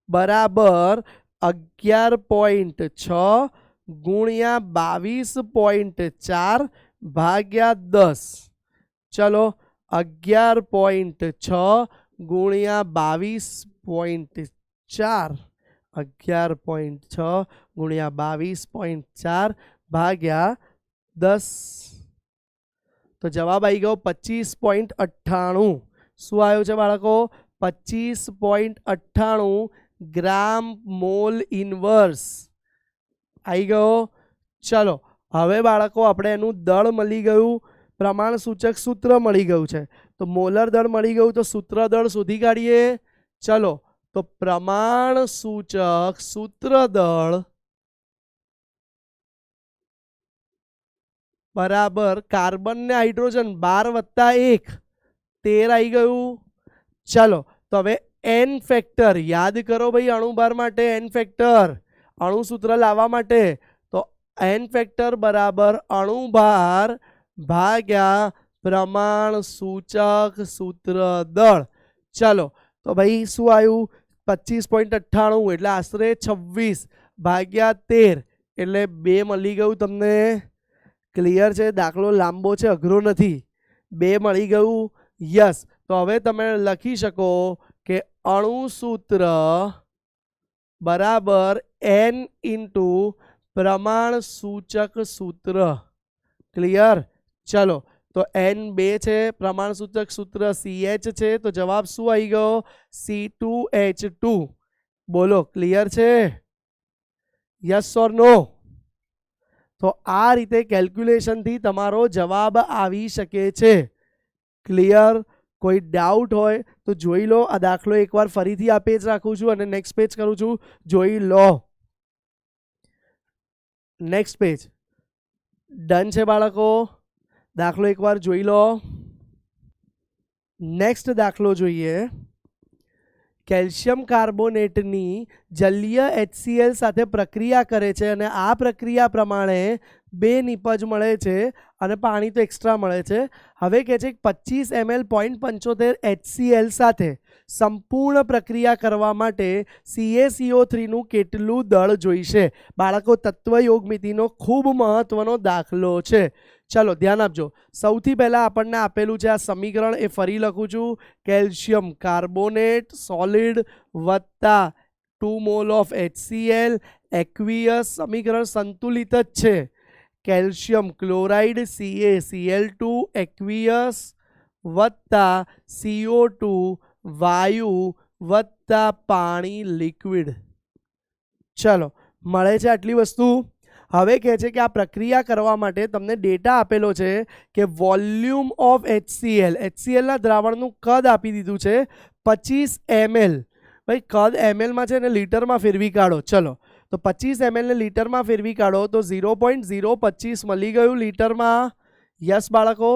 S1: બરાબર 11.6 ગુણ્યા 22.4 ભાગ્યા 10. ચલો 11.6 ગુણ્યા 22.4, 11.6 ગુણ્યા 22.4 ભાગ્યા 10. તો જવાબ આવી ગયો 25.98. શું આવ્યું છે બાળકો? 25.98 ગ્રામ મોલ ઇનવર્સ આવી ગયો. ચલો હવે બાળકો આપણે એનું દળ મળી ગયું, પ્રમાણ સૂચક સૂત્ર મળી ગયું છે. તો મોલર દળ મળી ગયું તો સૂત્ર દળ શોધી કાઢીએ. ચલો તો પ્રમાણ સૂચક સૂત્ર દળ બરાબર કાર્બન ને હાઇડ્રોજન 12 + 1 13 આવી ગયું. ચલો તો હવે એન ફેક્ટર યાદ કરો ભાઈ. અણુભાર માટે એન ફેક્ટર, અણુ સૂત્ર લાવવા માટે તો એન ફેક્ટર બરાબર અણુભાર ભાગ્યા પ્રમાણ સૂચક સૂત્ર દળ. ચલો તો ભાઈ શું આવ્યું? 25.98 એટલે આશરે 26 ભાગ્યા 13 એટલે 2 મળી ગયું તમને. ક્લિયર છે? દાખલો લાંબો છે, અઘરો નથી. 2 મળી ગયું. યસ. તો હવે તમે લખી શકો કે અણુસૂત્ર બરાબર n ઇન્ટુ પ્રમાણ સૂચક સૂત્ર. ક્લિયર? ચલો તો n2 છે, પ્રમાણ સૂચક સૂત્ર CH છે, તો જવાબ શું આવી ગયો? C2H2. બોલો ક્લિયર છે? યસ ઓર નો? તો આ રીતે કેલ્ક્યુલેશનથી તમારો જવાબ આવી શકે છે. ક્લિયર? કોઈ ડાઉટ હોય તો જોઈ લો. આ દાખલો એકવાર ફરીથી આ પેજ રાખું છું અને નેક્સ્ટ પેજ કરું છું, જોઈ લો. નેક્સ્ટ પેજ ડન છે બાળકો? દાખલો એકવાર જોઈ લો. નેક્સ્ટ દાખલો જોઈએ. કેલ્શિયમ કાર્બોનેટની જલીય HCl સાથે પ્રક્રિયા કરે છે અને આ પ્રક્રિયા પ્રમાણે 2 નિપજ મળે છે અને પાણી તો એક્સ્ટ્રા મળે છે. હવે કહે છે 25 ml 0.75 HCl સાથે સંપૂર્ણ પ્રક્રિયા કરવા માટે CaCO3 નું કેટલું દળ જોઈશે? બાળકો તત્વ યોગમિતિનો ખૂબ મહત્વનો દાખલો છે. ચલો ધ્યાન આપજો. સૌથી પહેલા આપણને આપેલું છે આ સમીકરણ, એ ફરી લખું છું. કેલ્શિયમ કાર્બોનેટ સોલિડ વત્તા 2 મોલ ઓફ HCl એક્વિયસ. સમીકરણ સંતુલિત જ છે. કેલ્શિયમ ક્લોરાઇડ CaCl2 એક્વિયસ વત્તા CO2 વાયુ વત્તા પાણી લિક્વિડ. ચલો મળે છે આટલી વસ્તુ. હવે કહે છે કે આ પ્રક્રિયા કરવા માટે તમને ડેટા આપેલો છે કે વોલ્યુમ ઓફ HCl ના દ્રાવણનું કદ આપી દીધું છે 25 ml. ભાઈ કદ ml માં છે ને લીટરમાં ફેરવી કાઢો. ચલો તો 25 ml ને લીટરમાં ફેરવી કાઢો તો 0.025 મળી ગયું લીટરમાં. યસ બાળકો?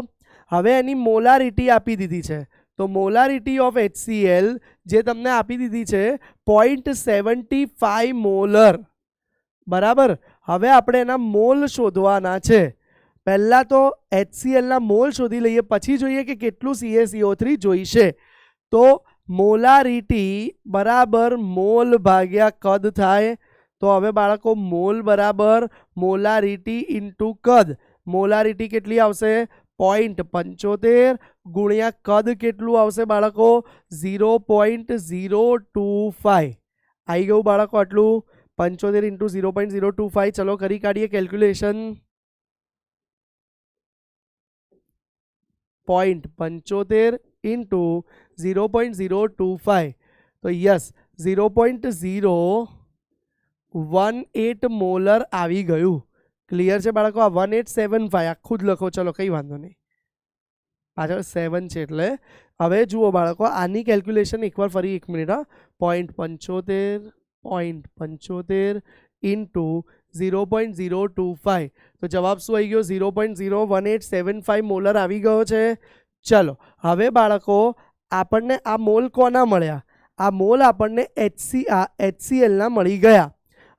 S1: હવે એની મોલારિટી આપી દીધી છે. તો મોલારિટી ઓફ HCl જે તમને આપી દીધી છે 0.75 મોલર. બરાબર? હવે આપણે એના મોલ શોધવાના છે. પહેલા તો HCl ના મોલ શોધી લઈએ, પછી જોઈએ કે કેટલું CaCO3 જોઈશે. તો મોલારિટી બરાબર મોલ ભાગ્યા કદ થાય. તો હવે બાળકો મોલ બરાબર મોલારિટી ઇન્ટુ કદ. મોલારિટી કેટલી આવશે? 0.75 ગુણ્યા કદ કેટલું આવશે બાળકો? 0.025. આવી ગયું બાળકો આટલું? 75 ઇન્ટુ 0.025. ચલો કરી કાઢીએ કેલ્ક્યુલેશન. 0.75 ઇન્ટુ 0.025. તો યસ 0.018 મોલર આવી ગયું. ક્લિયર છે બાળકો? આ 1875 આખું જ લખો. ચલો કંઈ વાંધો નહીં, પાછળ 7 છે એટલે. હવે જુઓ બાળકો, આની કેલ્ક્યુલેશન એકવાર ફરી 1 મિનિટ. 0.75 ઇન્ટુ 0.025. તો જવાબ શું આવી ગયો? 0.01875 મોલર આવી ગયો છે. ચલો હવે બાળકો આપણને આ મોલ કોના મળ્યા? આ મોલ આપણને HCl ના મળી ગયા.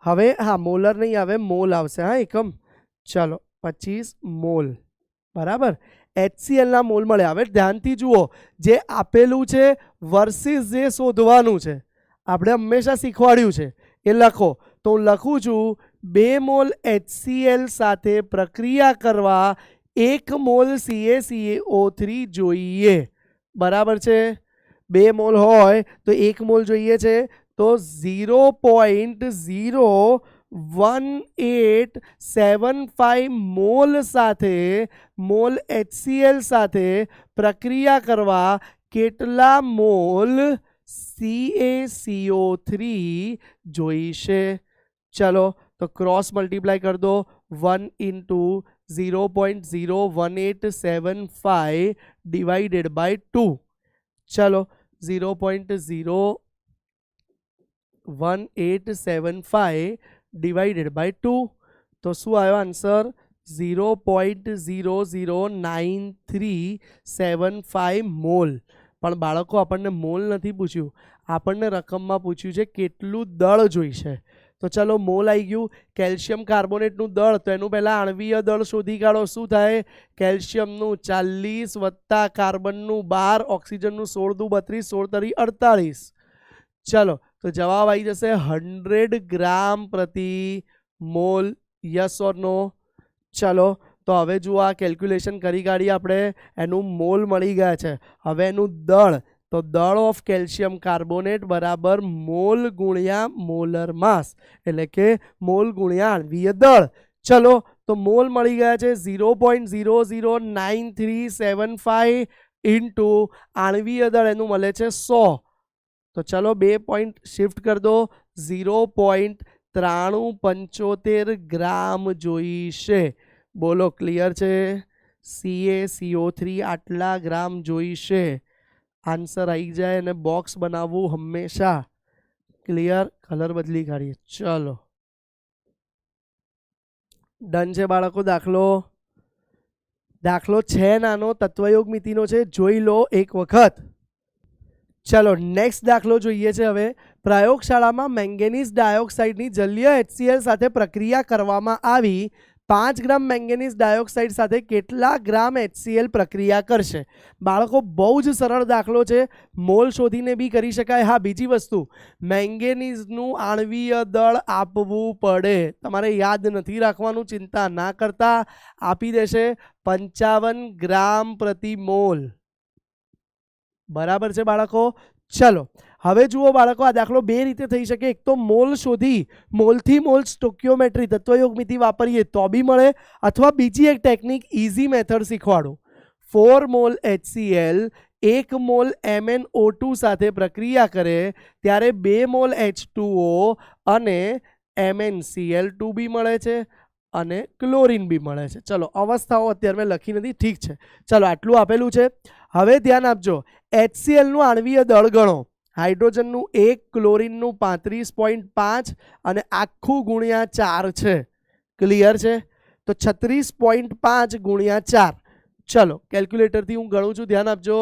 S1: હવે હા મોલર નહીં આવે, મોલ આવશે. હા એકમ. ચલો 25 મોલ બરાબર. HCl ના મોલ મળ્યા. હવે ધ્યાનથી જુઓ, જે આપેલું છે વર્સિસ જે શોધવાનું છે, આપણે હંમેશા શીખવાડ્યું છે એ લખો. તો હું લખું છું 2 મોલ HCl સાથે પ્રક્રિયા કરવા 1 મોલ CaCO3 જોઈએ. બરાબર છે? 2 મોલ હોય તો 1 મોલ જોઈએ છે. તો 0.01875 મોલ સાથે મોલ HCl સાથે પ્રક્રિયા કરવા કેટલા મોલ CaCO3 જોઈશે? ચલો તો ક્રોસ મલ્ટીપ્લાય કરી દો. 1 ઇન્ટુ 0.01875 ડિવાઇડેડ બાય 2. ચલો 0.01875 ડિવાઇડેડ બાય 2. તો શું આવ્યો આન્સર? 0.00937 મોલ. પણ બાળકો આપણને મોલ નથી પૂછ્યું, આપણને રકમમાં પૂછ્યું છે કેટલું દળ જોઈશે. તો ચલો મોલ આવી ગયું. કેલ્શિયમ કાર્બોનેટનું દળ, તો એનું પહેલાં આણ્વીય દળ શોધી કાઢો. શું થાય? કેલ્શિયમનું 40 વત્તા કાર્બનનું 12, ઓક્સિજનનું 16 દુ 32, 16 તરી 48. ચલો તો જવાબ આવી જશે 100 ગ્રામ પ્રતિ મોલ. યસ ઓર નો? ચલો તો હવે જુઓ, આ કેલ્ક્યુલેશન કરી કાઢીએ આપણે. એનું મોલ મળી ગયા છે. હવે એનું દળ તો દળ ઓફ કેલ્શિયમ કાર્બોનેટ બરાબર મોલ ગુણ્યા મોલર માસ એટલે કે મોલ ગુણ્યા આણ્વીય દળ. ચલો તો મોલ મળી ગયા છે 0.009375 ઇન્ટુ આણ્વીય દળ એનું મળે છે 100. તો ચલો 2 પોઈન્ટ શિફ્ટ કરી દો, 0.9375 ગ્રામ જોઈશે. બોલો ક્લિયર છે? CaCO3 આટલા ગ્રામ જોઈશે. આન્સર આવી જાય અને બોક્સ બનાવવું હંમેશા. ક્લિયર? કલર બદલી કાઢીએ. ચલો ડન છે બાળકો. દાખલો છે નાનો, તત્વયોગ મિતિનો છે, જોઈ લો એક વખત. ચલો નેક્સ્ટ દાખલો જોઈએ છે. હવે પ્રયોગશાળામાં મેંગેનીઝ ડાયોક્સાઇડની જલીય HCl સાથે પ્રક્રિયા કરવામાં આવી. 5 ગ્રામ મેંગેનીઝ ડાયોક્સાઇડ સાથે કેટલા ગ્રામ HCl પ્રક્રિયા કરશે? બાળકો બહુ જ સરળ દાખલો છે, મોલ શોધીને બી કરી શકાય. હા, બીજી વસ્તુ, મેંગેનીઝનું આણ્વીય દળ આપવું પડે. તમારે યાદ નથી રાખવાનું, ચિંતા ના કરતા, આપી દેશે 55 ગ્રામ પ્રતિ મોલ. બરાબર છે બાળકો? ચલો હવે જુઓ બાળકો, આ દાખલો બે રીતે થઈ શકે. એક તો મોલ શોધી મોલથી મોલ સ્ટોક્યોમેટ્રી તત્વયોગ મિતિ વાપરીએ તો બી મળે, અથવા બીજી એક ટેકનિક ઇઝી મેથડ શીખવાડું. 4 મોલ HCl 1 મોલ MnO2 સાથે પ્રક્રિયા કરે ત્યારે 2 મોલ H2O અને MnCl2 બી મળે છે અને ક્લોરીન બી મળે છે. ચલો અવસ્થાઓ અત્યારે મેં લખી નથી, ઠીક છે. ચલો આટલું આપેલું છે. હવે ધ્યાન આપજો, HCl નું આણ્વીય દળ ગણો. હાઇડ્રોજનનું 1, ક્લોરીનનું 35.5 અને આખું ગુણ્યા 4 છે. ક્લિયર છે? તો 36.5 ગુણ્યા 4. ચલો કેલ્ક્યુલેટરથી હું ગણું છું, ધ્યાન આપજો.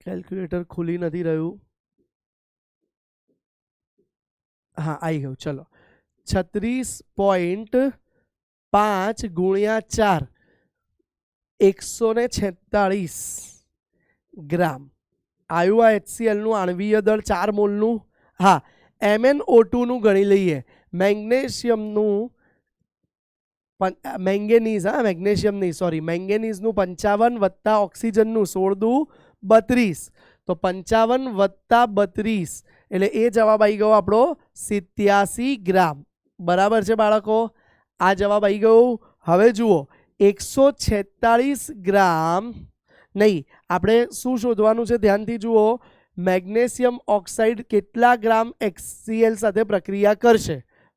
S1: કેલ્ક્યુલેટર ખુલી નથી રહ્યું. હા, આવી ગયું. ચલો 36.5 ગુણ્યા 4 146 ગ્રામ આવ્યું. આ HCl નું આણ્વીય દળ 4 મોલનું. હા, MnO2 નું ગણી લઈએ. મેંગેનીઝનું 55 વત્તા ઓક્સિજનનું 16 દુ 32. તો 55 વત્તા 32 એટલે એ જવાબ આવી ગયો આપણો 87 ગ્રામ. બરાબર છે બાળકો? આ જવાબ આવી ગયો. હવે જુઓ 146 ગ્રામ નહીં, આપણે શું શોધવાનું છે? ધ્યાનથી જુઓ. મેગ્નેશિયમ ઓક્સાઇડ કેટલા ગ્રામ HCl સાથે પ્રક્રિયા કરશે?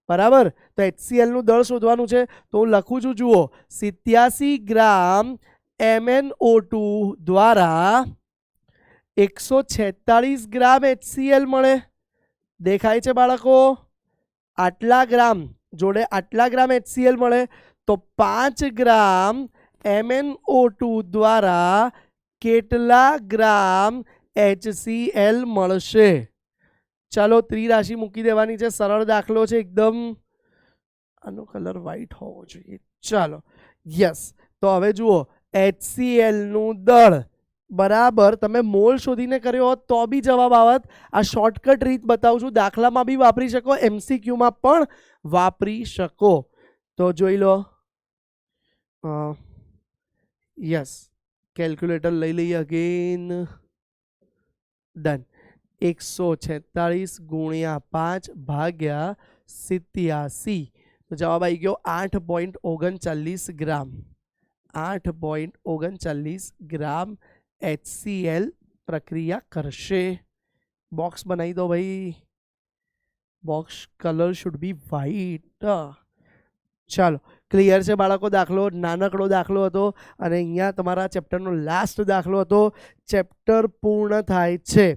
S1: બરાબર, તો HCl નું દળ શોધવાનું છે. તો હું લખું છું, જુઓ 87 ગ્રામ MnO2 દ્વારા 146 ગ્રામ HCl મળે. દેખાય છે બાળકો? આટલા ગ્રામ જોડે આટલા ગ્રામ HCl મળે. તો 5 ગ્રામ MnO2 દ્વારા કેટલા ગ્રામ HCl મળશે? ચાલો ત્રિરાશિ મૂકી દેવાની છે. સરળ દાખલો છે એકદમ. આનો કલર વ્હાઈટ હોવો જોઈએ. ચાલો યસ. તો હવે જુઓ, HCl નું દળ બરાબર તમે મોલ શોધીને કર્યો હોત તો બી જવાબ આવત. આ શોર્ટકટ રીત બતાવું છું, દાખલામાં બી વાપરી શકો, MCQમાં પણ વાપરી શકો. તો જોઈ લો. યસ, કેલ્ક્યુલેટર લઈ લઈએ અગેન. ડન. 146 ગુણ્યા 5 ભાગ્યા 87. તો જવાબ આવી ગયો 8.39 ગ્રામ. 8.39 ગ્રામ HCl પ્રક્રિયા કરશે. બોક્સ બનાવી દો ભાઈ. Box colour should be white. ચાલો ક્લિયર છે બાળકો? દાખલો નાનકડો દાખલો હતો અને અહીંયા તમારા ચેપ્ટરનો લાસ્ટ દાખલો હતો. ચેપ્ટર પૂર્ણ થાય છે.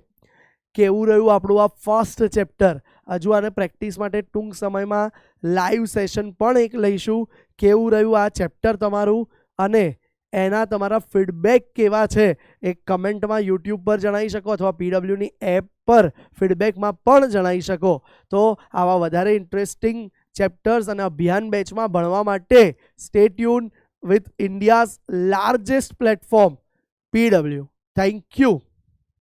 S1: કેવું રહ્યું આપણું આ ફર્સ્ટ ચેપ્ટર? હજુ આને પ્રેક્ટિસ માટે ટૂંક સમયમાં લાઈવ સેશન પણ એક લઈશું. કેવું રહ્યું આ ચેપ્ટર તમારું અને એના તમારા ફીડબેક કેવા છે એ કમેન્ટમાં યુટ્યુબ પર જણાવી શકો અથવા પીડબ્લ્યુની એપ પર ફીડબેકમાં પણ જણાવી શકો. તો આવા વધારે ઇન્ટરેસ્ટિંગ ચેપ્ટર્સ અને અભિયાન બેચમાં ભણવા માટે stay tune with India's largest platform PW. Thank you.